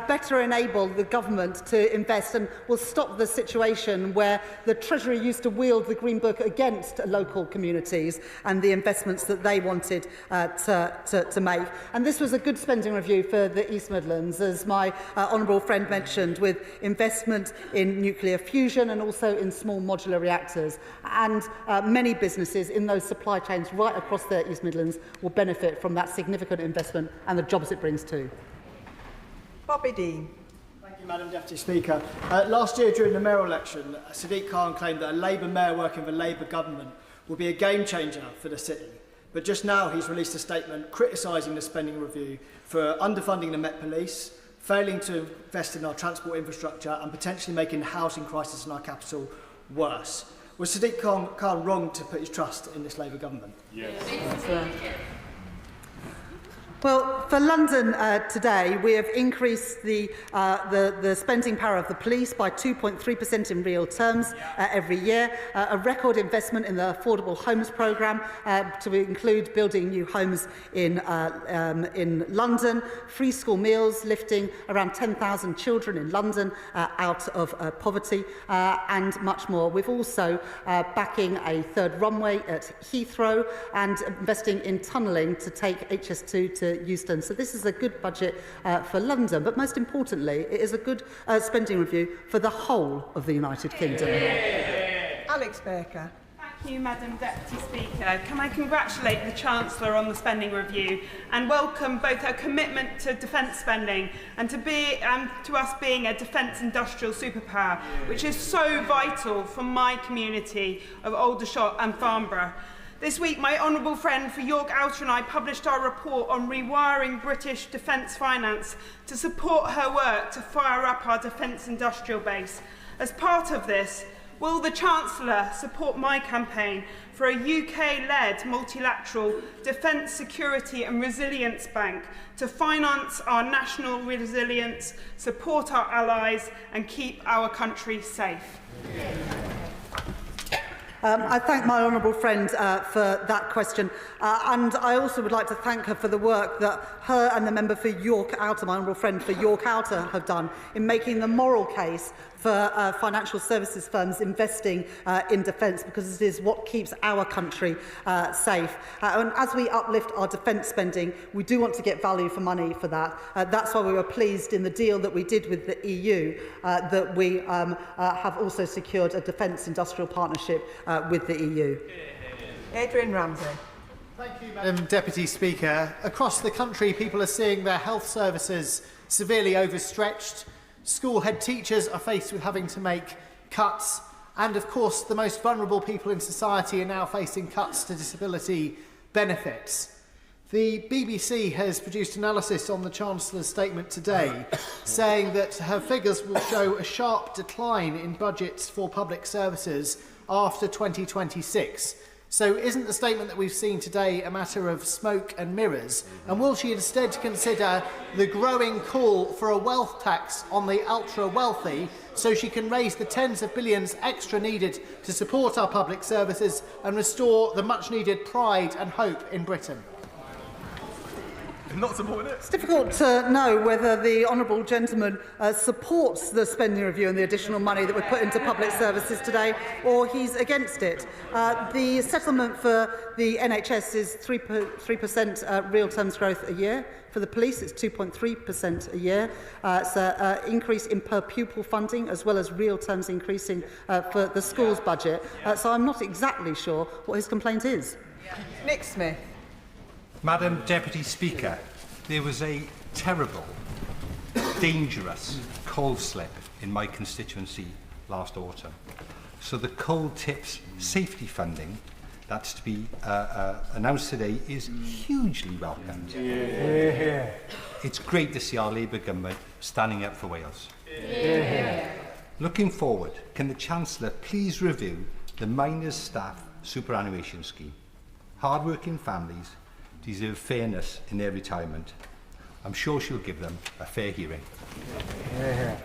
better enable the government to invest and will stop the situation where the Treasury used to wield the Green Book against local communities and the investments that they wanted to make. And this was a good spending review for the East Midlands, as my honourable friend mentioned, with investment in nuclear fusion and also in small modular reactors. And many businesses in those supply chains right across the East Midlands will benefit from that significant investment and the jobs it brings too. Bobby Dean. Thank you, Madam Deputy Speaker. Last year during the mayoral election, Sadiq Khan claimed that a Labour mayor working for the Labour government would be a game changer for the city. But just now he's released a statement criticising the spending review for underfunding the Met Police, failing to invest in our transport infrastructure and potentially making the housing crisis in our capital worse. Was Sadiq Khan wrong to put his trust in this Labour government? Yes. Well, for London today, we have increased the spending power of the police by 2.3% in real terms every year, a record investment in the Affordable Homes Programme to include building new homes in London, free school meals, lifting around 10,000 children in London out of poverty, and much more. We've also backing a third runway at Heathrow and investing in tunnelling to take HS2 to Euston. So this is a good budget for London, but most importantly, it is a good spending review for the whole of the United Kingdom. Alex Baker. Thank you, Madam Deputy Speaker. Can I congratulate the Chancellor on the spending review and welcome both her commitment to defence spending and to us being a defence industrial superpower, which is so vital for my community of Aldershot and Farnborough. This week, my honourable friend for York Outer and I published our report on rewiring British defence finance to support her work to fire up our defence industrial base. As part of this, will the Chancellor support my campaign for a UK-led multilateral defence, security and resilience bank to finance our national resilience, support our allies and keep our country safe? I thank my honourable friend for that question, and I also would like to thank her for the work that her and the member for York Outer, my honourable friend for York Outer, have done in making the moral case for financial services firms investing in defence, because it is what keeps our country safe. And as we uplift our defence spending, we do want to get value for money for that. That's why we were pleased in the deal that we did with the EU that we have also secured a defence industrial partnership with the EU. Adrian Ramsey. Thank you, Madam Deputy Speaker. Across the country, people are seeing their health services severely overstretched. School head teachers are faced with having to make cuts. And of course, the most vulnerable people in society are now facing cuts to disability benefits. The BBC has produced analysis on the Chancellor's statement today, saying that her figures will show a sharp decline in budgets for public services after 2026. So isn't the statement that we've seen today a matter of smoke and mirrors? And will she instead consider the growing call for a wealth tax on the ultra-wealthy so she can raise the tens of billions extra needed to support our public services and restore the much-needed pride and hope in Britain? Not supporting it. It's difficult to know whether the honourable gentleman supports the spending review and the additional money that we put into public services today, or he's against it. The settlement for the NHS is 3% real terms growth a year. For the police, it's 2.3% a year. It's an increase in per pupil funding, as well as real terms increasing for the schools budget. So I'm not exactly sure what his complaint is. Nick Smith. Madam Deputy Speaker, there was a terrible, dangerous coal slip in my constituency last autumn. So the coal tips safety funding that's to be announced today is hugely welcomed. Yeah. It's great to see our Labour government standing up for Wales. Yeah. Looking forward, can the Chancellor please review the miners' staff superannuation scheme? Hard-working families deserve fairness in their retirement. I'm sure she'll give them a fair hearing. Yeah.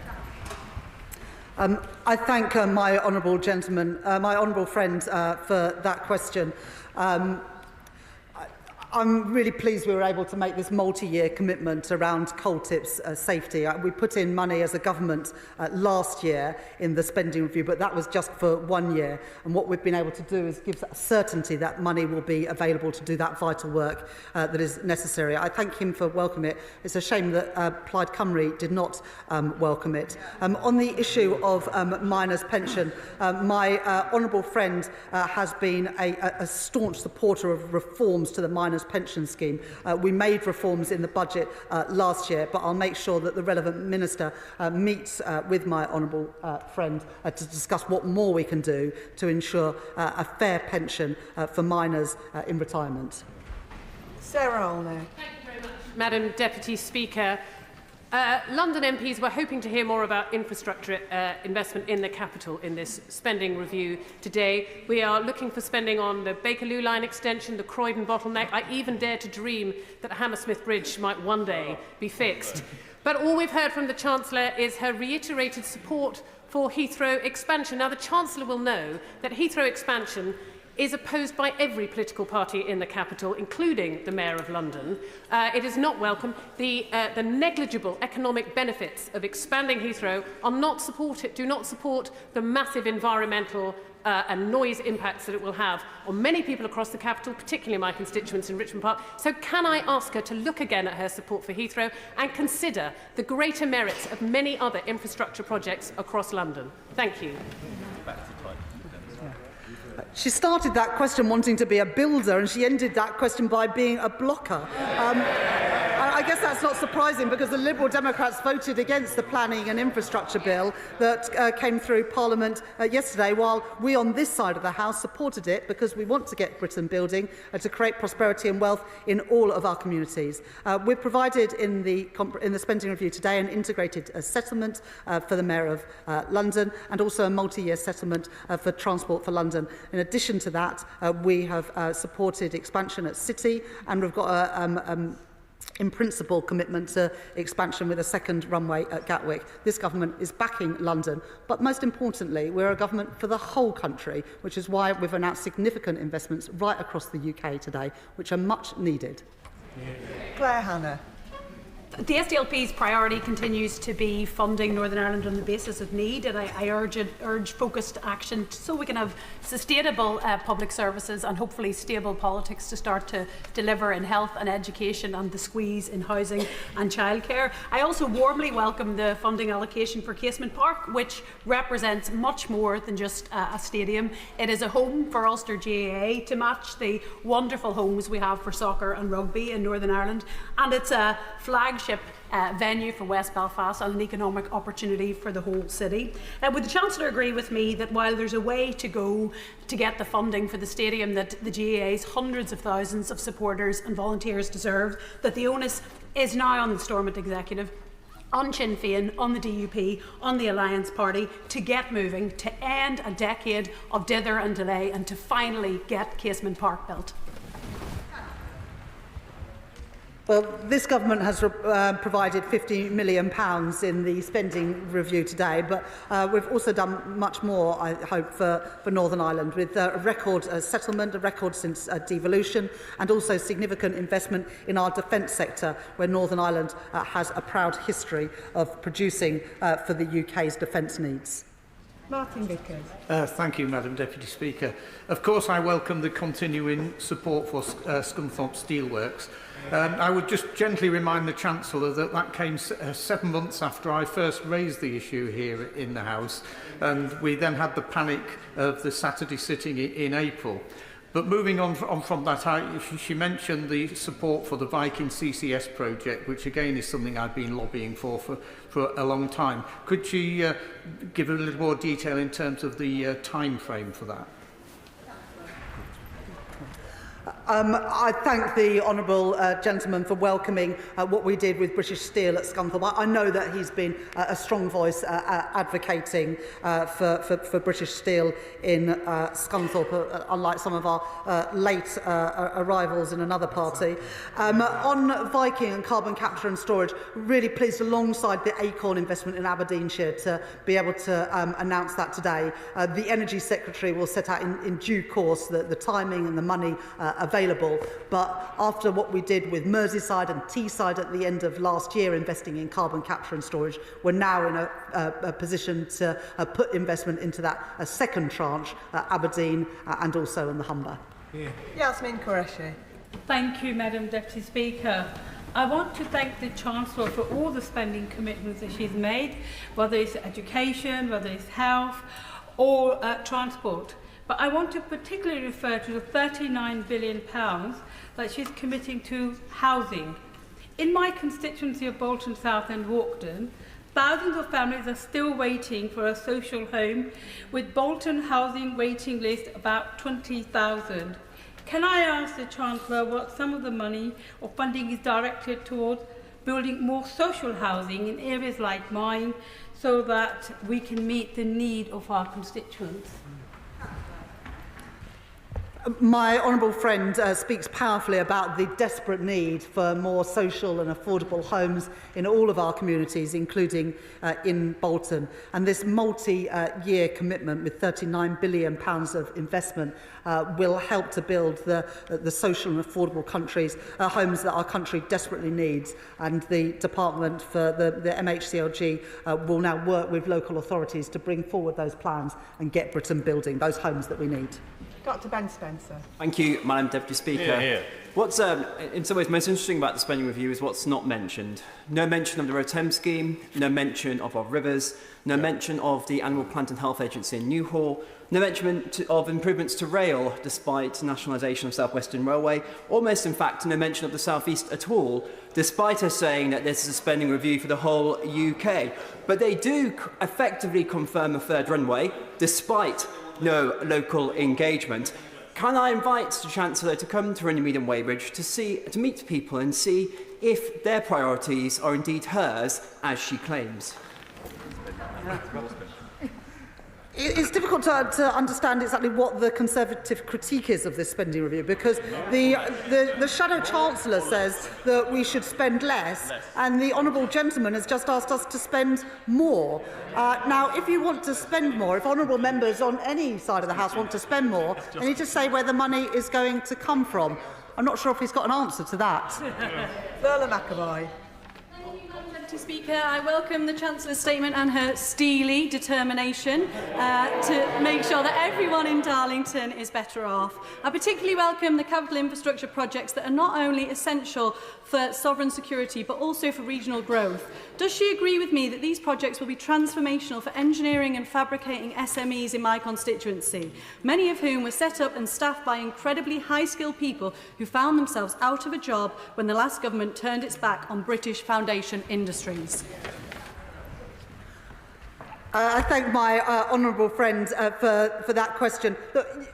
I thank my honourable gentleman, my honourable friend for that question. I'm really pleased we were able to make this multi-year commitment around coal tips safety. We put in money as a government last year in the spending review, but that was just for 1 year. And what we've been able to do is give certainty that money will be available to do that vital work that is necessary. I thank him for welcoming it. It's a shame that Plaid Cymru did not welcome it. On the issue of miners' pension, my honourable friend has been a staunch supporter of reforms to the miners' pension scheme. We made reforms in the budget last year, but I'll make sure that the relevant minister meets with my honourable friend to discuss what more we can do to ensure a fair pension for miners in retirement. Sarah Olney. Thank you very much, Madam Deputy Speaker. London MPs were hoping to hear more about infrastructure investment in the capital in this spending review today. We are looking for spending on the Bakerloo line extension, the Croydon bottleneck. I even dare to dream that Hammersmith Bridge might one day be fixed. But all we've heard from the Chancellor is her reiterated support for Heathrow expansion. Now, the Chancellor will know that Heathrow expansion is opposed by every political party in the capital, including the Mayor of London. It is not welcome. The negligible economic benefits of expanding Heathrow are not supported, do not support the massive environmental and noise impacts that it will have on many people across the capital, particularly my constituents in Richmond Park. So can I ask her to look again at her support for Heathrow and consider the greater merits of many other infrastructure projects across London? Thank you. She started that question wanting to be a builder, and she ended that question by being a blocker. I guess that's not surprising, because the Liberal Democrats voted against the planning and infrastructure bill that came through Parliament yesterday, while we on this side of the House supported it because we want to get Britain building to create prosperity and wealth in all of our communities. We've provided in the spending review today an integrated settlement for the Mayor of London, and also a multi-year settlement for Transport for London. In addition to that, we have supported expansion at City, and we've got a in principle commitment to expansion with a second runway at Gatwick. This government is backing London, but most importantly, we're a government for the whole country, which is why we've announced significant investments right across the UK today, which are much needed. Claire Hannah. The SDLP's priority continues to be funding Northern Ireland on the basis of need, and I urge focused action so we can have sustainable public services and hopefully stable politics to start to deliver in health and education and the squeeze in housing and childcare. I also warmly welcome the funding allocation for Casement Park, which represents much more than just a stadium. It is a home for Ulster GAA to match the wonderful homes we have for soccer and rugby in Northern Ireland, and it's a flagship venue for West Belfast and an economic opportunity for the whole city. Would the Chancellor agree with me that while there's a way to go to get the funding for the stadium that the GAA's hundreds of thousands of supporters and volunteers deserve, that the onus is now on the Stormont Executive, on Sinn Féin, on the DUP, on the Alliance Party to get moving, to end a decade of dither and delay, and to finally get Casement Park built? Well, this government has provided £50 million in the spending review today, but we've also done much more, I hope, for Northern Ireland, with a record settlement, a record since devolution, and also significant investment in our defence sector, where Northern Ireland has a proud history of producing for the UK's defence needs. Martin Vickers. Thank you, Madam Deputy Speaker. Of course, I welcome the continuing support for Scunthorpe Steelworks. I would just gently remind the Chancellor that that came 7 months after I first raised the issue here in the House, and we then had the panic of the Saturday sitting in April. But moving on from that, she mentioned the support for the Viking CCS project, which again is something I've been lobbying for a long time. Could she give a little more detail in terms of the time frame for that? I thank the honourable gentleman for welcoming what we did with British Steel at Scunthorpe. I know that he's been a strong voice advocating for British Steel in Scunthorpe, unlike some of our late arrivals in another party. On Viking and carbon capture and storage, really pleased alongside the Acorn investment in Aberdeenshire to be able to announce that today. The Energy Secretary will set out in due course the timing and the money available, but after what we did with Merseyside and Teesside at the end of last year, investing in carbon capture and storage, we're now in a position to put investment into that second tranche, Aberdeen and also in the Humber. Yeah. Yasmin Qureshi. Thank you, Madam Deputy Speaker. I want to thank the Chancellor for all the spending commitments that she's made, whether it's education, whether it's health or transport. But I want to particularly refer to the £39 billion that she's committing to housing. In my constituency of Bolton South and Walkden, thousands of families are still waiting for a social home, with Bolton housing waiting list about 20,000. Can I ask the Chancellor what some of the money or funding is directed towards building more social housing in areas like mine so that we can meet the need of our constituents. My honourable friend speaks powerfully about the desperate need for more social and affordable homes in all of our communities, including in Bolton. And this multi-year commitment with £39 billion of investment will help to build the social and affordable homes that our country desperately needs. And the Department for the MHCLG will now work with local authorities to bring forward those plans and get Britain building those homes that we need. Dr. Ben Spencer. Thank you, Madam Deputy Speaker. Hear, hear. What's in some ways most interesting about the spending review is what's not mentioned. No mention of the Road Thames scheme, no mention of our rivers, no mention of the Animal Plant and Health Agency in Newhall, no mention of improvements to rail despite nationalisation of South Western Railway, almost in fact no mention of the South East at all, despite us saying that this is a spending review for the whole UK. But they do effectively confirm a third runway, despite no local engagement. Can I invite the Chancellor to come to Runnymede and Weybridge to meet people and see if their priorities are indeed hers, as she claims? It's difficult to understand exactly what the Conservative critique is of this spending review, because the Shadow Chancellor says that we should spend less, and the Honourable Gentleman has just asked us to spend more. Now, if you want to spend more, if honourable members on any side of the House want to spend more, they need to say where the money is going to come from. I'm not sure if he's got an answer to that. Verla McAvoy. Speaker, I welcome the Chancellor's statement and her steely determination to make sure that everyone in Darlington is better off. I particularly welcome the capital infrastructure projects that are not only essential for sovereign security but also for regional growth. Does she agree with me that these projects will be transformational for engineering and fabricating SMEs in my constituency, many of whom were set up and staffed by incredibly high-skilled people who found themselves out of a job when the last government turned its back on British foundation industries? I thank my honourable friend for that question. Look,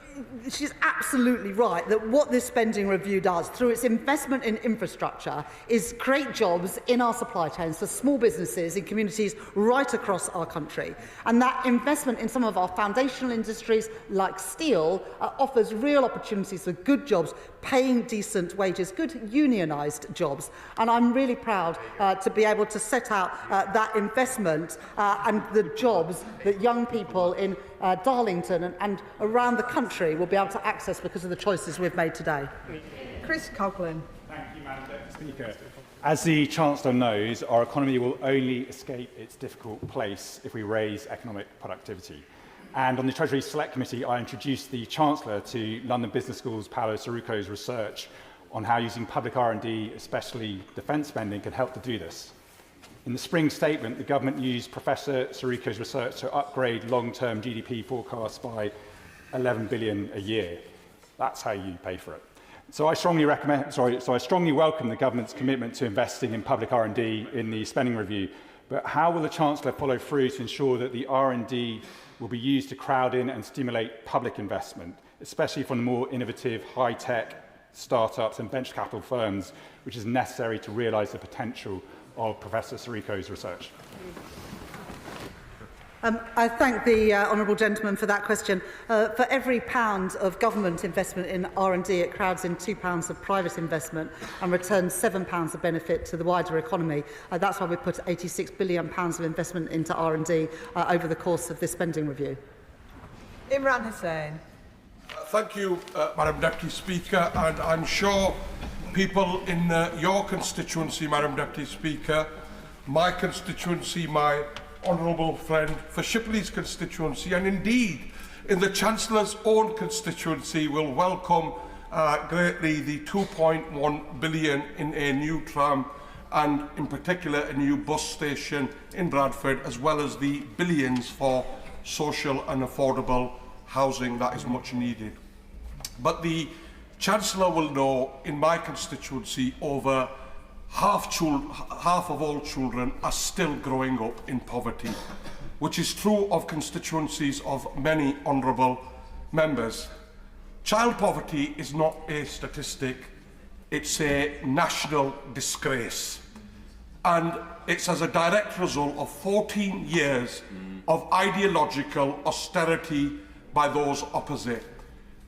she's absolutely right that what this spending review does through its investment in infrastructure is create jobs in our supply chains for small businesses in communities right across our country. And that investment in some of our foundational industries like steel offers real opportunities for good jobs, paying decent wages, good unionised jobs. And I'm really proud to be able to set out that investment and the jobs that young people in Darlington and around the country will be able to access because of the choices we've made today. Chris Coughlin. Thank you, Madam Deputy Speaker. As the Chancellor knows, our economy will only escape its difficult place if we raise economic productivity. And on the Treasury Select Committee, I introduced the Chancellor to London Business School's Paolo Sirruco's research on how using public R&D, especially defence spending, can help to do this. In the spring statement, the government used Professor Sirruco's research to upgrade long-term GDP forecasts by 11 billion a year. That's how you pay for it. So I strongly welcome the government's commitment to investing in public R&D in the spending review. But how will the Chancellor follow through to ensure that the R&D will be used to crowd in and stimulate public investment, especially from the more innovative, high-tech startups and venture capital firms, which is necessary to realise the potential of Professor Sirruco's research? I thank the honourable gentleman for that question. For every pound of government investment in R&D, it crowds in £2 of private investment and returns £7 of benefit to the wider economy. That's why we put £86 billion of investment into R&D over the course of this spending review. Imran Hussain. Thank you, Madam Deputy Speaker, and I'm sure people in your constituency, Madam Deputy Speaker, my constituency, my honourable friend for Shipley's constituency, and indeed in the Chancellor's own constituency, will welcome greatly the £2.1 billion in a new tram and in particular a new bus station in Bradford, as well as the billions for social and affordable housing that is much needed. But the Chancellor will know in my constituency over half of all children are still growing up in poverty, which is true of constituencies of many honourable members. Child poverty is not a statistic, it's a national disgrace. and it's as a direct result of 14 years of ideological austerity by those opposite.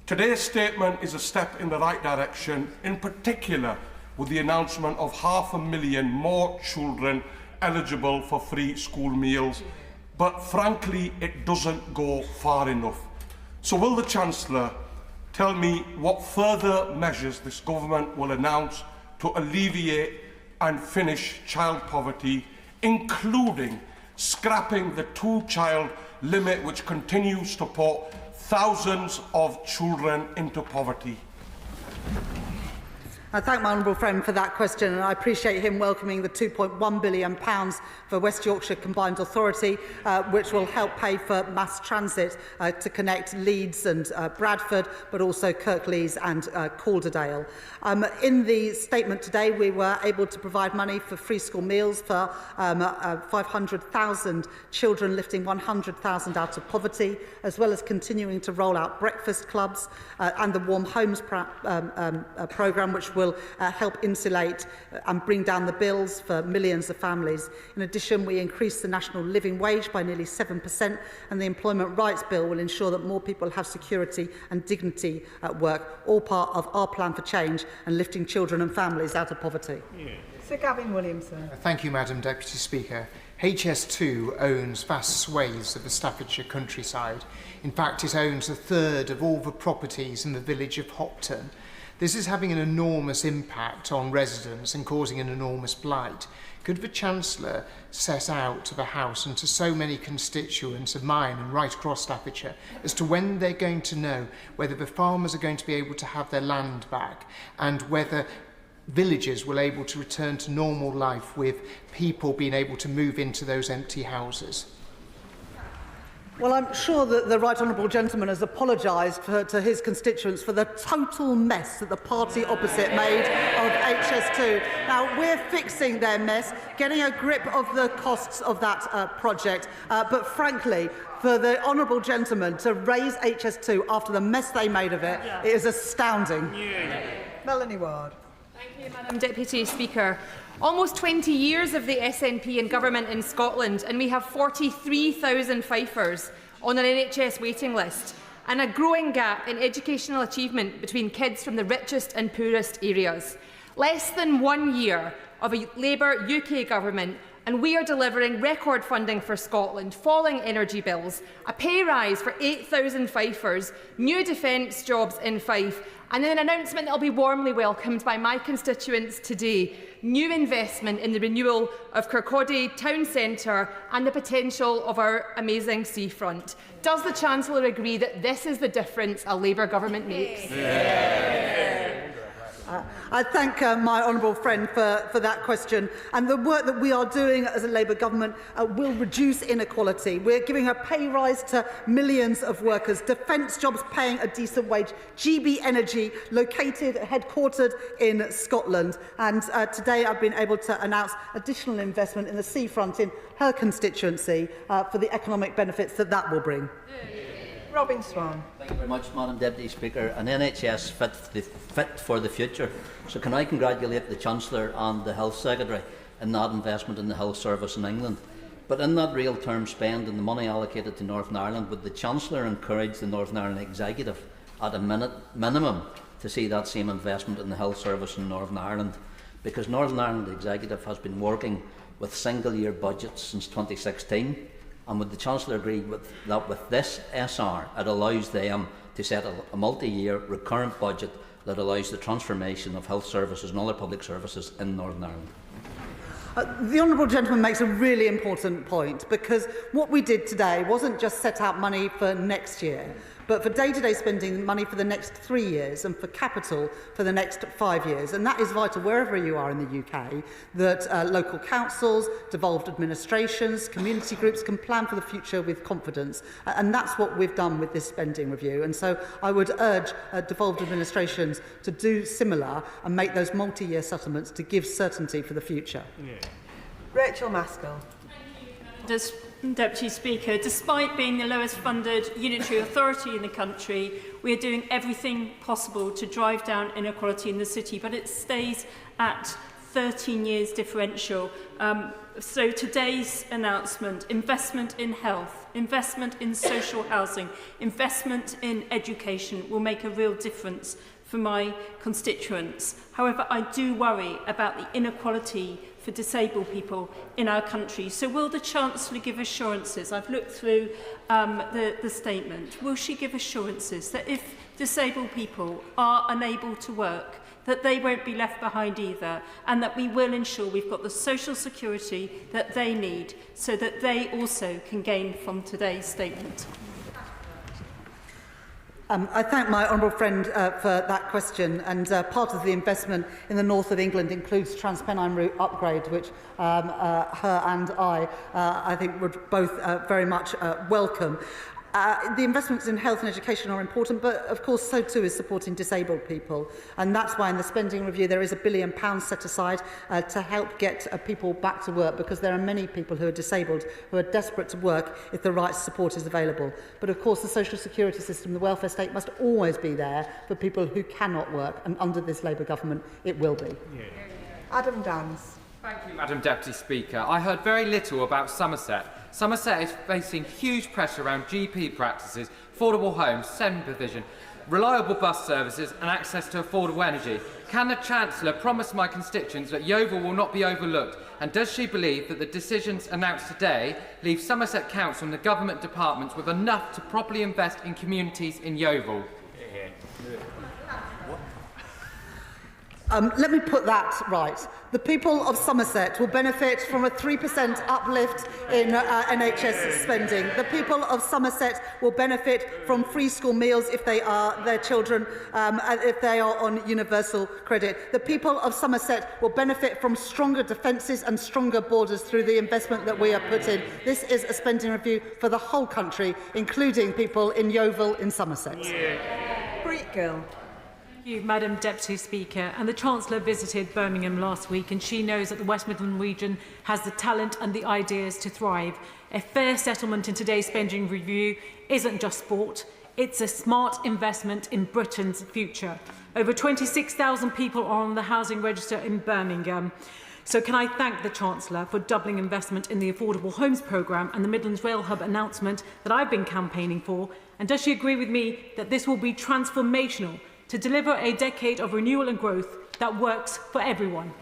Today's statement is a step in the right direction, in particular with the announcement of 500,000 more children eligible for free school meals, but frankly it doesn't go far enough. So will the Chancellor tell me what further measures this government will announce to alleviate and finish child poverty, including scrapping the two-child limit which continues to put thousands of children into poverty? I thank my honourable friend for that question, and I appreciate him welcoming the £2.1 billion for West Yorkshire Combined Authority, which will help pay for mass transit to connect Leeds and Bradford, but also Kirklees and Calderdale. In the statement today, we were able to provide money for free school meals for 500,000 children, lifting 100,000 out of poverty, as well as continuing to roll out breakfast clubs and the Warm Homes programme, which will help insulate and bring down the bills for millions of families. In addition, we increased the national living wage by nearly 7%, and the Employment Rights Bill will ensure that more people have security and dignity at work, all part of our plan for change and lifting children and families out of poverty. Sir Gavin Williamson. Thank you, Madam Deputy Speaker. HS2 owns vast swathes of the Staffordshire countryside. In fact, it owns a third of all the properties in the village of Hopton. This is having an enormous impact on residents and causing an enormous blight. Could the Chancellor set out to the House and to so many constituents of mine and right across Staffordshire as to when they're going to know whether the farmers are going to be able to have their land back and whether villagers will be able to return to normal life with people being able to move into those empty houses? Well, I'm sure that the right honourable gentleman has apologised to his constituents for the total mess that the party opposite made of HS2. Now, we're fixing their mess, getting a grip of the costs of that project. But frankly, for the honourable gentleman to raise HS2 after the mess they made of it, it is astounding. Melanie Ward. Thank you, Madam Deputy Speaker. Almost 20 years of the SNP in government in Scotland, and we have 43,000 Fifers on an NHS waiting list, and a growing gap in educational achievement between kids from the richest and poorest areas. Less than 1 year of a Labour UK government, and we are delivering record funding for Scotland, falling energy bills, a pay rise for 8,000 Fifers, new defence jobs in Fife, and an announcement that will be warmly welcomed by my constituents today: new investment in the renewal of Kirkcaldy Town Centre and the potential of our amazing seafront. Does the Chancellor agree that this is the difference a Labour government makes? I thank my honourable friend for that question. And the work that we are doing as a Labour government will reduce inequality. We're giving a pay rise to millions of workers, defence jobs paying a decent wage, GB Energy headquartered in Scotland. And today I've been able to announce additional investment in the seafront in her constituency for the economic benefits that will bring. Robin Swan. Thank you very much, Madam Deputy Speaker. An NHS fit for the future. So can I congratulate the Chancellor and the Health Secretary in that investment in the health service in England. But in that real term spend and the money allocated to Northern Ireland, would the Chancellor encourage the Northern Ireland Executive at a minimum to see that same investment in the health service in Northern Ireland? Because Northern Ireland Executive has been working with single-year budgets since 2016. And would the Chancellor agree with this SR, it allows them to set a multi-year recurrent budget that allows the transformation of health services and other public services in Northern Ireland? The honourable gentleman makes a really important point, because what we did today wasn't just set out money for next year, but for day-to-day spending, money for the next 3 years, and for capital for the next 5 years. And that is vital wherever you are in the UK, that local councils, devolved administrations, community groups can plan for the future with confidence. And that's what we've done with this spending review. And so I would urge devolved administrations to do similar and make those multi-year settlements to give certainty for the future. Rachel Maskell. Deputy Speaker, despite being the lowest funded unitary authority in the country, we are doing everything possible to drive down inequality in the city, but it stays at 13 years differential. So today's announcement, investment in health, investment in social housing, investment in education will make a real difference for my constituents. However, I do worry about the inequality for disabled people in our country. So will the Chancellor give assurances? I've looked through the statement. Will she give assurances that if disabled people are unable to work, that they won't be left behind either, and that we will ensure we've got the social security that they need so that they also can gain from today's statement? I thank my honourable friend for that question, and part of the investment in the north of England includes Transpennine Route upgrade, which her and I think would both very much welcome. The investments in health and education are important, but of course so too is supporting disabled people. And that's why in the spending review there is £1 billion set aside to help get people back to work, because there are many people who are disabled who are desperate to work if the right support is available. But of course the social security system, the welfare state, must always be there for people who cannot work, and under this Labour government it will be. Yeah. Adam Dance. Thank you, Madam Deputy Speaker. I heard very little about Somerset. Somerset is facing huge pressure around GP practices, affordable homes, SEND provision, reliable bus services and access to affordable energy. Can the Chancellor promise my constituents that Yeovil will not be overlooked? And does she believe that the decisions announced today leave Somerset Council and the government departments with enough to properly invest in communities in Yeovil? Let me put that right. The people of Somerset will benefit from a 3% uplift in NHS spending. The people of Somerset will benefit from free school meals if they are their children, if they are on universal credit. The people of Somerset will benefit from stronger defences and stronger borders through the investment that we are putting. This is a spending review for the whole country, including people in Yeovil in Somerset. Gill. Thank you, Madam Deputy Speaker. And the Chancellor visited Birmingham last week, and she knows that the West Midlands region has the talent and the ideas to thrive. A fair settlement in today's spending review isn't just sport, it's a smart investment in Britain's future. Over 26,000 people are on the housing register in Birmingham. So can I thank the Chancellor for doubling investment in the Affordable Homes Programme and the Midlands Rail Hub announcement that I've been campaigning for? And does she agree with me that this will be transformational to deliver a decade of renewal and growth that works for everyone?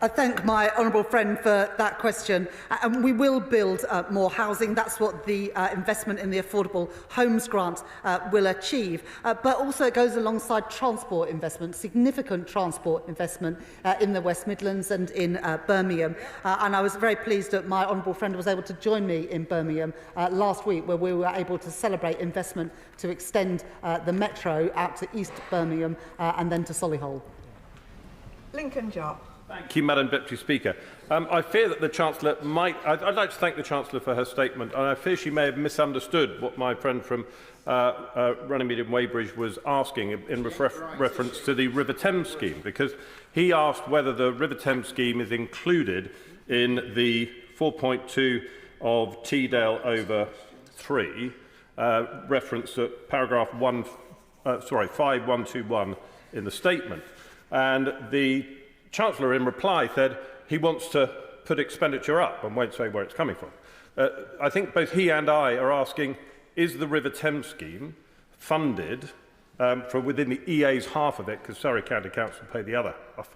I thank my honourable friend for that question. And we will build more housing. That's what the investment in the Affordable Homes Grant will achieve. But also it goes alongside transport investment, significant transport investment in the West Midlands and in Birmingham. And I was very pleased that my honourable friend was able to join me in Birmingham last week, where we were able to celebrate investment to extend the metro out to East Birmingham and then to Solihull. Lincoln Job. Thank you, Madam Deputy Speaker. I fear that the Chancellor might... I'd like to thank the Chancellor for her statement, and I fear she may have misunderstood what my friend from Runnymede and Weybridge was asking in reference to the River Thames scheme, because he asked whether the River Thames scheme is included in the 4.2 of Teedale over 3, reference to paragraph 5121 in the statement. And the Chancellor, in reply, said he wants to put expenditure up and won't say where it's coming from. I think both he and I are asking, is the River Thames scheme funded from within the EA's half of it, because Surrey County Council pay the other half,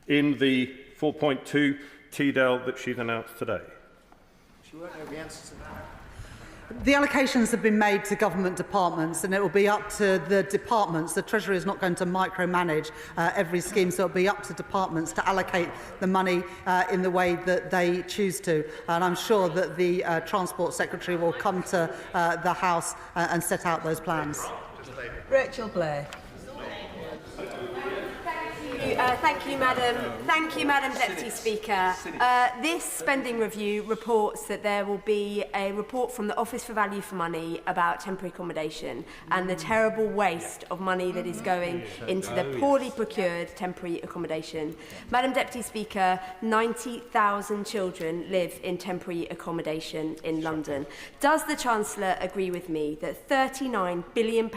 in the 4.2 Teedale that she's announced today? She won't know the answer to that. The allocations have been made to government departments, and it will be up to the departments. The Treasury is not going to micromanage every scheme, so it will be up to departments to allocate the money in the way that they choose to. And I'm sure that the Transport Secretary will come to the House and set out those plans. Rachel Blair. Thank you, Madam Deputy Speaker. This spending review reports that there will be a report from the Office for Value for Money about temporary accommodation and the terrible waste of money that is going into the poorly procured temporary accommodation. Madam Deputy Speaker, 90,000 children live in temporary accommodation in London. Does the Chancellor agree with me that £39 billion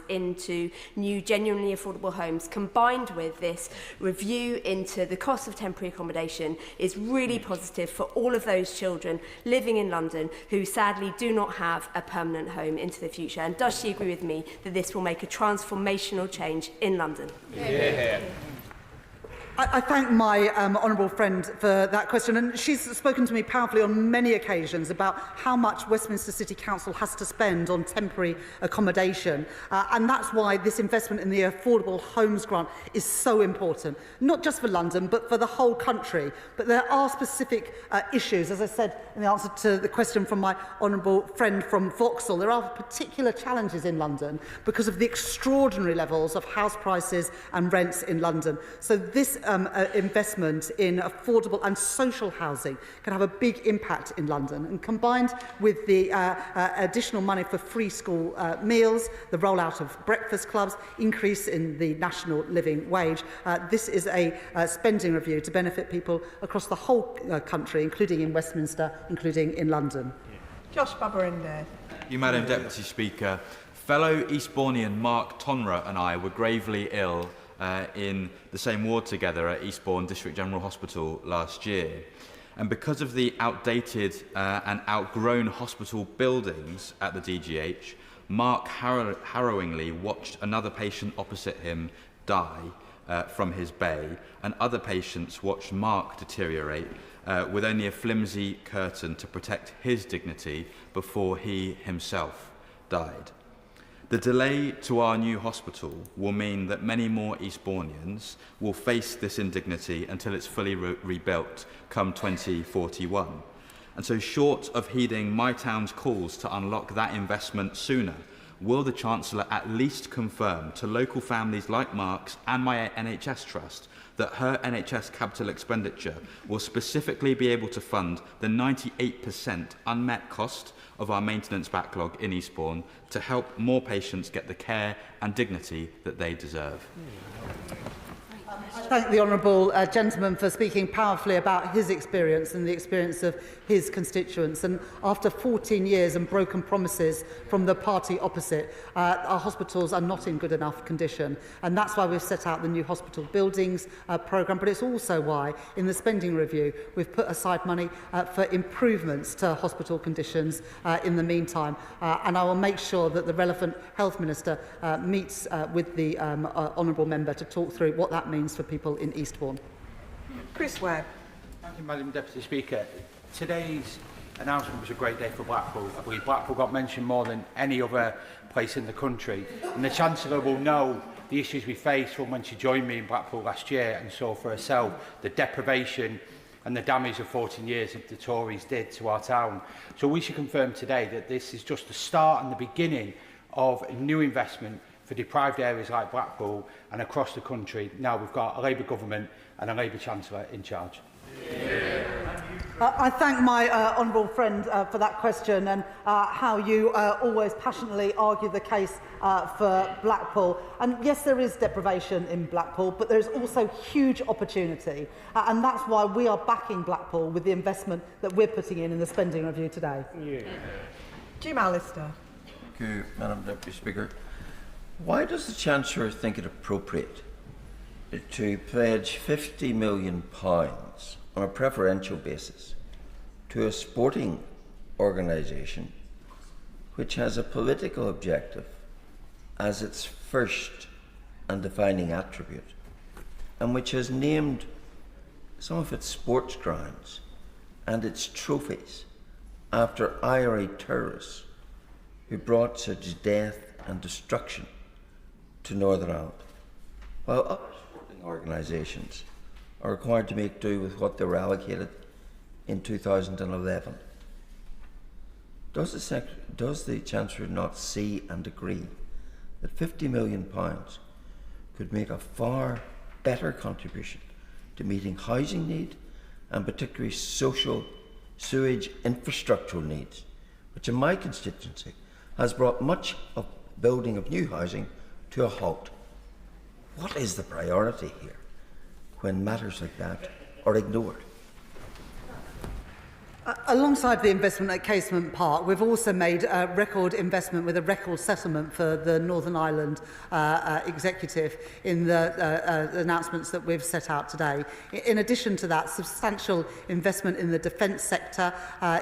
into new genuinely affordable homes, combined with this review into the cost of temporary accommodation is really positive for all of those children living in London who sadly do not have a permanent home into the future? And does she agree with me that this will make a transformational change in London? Yeah. I thank my honourable friend for that question, and she's spoken to me powerfully on many occasions about how much Westminster City Council has to spend on temporary accommodation, and that's why this investment in the Affordable Homes Grant is so important, not just for London but for the whole country. But there are specific issues, as I said in the answer to the question from my honourable friend from Vauxhall. There are particular challenges in London because of the extraordinary levels of house prices and rents in London. So this investment in affordable and social housing can have a big impact in London, and combined with the additional money for free school meals, the rollout of breakfast clubs, increase in the national living wage, this is a spending review to benefit people across the whole country, including in Westminster, including in London. Josh Babarinde. Thank you, Madam Deputy Speaker. Fellow Eastbournian Mark Tonra and I were gravely ill in the same ward together at Eastbourne District General Hospital last year. And because of the outdated and outgrown hospital buildings at the DGH, Mark harrowingly watched another patient opposite him die from his bay, and other patients watched Mark deteriorate with only a flimsy curtain to protect his dignity before he himself died. The delay to our new hospital will mean that many more Eastbournians will face this indignity until it's fully rebuilt come 2041. And so, short of heeding my town's calls to unlock that investment sooner, will the Chancellor at least confirm to local families like Mark's and my NHS Trust that her NHS capital expenditure will specifically be able to fund the 98% unmet cost of our maintenance backlog in Eastbourne to help more patients get the care and dignity that they deserve? I thank the honourable gentleman for speaking powerfully about his experience and the experience of his constituents. And after 14 years and broken promises from the party opposite, our hospitals are not in good enough condition. And that's why we've set out the new hospital buildings programme. But it's also why, in the spending review, we've put aside money for improvements to hospital conditions in the meantime. And I will make sure that the relevant health minister meets with the honourable member to talk through what that means for people in Eastbourne. Chris Webb. Thank you, Madam Deputy Speaker. Today's announcement was a great day for Blackpool. I believe Blackpool got mentioned more than any other place in the country. And the Chancellor will know the issues we faced from when she joined me in Blackpool last year and saw for herself the deprivation and the damage of 14 years that the Tories did to our town. So we should confirm today that this is just the start and the beginning of a new investment for deprived areas like Blackpool and across the country. Now we've got a Labour government and a Labour Chancellor in charge. I thank my honourable friend for that question and how you always passionately argue the case for Blackpool. And yes, there is deprivation in Blackpool, but there is also huge opportunity. And that's why we are backing Blackpool with the investment that we're putting in the spending review today. Jim Allister. Thank you, Madam Deputy Speaker. Why does the Chancellor think it appropriate to pledge £50 million on a preferential basis to a sporting organisation which has a political objective as its first and defining attribute, and which has named some of its sports grounds and its trophies after IRA terrorists who brought such death and destruction to Northern Ireland, while other sporting organisations are required to make do with what they were allocated in 2011. Does the Chancellor not see and agree that £50 million could make a far better contribution to meeting housing need and particularly social sewage infrastructural needs, which in my constituency has brought much of building of new housing to a halt? What is the priority here when matters like that are ignored? Alongside the investment at Casement Park, we've also made a record investment with a record settlement for the Northern Ireland Executive in the announcements that we've set out today. In addition to that, substantial investment in the defence sector,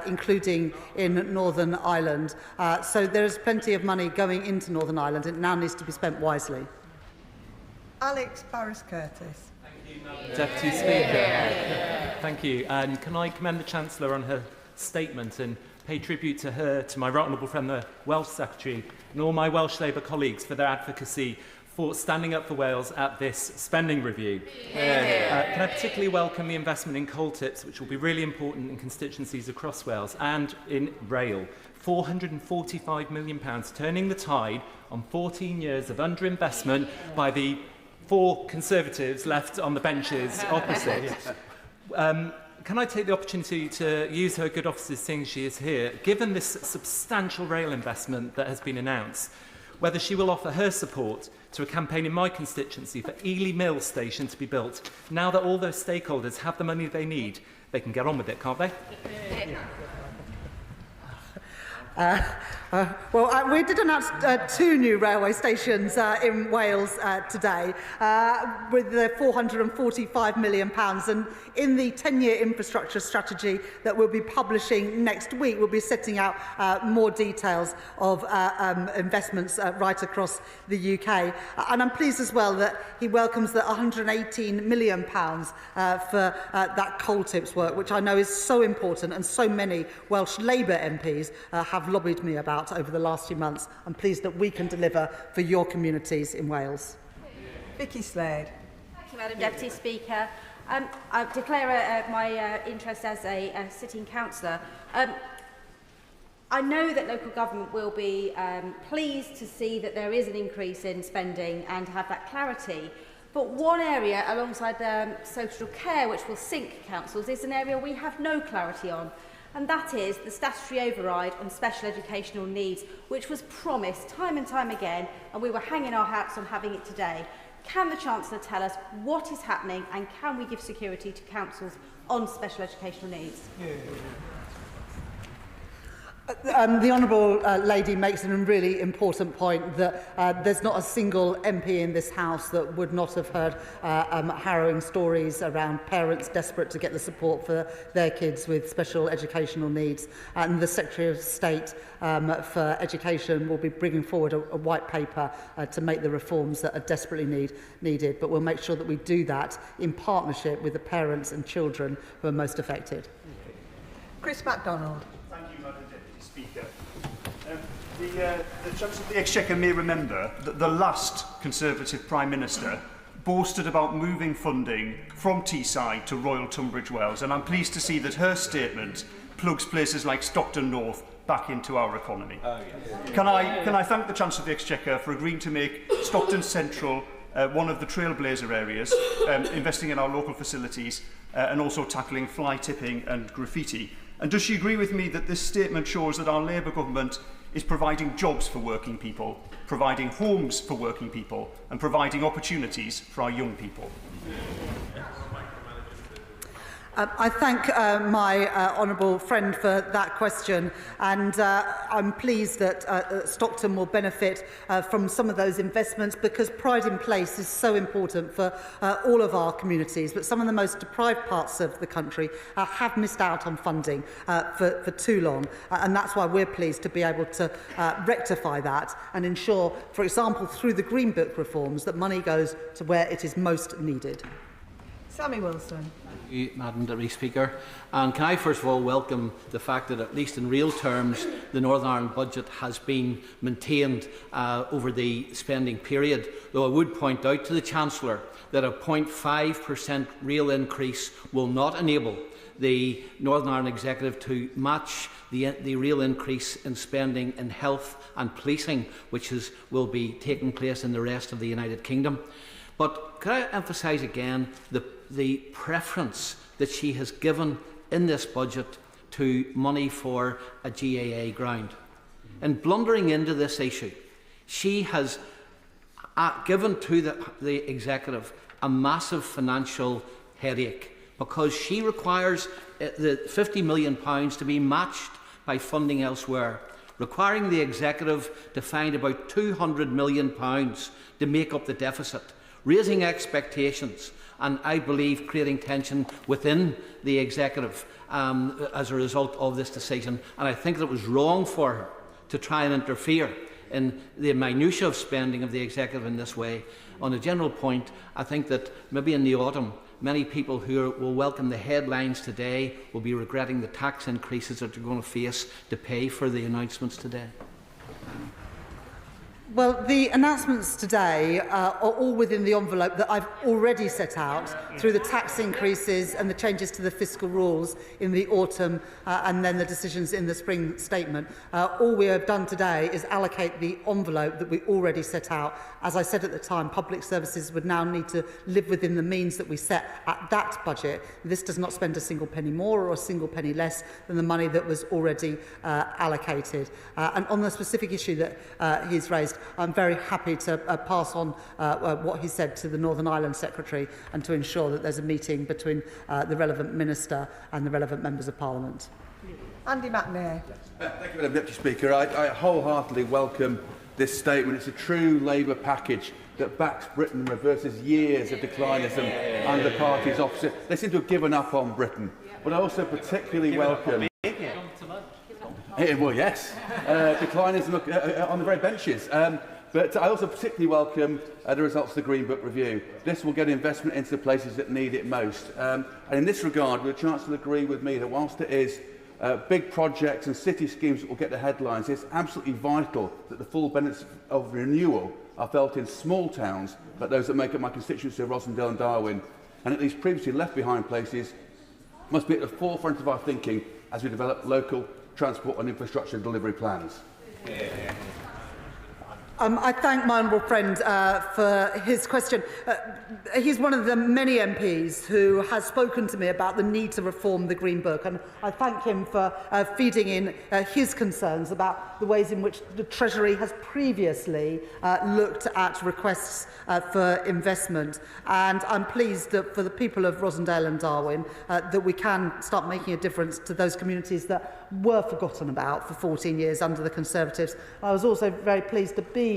including in Northern Ireland. So there is plenty of money going into Northern Ireland. It now needs to be spent wisely. Alex Barris-Curtis. Deputy Speaker. Thank you. And can I commend the Chancellor on her statement and pay tribute to her, to my right honourable friend, the Welsh Secretary, and all my Welsh Labour colleagues for their advocacy for standing up for Wales at this spending review. Can I particularly welcome the investment in coal tips, which will be really important in constituencies across Wales, and in rail. £445 million, turning the tide on 14 years of underinvestment by the 4 Conservatives left on the benches opposite. Can I take the opportunity to use her good offices seeing she is here, given this substantial rail investment that has been announced, whether she will offer her support to a campaign in my constituency for Ely Mill Station to be built. Now that all those stakeholders have the money they need, they can get on with it, can't they? We did announce 2 new railway stations in Wales today with the £445 million. And in the 10-year infrastructure strategy that we'll be publishing next week, we'll be setting out more details of investments right across the UK. And I'm pleased as well that he welcomes the £118 million for that coal tips work, which I know is so important and so many Welsh Labour MPs have lobbied me about over the last few months. I'm pleased that we can deliver for your communities in Wales. Vicky Slade. Thank you, Madam Deputy Speaker. I declare my interest as a sitting councillor. I know that local government will be pleased to see that there is an increase in spending and have that clarity. But one area alongside social care which will sink councils is an area we have no clarity on. And that is the statutory override on special educational needs, which was promised time and time again, and we were hanging our hats on having it today. Can the Chancellor tell us what is happening, and can we give security to councils on special educational needs? The Honourable Lady makes a really important point that there's not a single MP in this House that would not have heard harrowing stories around parents desperate to get the support for their kids with special educational needs. And the Secretary of State for Education will be bringing forward a white paper to make the reforms that are desperately needed. But we'll make sure that we do that in partnership with the parents and children who are most affected. Chris MacDonald. Speaker. The Chancellor of the Exchequer may remember that the last Conservative Prime Minister boasted about moving funding from Teesside to Royal Tunbridge Wells, and I'm pleased to see that her statement plugs places like Stockton North back into our economy. Can I thank the Chancellor of the Exchequer for agreeing to make Stockton Central one of the trailblazer areas, investing in our local facilities and also tackling fly tipping and graffiti. And does she agree with me that this statement shows that our Labour government is providing jobs for working people, providing homes for working people, and providing opportunities for our young people? I thank my honourable friend for that question, and I'm pleased that Stockton will benefit from some of those investments, because pride in place is so important for all of our communities. But some of the most deprived parts of the country have missed out on funding for too long, and that's why we're pleased to be able to rectify that and ensure, for example, through the Green Book reforms, that money goes to where it is most needed. Sammy Wilson. Thank you, Madam Deputy Speaker. And can I first of all welcome the fact that, at least in real terms, the Northern Ireland budget has been maintained over the spending period, though I would point out to the Chancellor that a 0.5% real increase will not enable the Northern Ireland Executive to match the real increase in spending in health and policing, which will be taking place in the rest of the United Kingdom. But can I emphasise again the preference that she has given in this budget to money for a GAA ground? In blundering into this issue, she has given to the Executive a massive financial headache because she requires the £50 million to be matched by funding elsewhere, requiring the executive to find about £200 million to make up the deficit, raising expectations and, I believe, creating tension within the executive as a result of this decision. And I think that it was wrong for her to try and interfere in the minutiae of spending of the executive in this way. On a general point, I think that maybe in the autumn, many people who will welcome the headlines today will be regretting the tax increases that they're going to face to pay for the announcements today. Well, the announcements today are all within the envelope that I've already set out through the tax increases and the changes to the fiscal rules in the autumn and then the decisions in the spring statement. All we have done today is allocate the envelope that we already set out. As I said at the time, public services would now need to live within the means that we set at that budget. This does not spend a single penny more or a single penny less than the money that was already allocated. And on the specific issue that he's raised, I'm very happy to pass on what he said to the Northern Ireland Secretary and to ensure that there's a meeting between the relevant Minister and the relevant Members of Parliament. Andy McNair. Thank you, Madam Deputy Speaker. I wholeheartedly welcome this statement. It's a true Labour package that backs Britain and reverses years of declinism and the party's opposite. They seem to have given up on Britain. But I also particularly welcome... Well, yes, declinism on the very benches. But I also particularly welcome the results of the Green Book review. This will get investment into the places that need it most. And in this regard, will the Chancellor agree with me that whilst it is big projects and city schemes that will get the headlines, it's absolutely vital that the full benefits of renewal are felt in small towns, but those that make up my constituency of Rosendale and Darwin, and at these previously left behind places, must be at the forefront of our thinking as we develop local transport and infrastructure delivery plans. I thank my honourable friend for his question. He's one of the many MPs who has spoken to me about the need to reform the Green Book, and I thank him for feeding in his concerns about the ways in which the Treasury has previously looked at requests for investment. And I'm pleased that for the people of Rosendale and Darwin that we can start making a difference to those communities that were forgotten about for 14 years under the Conservatives. I was also very pleased to be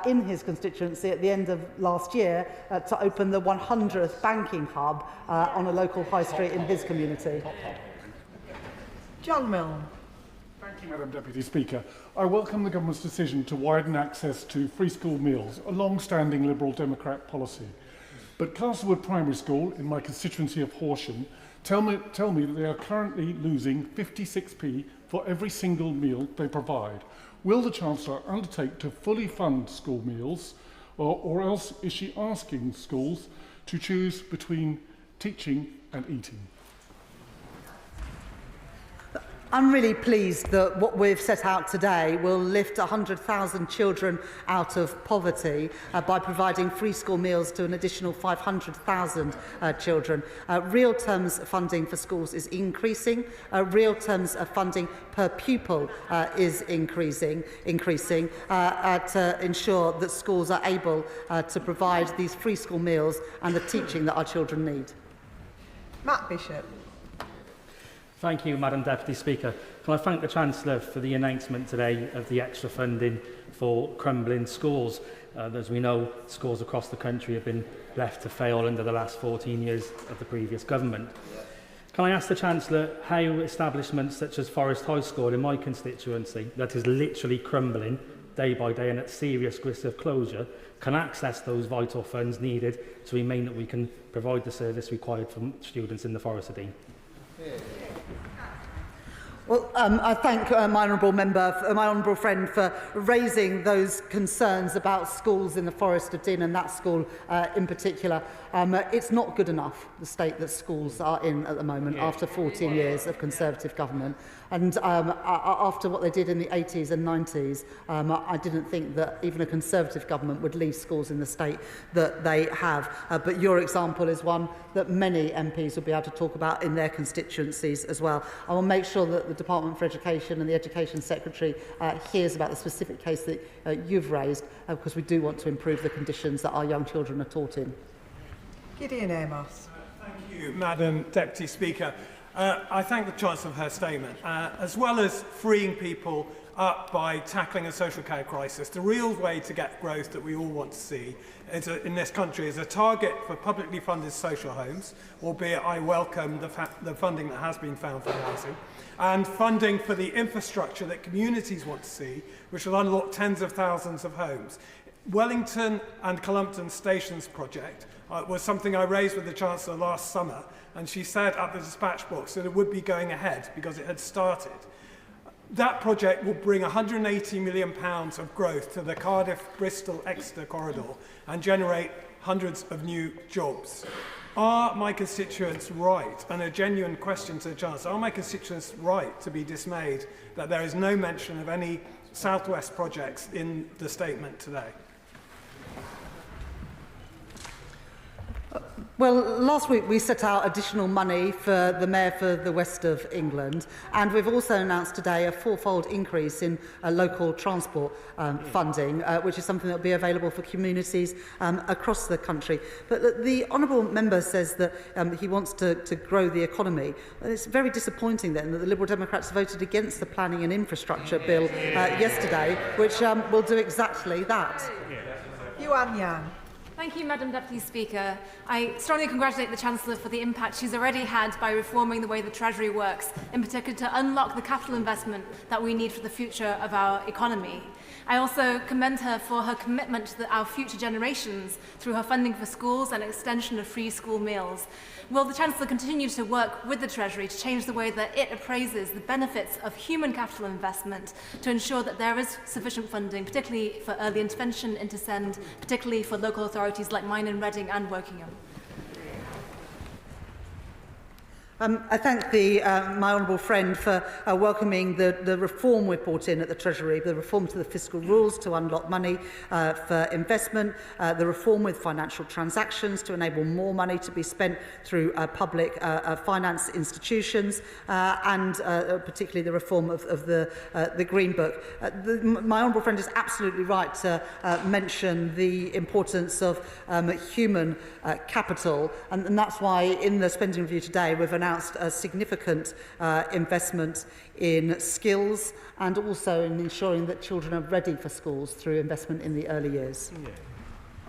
in his constituency at the end of last year to open the 100th banking hub on a local high street in his community. John Milne. Thank you, Madam Deputy Speaker. I welcome the Government's decision to widen access to free school meals, a long-standing Liberal Democrat policy. But Castlewood Primary School, in my constituency of Horsham, tell me that they are currently losing 56p for every single meal they provide. Will the Chancellor undertake to fully fund school meals, or else is she asking schools to choose between teaching and eating? I'm really pleased that what we've set out today will lift 100,000 children out of poverty by providing free school meals to an additional 500,000 children. Real terms funding for schools is increasing. Real terms of funding per pupil is increasing to ensure that schools are able to provide these free school meals and the teaching that our children need. Matt Bishop. Thank you, Madam Deputy Speaker. Can I thank the Chancellor for the announcement today of the extra funding for crumbling schools. As we know, schools across the country have been left to fail under the last 14 years of the previous government. Can I ask the Chancellor how establishments such as Forest High School in my constituency, that is literally crumbling day by day and at serious risk of closure, can access those vital funds needed to remain that we can provide the service required for students in the Forest of Dean? Well, I thank my honourable friend for raising those concerns about schools in the Forest of Dean and that school in particular. It's not good enough, the state that schools are in at the moment after 14 years of Conservative government. And after what they did in the 80s and 90s, I didn't think that even a Conservative government would leave schools in the state that they have. But your example is one that many MPs will be able to talk about in their constituencies as well. I will make sure that the Department for Education and the Education Secretary hears about the specific case that you've raised, because we do want to improve the conditions that our young children are taught in. Gideon Amos. Thank you, Madam Deputy Speaker. I thank the Chancellor for her statement. As well as freeing people up by tackling a social care crisis, the real way to get growth that we all want to see in this country is a target for publicly funded social homes, albeit I welcome the funding that has been found for housing, and funding for the infrastructure that communities want to see, which will unlock tens of thousands of homes. Wellington and Columpton Stations project was something I raised with the Chancellor last summer, and she said at the dispatch box that it would be going ahead because it had started. That project will bring £180 million of growth to the Cardiff-Bristol-Exeter corridor and generate hundreds of new jobs. Are my constituents right, and a genuine question to the Chancellor, are my constituents right to be dismayed that there is no mention of any South West projects in the statement today? Well, last week we set out additional money for the Mayor for the West of England, and we've also announced today a fourfold increase in local transport funding, which is something that will be available for communities across the country. But the Honourable Member says that he wants to grow the economy. It's very disappointing then that the Liberal Democrats voted against the Planning and Infrastructure Bill yesterday, which will do exactly that. Yuan Yang. Thank you, Madam Deputy Speaker. I strongly congratulate the Chancellor for the impact she's already had by reforming the way the Treasury works, in particular to unlock the capital investment that we need for the future of our economy. I also commend her for her commitment to our future generations through her funding for schools and extension of free school meals. Will the Chancellor continue to work with the Treasury to change the way that it appraises the benefits of human capital investment to ensure that there is sufficient funding, particularly for early intervention into SEND, particularly for local authorities like mine in Reading and Wokingham? I thank my honourable friend for welcoming the reform we've brought in at the Treasury, the reform to the fiscal rules to unlock money for investment, the reform with financial transactions to enable more money to be spent through public finance institutions, and particularly the reform of the Green Book. My honourable friend is absolutely right to mention the importance of human capital, and that's why in the spending review today we've announced a significant investment in skills and also in ensuring that children are ready for schools through investment in the early years.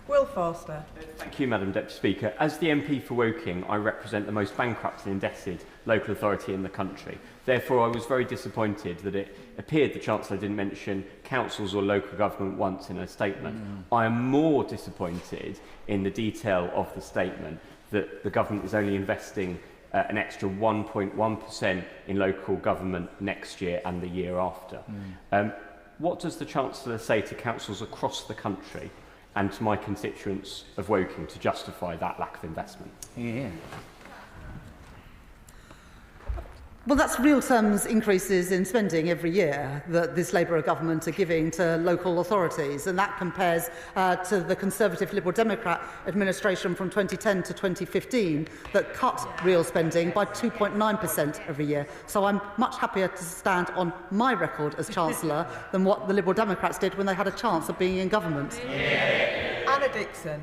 Will Forster. Thank you, Madam Deputy Speaker. As the MP for Woking, I represent the most bankrupt and indebted local authority in the country. Therefore, I was very disappointed that it appeared the Chancellor didn't mention councils or local government once in her statement. I am more disappointed in the detail of the statement that the government is only investing an extra 1.1% in local government next year and the year after. What does the Chancellor say to councils across the country and to my constituents of Woking to justify that lack of investment? Well, that's real terms increases in spending every year that this Labour government are giving to local authorities, and that compares to the Conservative Liberal Democrat administration from 2010 to 2015 that cut real spending by 2.9% every year. So I'm much happier to stand on my record as Chancellor than what the Liberal Democrats did when they had a chance of being in government. Anna Dixon.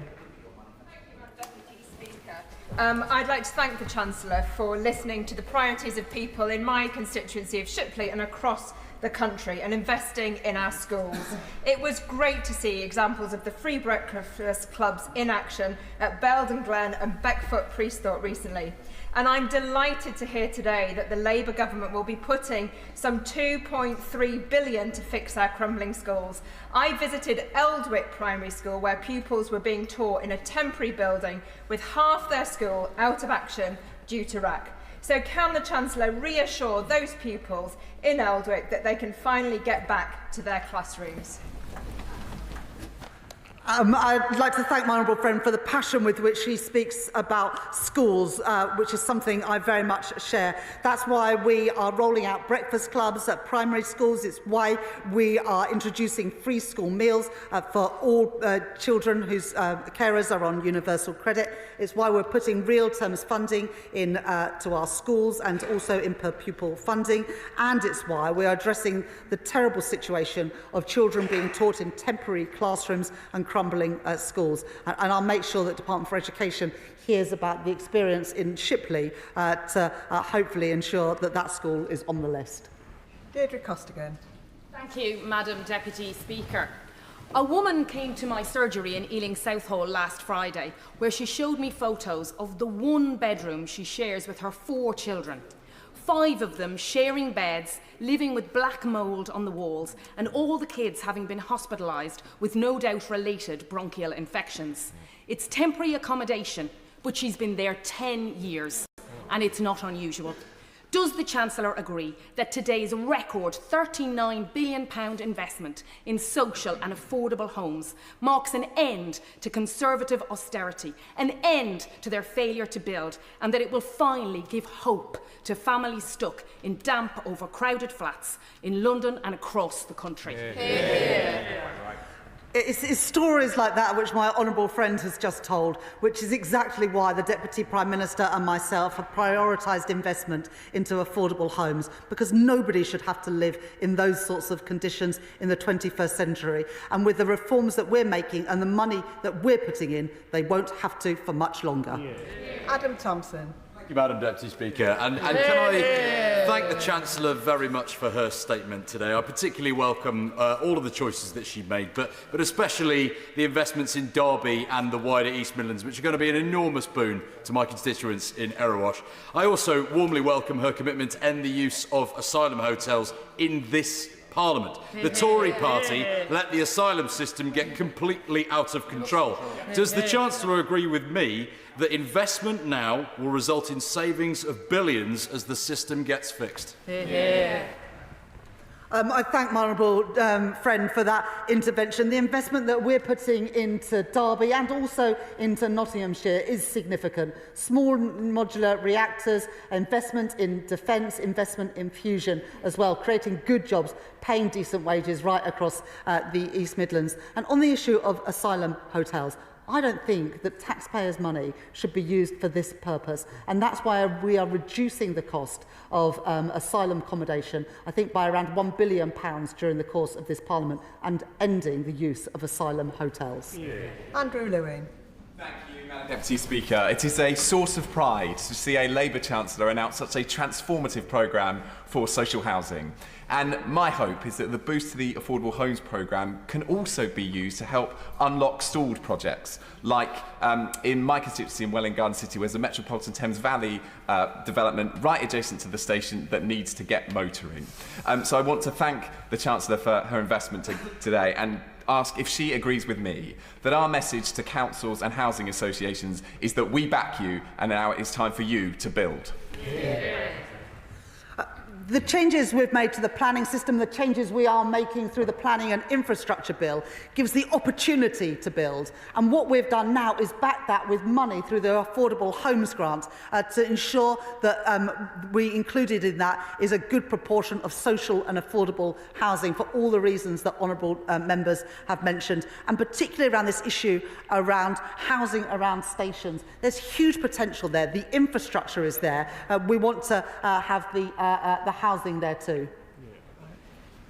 I'd like to thank the Chancellor for listening to the priorities of people in my constituency of Shipley and across the country and investing in our schools. It was great to see examples of the free breakfast clubs in action at Belden Glen and Beckfoot Priestthorpe recently. And I'm delighted to hear today that the Labour government will be putting some £2.3 billion to fix our crumbling schools. I visited Eldwick Primary School, where pupils were being taught in a temporary building with half their school out of action due to RAC. So can the Chancellor reassure those pupils in Eldwick that they can finally get back to their classrooms? I'd like to thank my honourable friend for the passion with which she speaks about schools, which is something I very much share. That's why we are rolling out breakfast clubs at primary schools. It's why we are introducing free school meals for all children whose carers are on universal credit. It's why we're putting real terms funding in to our schools and also in per pupil funding. And it's why we are addressing the terrible situation of children being taught in temporary classrooms and crumbling schools. And I'll make sure that Department for Education hears about the experience in Shipley to hopefully ensure that that school is on the list. Deirdre Costigan. Thank you, Madam Deputy Speaker. A woman came to my surgery in Ealing Southall last Friday, where she showed me photos of the one bedroom she shares with her 4 children. 5 of them sharing beds, living with black mould on the walls, and all the kids having been hospitalised with no doubt related bronchial infections. It's temporary accommodation, but she's been there 10 years, and it's not unusual. Does the Chancellor agree that today's record £39 billion investment in social and affordable homes marks an end to Conservative austerity, an end to their failure to build, and that it will finally give hope to families stuck in damp, overcrowded flats in London and across the country? It's stories like that which my honourable friend has just told, which is exactly why the Deputy Prime Minister and myself have prioritised investment into affordable homes, because nobody should have to live in those sorts of conditions in the 21st century. And with the reforms that we're making and the money that we're putting in, they won't have to for much longer. Adam Thompson. Thank you, Madam Deputy Speaker. And can I thank the Chancellor very much for her statement today. I particularly welcome all of the choices that she made, but especially the investments in Derby and the wider East Midlands, which are going to be an enormous boon to my constituents in Erewash. I also warmly welcome her commitment to end the use of asylum hotels in this Parliament. The Tory party let the asylum system get completely out of control. Does the Chancellor agree with me that investment now will result in savings of billions as the system gets fixed? I thank my honourable friend for that intervention. The investment that we're putting into Derby and also into Nottinghamshire is significant. Small modular reactors, investment in defence, investment in fusion as well, creating good jobs, paying decent wages right across the East Midlands. And on the issue of asylum hotels, I don't think that taxpayers' money should be used for this purpose, and that's why we are reducing the cost of asylum accommodation, I think by around £1 billion during the course of this Parliament, and ending the use of asylum hotels. Andrew Lewin. Thank you, Madam Deputy Speaker. It is a source of pride to see a Labour Chancellor announce such a transformative programme for social housing. And my hope is that the boost to the Affordable Homes programme can also be used to help unlock stalled projects, like in my constituency in Welwyn Garden City, where's a Metropolitan Thames Valley development right adjacent to the station that needs to get motoring. So I want to thank the Chancellor for her investment today and ask if she agrees with me that our message to councils and housing associations is that we back you and now it's time for you to build. The changes we've made to the planning system, the changes we are making through the Planning and Infrastructure Bill, gives the opportunity to build. And what we've done now is back that with money through the Affordable Homes Grant to ensure that we included in that is a good proportion of social and affordable housing for all the reasons that honourable members have mentioned, and particularly around this issue around housing around stations. There's huge potential there. The infrastructure is there. We want to have the housing there too.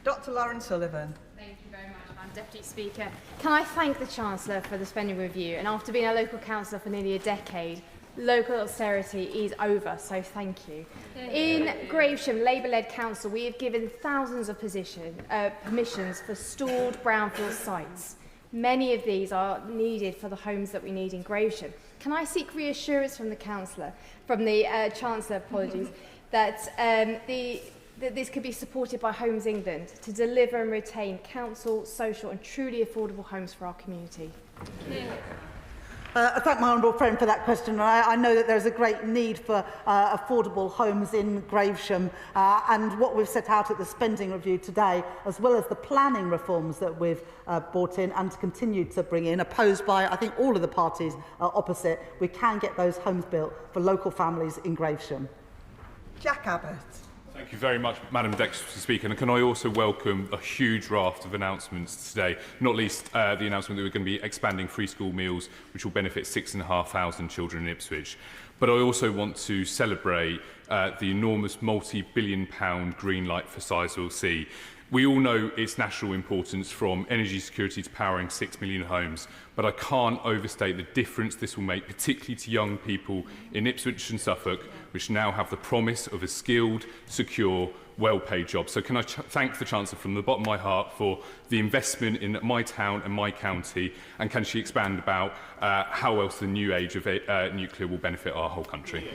Dr. Lauren Sullivan. Thank you very much, Madam Deputy Speaker. Can I thank the Chancellor for the spending review? And after being a local councillor for nearly a decade, local austerity is over, so thank you. In Gravesham, Labour-led council, we have given thousands of permissions for stalled brownfield sites. Many of these are needed for the homes that we need in Gravesham. Can I seek reassurance from the Chancellor, that this could be supported by Homes England to deliver and retain council, social and truly affordable homes for our community? I thank my honourable friend for that question. I know that there's a great need for affordable homes in Gravesham, and what we've set out at the spending review today, as well as the planning reforms that we've brought in and continue to bring in, opposed by, I think, all of the parties opposite, we can get those homes built for local families in Gravesham. Jack Abbott. Thank you very much, Madam Deputy Speaker. And can I also welcome a huge raft of announcements today, not least the announcement that we're going to be expanding free school meals, which will benefit 6,500 children in Ipswich. But I also want to celebrate the enormous multi-billion-pound green light for Sizewell C. We all know its national importance, from energy security to powering 6 million homes, but I can't overstate the difference this will make, particularly to young people in Ipswich and Suffolk, which now have the promise of a skilled, secure, well-paid job. So can I thank the Chancellor from the bottom of my heart for the investment in my town and my county, and can she expand about how else the new age of nuclear will benefit our whole country?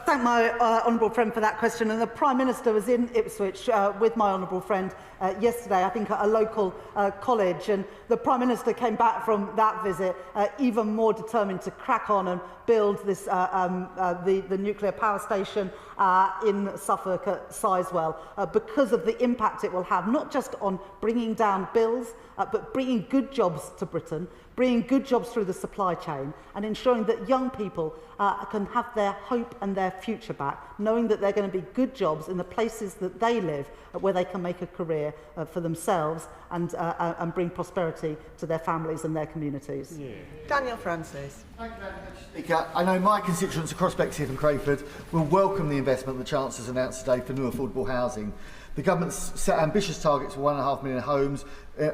Thank my honourable friend for that question. And the Prime Minister was in Ipswich with my honourable friend yesterday, I think at a local college, and the Prime Minister came back from that visit even more determined to crack on and build this, the nuclear power station in Suffolk at Sizewell, because of the impact it will have, not just on bringing down bills, but bringing good jobs to Britain, bringing good jobs through the supply chain, and ensuring that young people can have their hope and their future back, knowing that they're going to be good jobs in the places that they live, where they can make a career for themselves and bring prosperity to their families and their communities. Yeah. Daniel Francis. Thank you very much, Speaker. I know my constituents across Bexley and Crayford will welcome the investment the Chancellor's announced today for new affordable housing. The government's set ambitious targets for 1.5 million homes,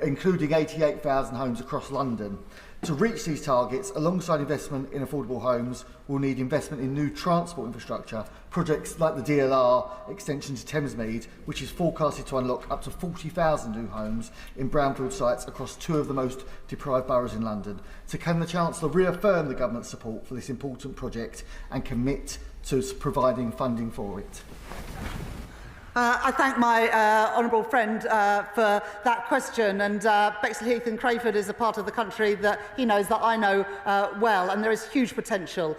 including 88,000 homes across London. To reach these targets, alongside investment in affordable homes, we'll need investment in new transport infrastructure, projects like the DLR extension to Thamesmead, which is forecasted to unlock up to 40,000 new homes in brownfield sites across two of the most deprived boroughs in London. So can the Chancellor reaffirm the government's support for this important project and commit to providing funding for it? I thank my honourable friend for that question, and Bexley Heath and Crayford is a part of the country that he knows, that I know well, and there is huge potential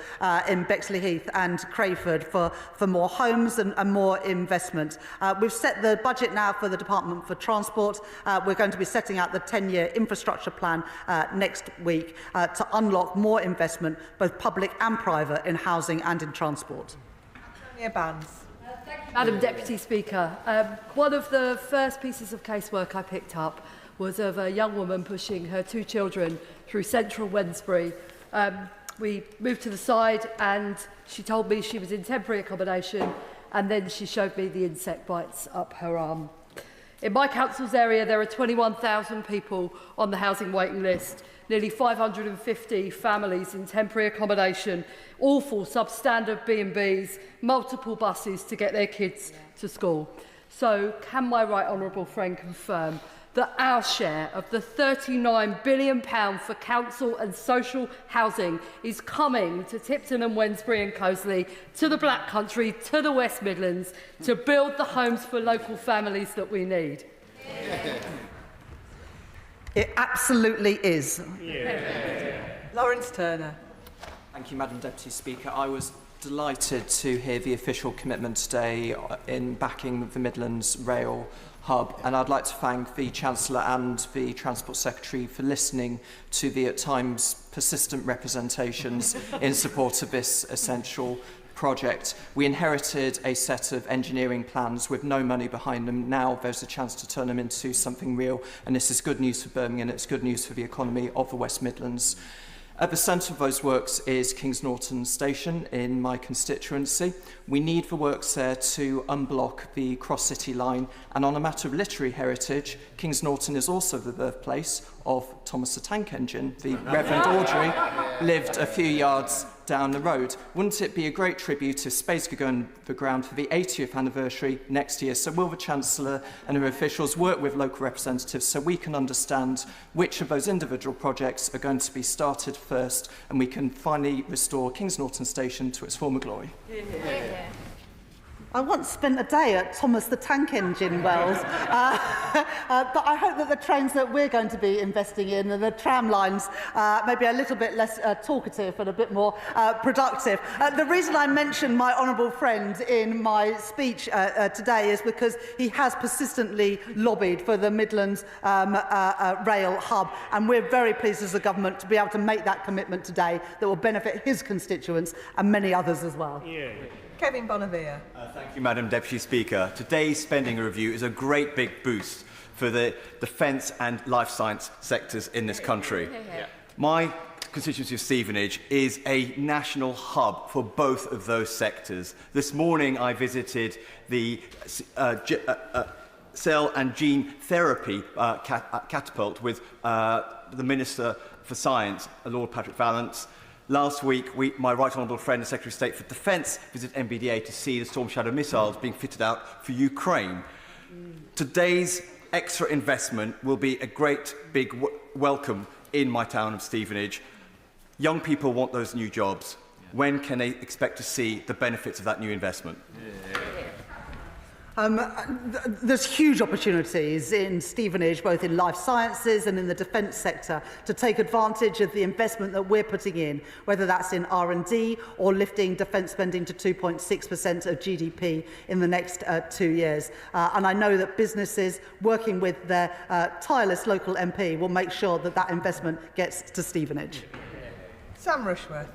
in Bexley Heath and Crayford for more homes and more investment. We've set the budget now for the Department for Transport. We're going to be setting out the 10-year infrastructure plan next week to unlock more investment, both public and private, in housing and in transport. Madam Deputy Speaker, one of the first pieces of casework I picked up was of a young woman pushing her two children through central Wednesbury. We moved to the side and she told me she was in temporary accommodation, and then she showed me the insect bites up her arm. In my council's area, there are 21,000 people on the housing waiting list, nearly 550 families in temporary accommodation, awful substandard B&Bs, multiple buses to get their kids to school. So can my right honourable friend confirm that our share of the £39 billion for council and social housing is coming to Tipton and Wednesbury and Coseley, to the Black Country, to the West Midlands, to build the homes for local families that we need? It absolutely is. Lawrence Turner. Thank you, Madam Deputy Speaker. I was delighted to hear the official commitment today in backing the Midlands Rail Hub, and I'd like to thank the Chancellor and the Transport Secretary for listening to the at times persistent representations in support of this essential project. We inherited a set of engineering plans with no money behind them. Now there's a chance to turn them into something real, and this is good news for Birmingham. It's good news for the economy of the West Midlands. At the centre of those works is Kings Norton Station in my constituency. We need the works there to unblock the cross-city line, and on a matter of literary heritage, Kings Norton is also the birthplace of Thomas the Tank Engine. The Reverend Audrey lived a few yards down the road. Wouldn't it be a great tribute if space could go in the ground for the 80th anniversary next year? So will the Chancellor and her officials work with local representatives so we can understand which of those individual projects are going to be started first, and we can finally restore Kings Norton Station to its former glory? I once spent a day at Thomas the Tank Engine Wells, but I hope that the trains that we're going to be investing in and the tram lines may be a little bit less talkative and a bit more productive. The reason I mentioned my honourable friend in my speech today is because he has persistently lobbied for the Midlands Rail Hub, and we're very pleased as a government to be able to make that commitment today that will benefit his constituents and many others as well. Kevin Bonavia. Thank you, Madam Deputy Speaker. Today's spending review is a great big boost for the defence and life science sectors in this country. My constituency of Stevenage is a national hub for both of those sectors. This morning I visited the cell and gene therapy catapult with the Minister for Science, Lord Patrick Vallance. Last week, my Right Honourable friend, the Secretary of State for Defence, visited MBDA to see the Storm Shadow missiles being fitted out for Ukraine. Today's extra investment will be a great big welcome in my town of Stevenage. Young people want those new jobs. When can they expect to see the benefits of that new investment? There's huge opportunities in Stevenage, both in life sciences and in the defence sector, to take advantage of the investment that we're putting in, whether that's in R&D or lifting defence spending to 2.6% of GDP in the next 2 years. And I know that businesses working with their tireless local MP will make sure that that investment gets to Stevenage. Sam Rushworth.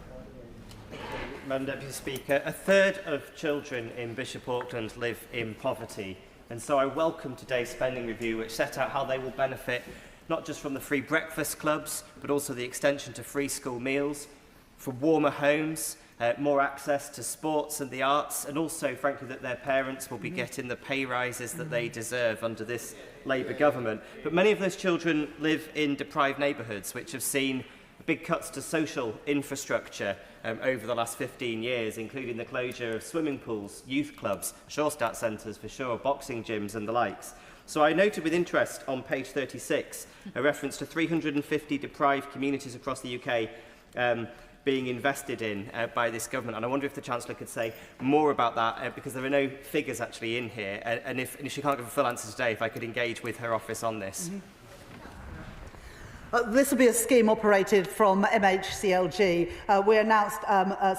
Madam Deputy Speaker, a third of children in Bishop Auckland live in poverty, and so I welcome today's spending review, which set out how they will benefit not just from the free breakfast clubs, but also the extension to free school meals, from warmer homes, more access to sports and the arts, and also, frankly, that their parents will be getting the pay rises that they deserve under this Labour government. But many of those children live in deprived neighbourhoods, which have seen big cuts to social infrastructure over the last 15 years, including the closure of swimming pools, youth clubs, Shorestat centres for sure, boxing gyms and the likes. So I noted with interest on page 36 a reference to 350 deprived communities across the UK being invested in by this government, and I wonder if the Chancellor could say more about that, because there are no figures actually in here, and if she can't give a full answer today, if I could engage with her office on this. This will be a scheme operated from MHCLG. We announced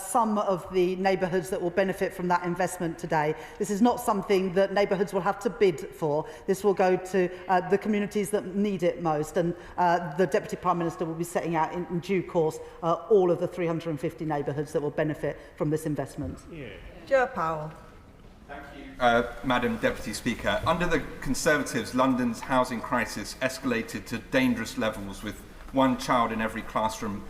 some of the neighbourhoods that will benefit from that investment today. This is not something that neighbourhoods will have to bid for. This will go to the communities that need it most, and the Deputy Prime Minister will be setting out in due course all of the 350 neighbourhoods that will benefit from this investment. Joe Powell. Madam Deputy Speaker, under the Conservatives, London's housing crisis escalated to dangerous levels, with one child in every classroom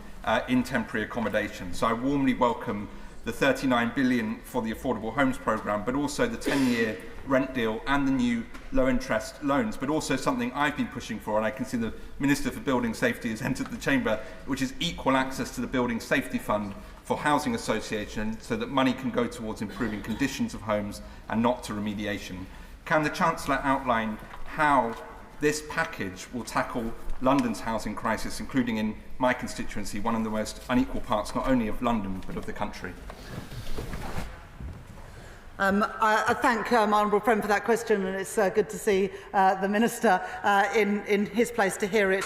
in temporary accommodation. So I warmly welcome the £39 billion for the Affordable Homes Programme, but also the 10-year rent deal and the new low-interest loans, but also something I've been pushing for, and I can see the Minister for Building Safety has entered the chamber, which is equal access to the Building Safety Fund for housing associations, so that money can go towards improving conditions of homes and not to remediation. Can the Chancellor outline how this package will tackle London's housing crisis, including in my constituency, one of the most unequal parts not only of London but of the country? I thank my honourable friend for that question, and it's good to see the Minister in his place to hear it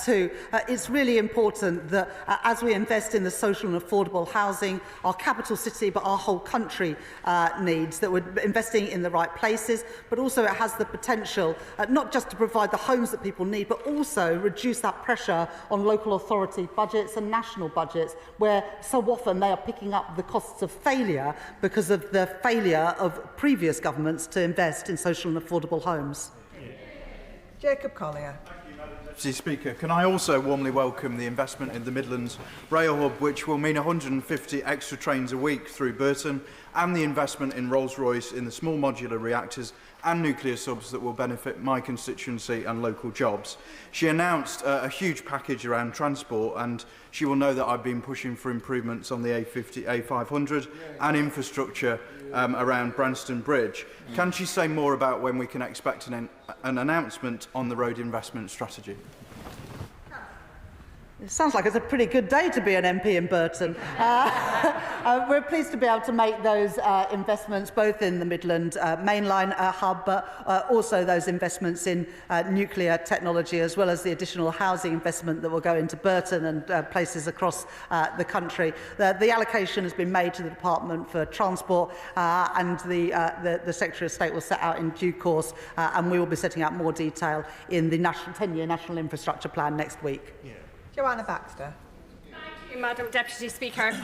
too. It's really important that as we invest in the social and affordable housing our capital city but our whole country needs, that we're investing in the right places, but also it has the potential not just to provide the homes that people need, but also reduce that pressure on local authority budgets and national budgets, where so often they are picking up the costs of failure because of the failure of previous governments to invest in social and affordable homes. Jacob Collier. Deputy Speaker, can I also warmly welcome the investment in the Midlands Rail Hub, which will mean 150 extra trains a week through Burton, and the investment in Rolls-Royce in the small modular reactors and nuclear subs that will benefit my constituency and local jobs. She announced a huge package around transport, and she will know that I've been pushing for improvements on the A50, A500 and infrastructure around Branston Bridge. Can she say more about when we can expect an announcement on the road investment strategy? It sounds like it's a pretty good day to be an MP in Burton. We're pleased to be able to make those investments both in the Midland mainline hub, but also those investments in nuclear technology, as well as the additional housing investment that will go into Burton and places across the country. The allocation has been made to the Department for Transport, and the Secretary of State will set out in due course, and we will be setting out more detail in the 10-year National Infrastructure Plan next week. Joanna Baxter. Thank Madam Deputy Speaker.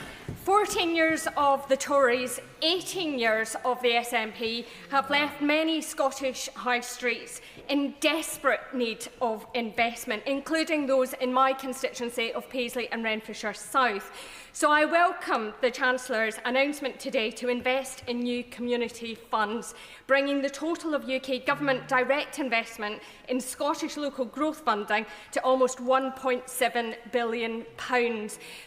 14 years of the Tories, 18 years of the SNP have left many Scottish high streets in desperate need of investment, including those in my constituency of Paisley and Renfrewshire South. So I welcome the Chancellor's announcement today to invest in new community funds, bringing the total of UK Government direct investment in Scottish local growth funding to almost £1.7 billion.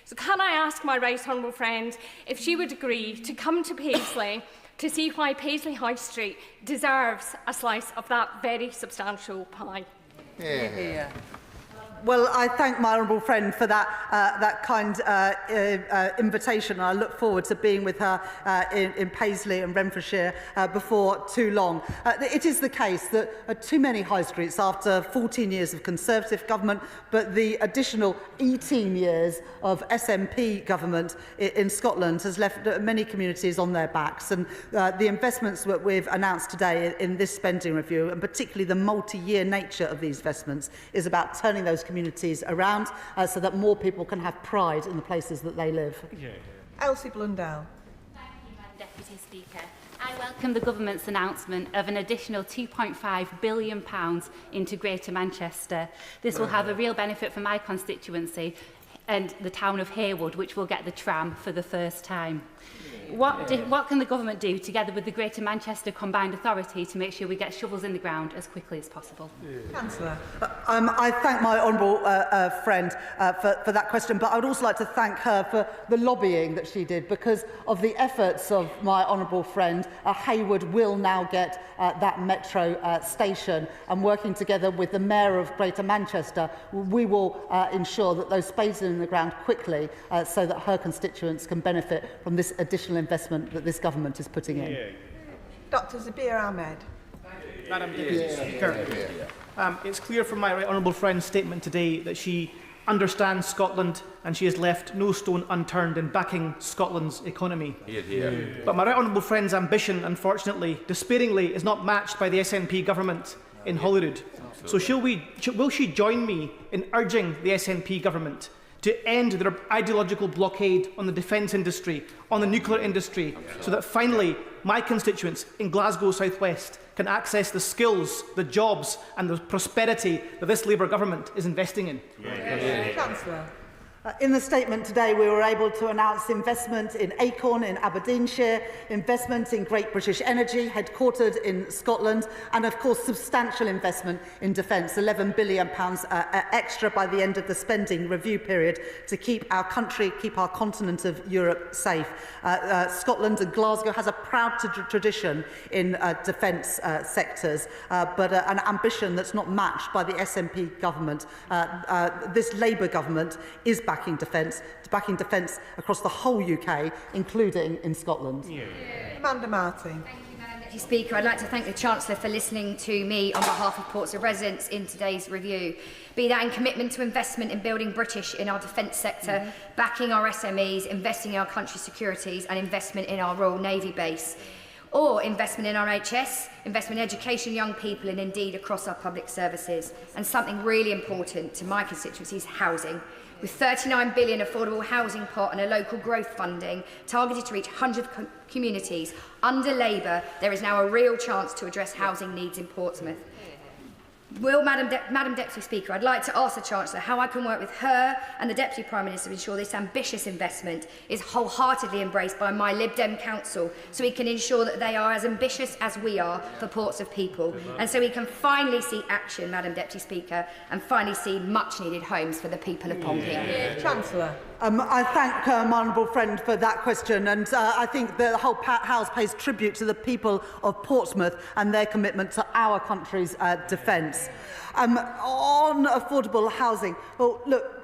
So can I ask my right honourable friend if she would agree to come to Paisley to see why Paisley High Street deserves a slice of that very substantial pie? Yeah. Well, I thank my honourable friend for that kind invitation. I look forward to being with her in Paisley and Renfrewshire before too long. It is the case that too many high streets, after 14 years of Conservative government, but the additional 18 years of SNP government in Scotland has left many communities on their backs. And the investments that we've announced today in this spending review, and particularly the multi-year nature of these investments, is about turning those communities around so that more people can have pride in the places that they live. Elsie Blundell. Thank you, Madam Deputy Speaker. I welcome the Government's announcement of an additional £2.5 billion into Greater Manchester. This will have a real benefit for my constituency and the town of Haywood, which will get the tram for the first time. What can the Government do, together with the Greater Manchester Combined Authority, to make sure we get shovels in the ground as quickly as possible? Chancellor. I thank my honourable friend for that question, but I would also like to thank her for the lobbying that she did. Because of the efforts of my honourable friend, Haywood will now get that metro station, and working together with the Mayor of Greater Manchester, we will ensure that those spaces are in the ground quickly so that her constituents can benefit from this additional investment that this government is putting in. Dr Zabir Ahmed. Madam Deputy Speaker, it's clear from my right honourable friend's statement today that she understands Scotland and she has left no stone unturned in backing Scotland's economy. But my right honourable friend's ambition, unfortunately, despairingly, is not matched by the SNP government in Holyrood. So will she join me in urging the SNP government to end their ideological blockade on the defence industry, on the nuclear industry, so that finally my constituents in Glasgow South West can access the skills, the jobs and the prosperity that this Labour government is investing in? Chancellor. In the statement today, we were able to announce investment in Acorn in Aberdeenshire, investment in Great British Energy, headquartered in Scotland, and of course substantial investment in defence, £11 billion extra by the end of the spending review period to keep our country, keep our continent of Europe safe. Scotland and Glasgow has a proud tradition in defence sectors, but an ambition that's not matched by the SNP government. This Labour government is backing defence across the whole UK, including in Scotland. Amanda Martin. Deputy Speaker, I'd like to thank the Chancellor for listening to me on behalf of Portsmouth residents in today's review. Be that in commitment to investment in building British in our defence sector, backing our SMEs, investing in our country's securities and investment in our Royal Navy base. Or investment in our NHS, investment in education, young people and indeed across our public services. And something really important to my constituency is housing. With £39 billion affordable housing pot and a local growth funding targeted to reach 100 communities, under Labour there is now a real chance to address housing needs in Portsmouth. Madam Deputy Speaker, I'd like to ask the Chancellor how I can work with her and the Deputy Prime Minister to ensure this ambitious investment is wholeheartedly embraced by my Lib Dem Council, so we can ensure that they are as ambitious as we are for Portsmouth people, and so we can finally see action, Madam Deputy Speaker, and finally see much needed homes for the people of Pompey. Chancellor. I thank my honourable friend for that question, and I think the whole House pays tribute to the people of Portsmouth and their commitment to our country's defence. On affordable housing, well, look,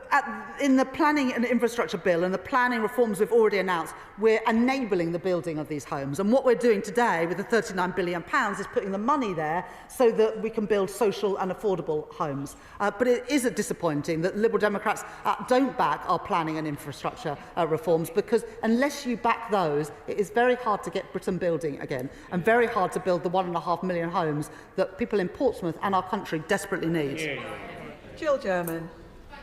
in the Planning and Infrastructure Bill and the planning reforms we've already announced, we're enabling the building of these homes. And what we're doing today with the £39 billion is putting the money there so that we can build social and affordable homes. But it is disappointing that Liberal Democrats don't back our planning and infrastructure reforms, because unless you back those, it is very hard to get Britain building again and very hard to build the 1.5 million homes that people in Portsmouth and our country desperately need. Jill German.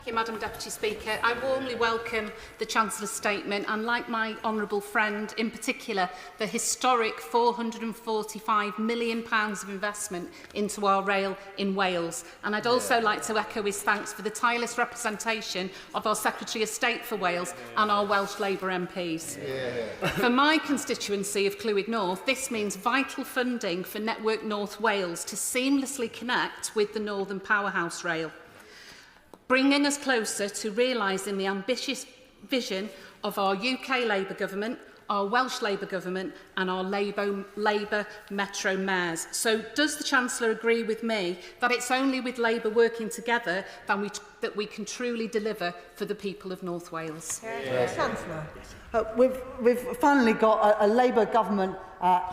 Thank you, Madam Deputy Speaker. I warmly welcome the Chancellor's statement and, like my honourable friend, in particular, the historic £445 million of investment into our rail in Wales. And I'd also like to echo his thanks for the tireless representation of our Secretary of State for Wales and our Welsh Labour MPs. For my constituency of Clwyd North, this means vital funding for Network North Wales to seamlessly connect with the Northern Powerhouse Rail, bringing us closer to realising the ambitious vision of our UK Labour government, our Welsh Labour government and our Labour Metro mayors. So does the Chancellor agree with me that it's only with Labour working together that we can truly deliver for the people of North Wales? Chancellor. We've finally got a Labour government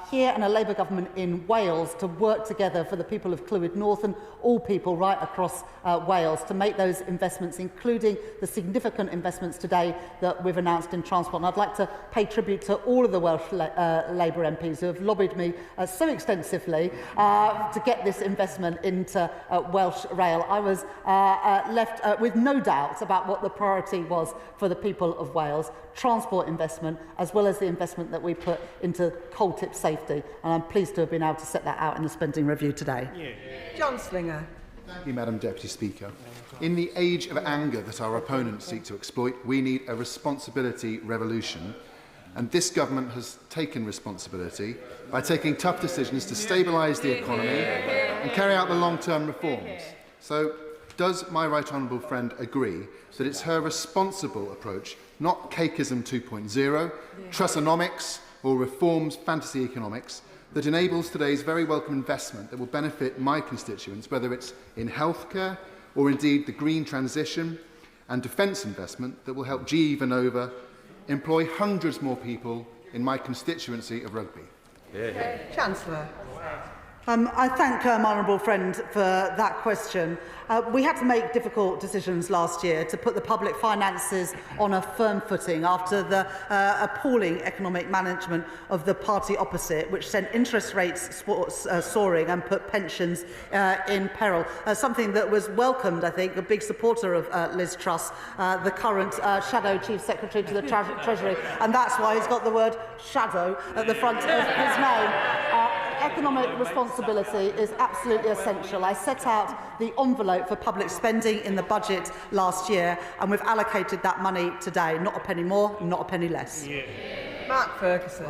here and a Labour government in Wales to work together for the people of Clwyd North and all people right across Wales to make those investments, including the significant investments today that we've announced in transport. And I'd like to pay tribute to all of the Welsh Labour MPs who have lobbied me so extensively to get this investment into Welsh Rail. I was left with no doubt about what the priority was for the people of Wales: transport investment, as well as the investment that we put into coal tip safety. And I'm pleased to have been able to set that out in the spending review today. John Slinger. Thank you, Madam Deputy Speaker. In the age of anger that our opponents seek to exploit, we need a responsibility revolution. And this government has taken responsibility by taking tough decisions to stabilise the economy and carry out the long-term reforms. So, does my right honourable friend agree that it's her responsible approach, not cakeism 2.0, Trussonomics or reforms fantasy economics, that enables today's very welcome investment that will benefit my constituents, whether it's in healthcare or indeed the green transition and defence investment that will help GE Vernova employ hundreds more people in my constituency of Rugby? Chancellor. I thank my honourable friend for that question. We had to make difficult decisions last year to put the public finances on a firm footing after the appalling economic management of the party opposite, which sent interest rates soaring and put pensions in peril. Something that was welcomed, I think, a big supporter of Liz Truss, the current Shadow Chief Secretary to the Treasury, and that's why he's got the word shadow at the front of his name. Economic responsibility is absolutely essential. I set out the envelope for public spending in the budget last year, and we've allocated that money today. Not a penny more, not a penny less. Mark Ferguson.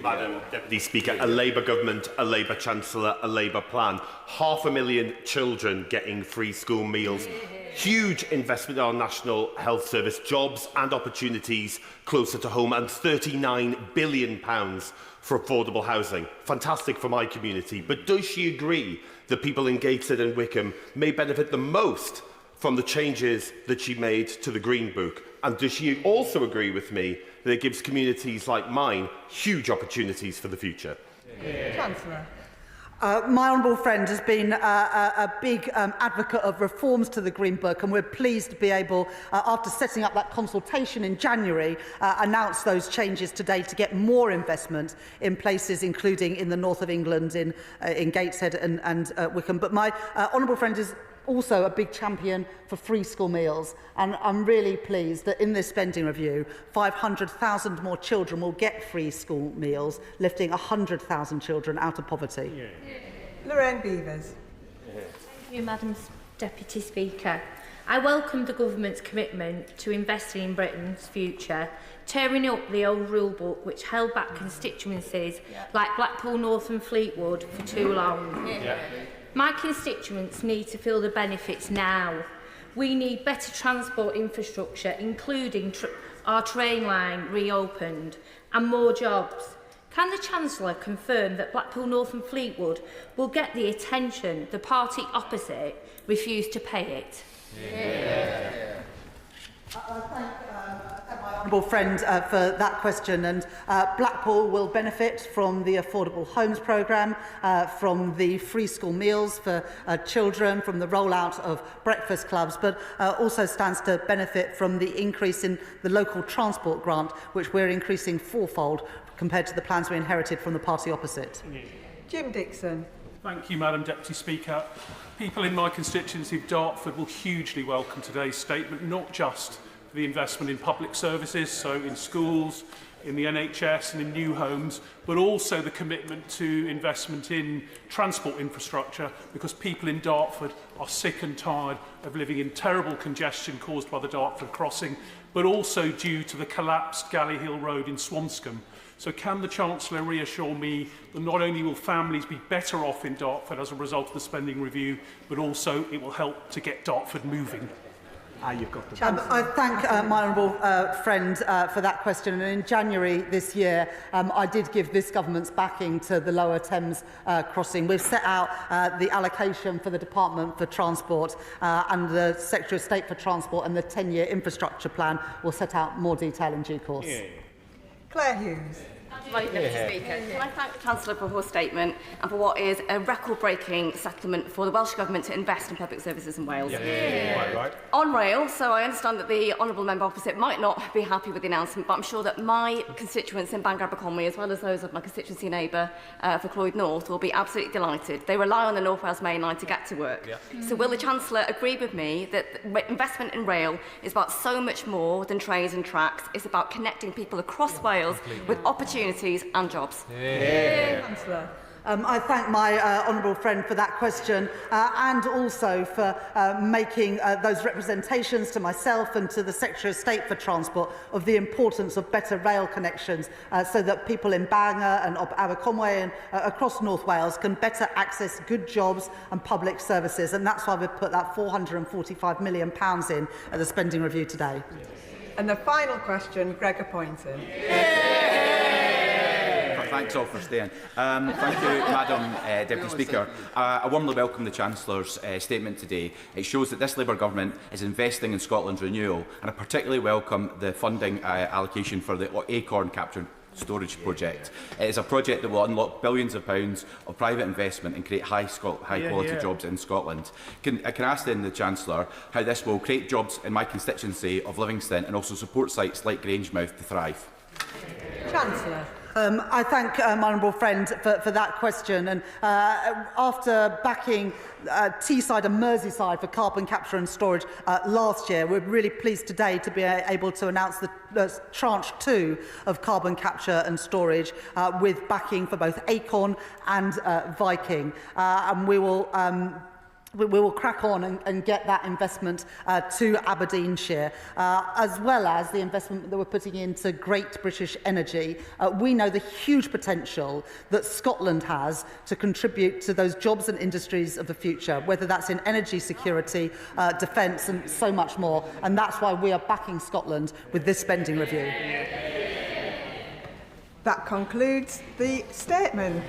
Madam Deputy Speaker, a Labour government, a Labour Chancellor, a Labour plan. 500,000 children getting free school meals. Huge investment in our National Health Service, jobs and opportunities closer to home, and £39 billion for affordable housing. Fantastic for my community. But does she agree that people in Gateshead and Wickham may benefit the most from the changes that she made to the Green Book? And does she also agree with me that it gives communities like mine huge opportunities for the future? Chancellor. My honourable friend has been a big advocate of reforms to the Green Book, and we're pleased to be able, after setting up that consultation in January, announce those changes today to get more investment in places including in the north of England, in Gateshead and Wickham. But my honourable friend is also a big champion for free school meals, and I'm really pleased that in this spending review 500,000 more children will get free school meals, lifting 100,000 children out of poverty. Lorraine Beavers. Thank you, Madam Deputy Speaker. I welcome the government's commitment to investing in Britain's future, tearing up the old rule book which held back constituencies like Blackpool, North and Fleetwood for too long. My constituents need to feel the benefits now. We need better transport infrastructure, including our train line reopened, and more jobs. Can the Chancellor confirm that Blackpool, North and Fleetwood will get the attention the party opposite refused to pay it? I thank my honourable friend for that question, and Blackpool will benefit from the Affordable Homes Programme, from the free school meals for children, from the rollout of breakfast clubs, but also stands to benefit from the increase in the local transport grant, which we're increasing fourfold compared to the plans we inherited from the party opposite. Jim Dixon. Thank you, Madam Deputy Speaker. People in my constituency of Dartford will hugely welcome today's statement, not just for the investment in public services, so in schools, in the NHS and in new homes, but also the commitment to investment in transport infrastructure, because people in Dartford are sick and tired of living in terrible congestion caused by the Dartford crossing, but also due to the collapsed Galley Hill Road in Swanscombe. So can the Chancellor reassure me that not only will families be better off in Dartford as a result of the spending review, but also it will help to get Dartford moving? You've got the I thank my honourable friend for that question. And in January this year, I did give this government's backing to the Lower Thames crossing. We've set out the allocation for the Department for Transport and the Secretary of State for Transport, and the 10-year infrastructure plan will set out more detail in due course. Claire Hughes. Deputy Speaker, can I thank the Chancellor for her statement and for what is a record-breaking settlement for the Welsh Government to invest in public services in Wales. Right. On rail, so I understand that the honourable member opposite might not be happy with the announcement, but I'm sure that my constituents in Bangor Aberconwy, as well as those of my constituency neighbour for Clwyd North, will be absolutely delighted. They rely on the North Wales Main Line to get to work. So will the Chancellor agree with me that investment in rail is about so much more than trains and tracks? It's about connecting people across Wales with opportunities and jobs. Chancellor. I thank my honourable friend for that question and also for making those representations to myself and to the Secretary of State for Transport of the importance of better rail connections so that people in Bangor and Aberconwy and across North Wales can better access good jobs and public services. And that's why we've put that £445 million in at the spending review today. And the final question, Gregor Poynton. Thanks all for staying. Thank you, Madam Deputy Speaker. I warmly welcome the Chancellor's statement today. It shows that this Labour Government is investing in Scotland's renewal, and I particularly welcome the funding allocation for the Acorn Capture Storage project. It is a project that will unlock billions of pounds of private investment and create high-quality jobs in Scotland. Can I ask then the Chancellor how this will create jobs in my constituency of Livingston and also support sites like Grangemouth to thrive? Chancellor. I thank my honourable friend for that question. And after backing Teesside and Merseyside for carbon capture and storage last year, we're really pleased today to be able to announce the tranche 2 of carbon capture and storage with backing for both Acorn and Viking. And we will crack on and get that investment to Aberdeenshire, as well as the investment that we're putting into Great British Energy. We know the huge potential that Scotland has to contribute to those jobs and industries of the future, whether that's in energy security, defence and so much more. And that's why we are backing Scotland with this spending review. That concludes the statement.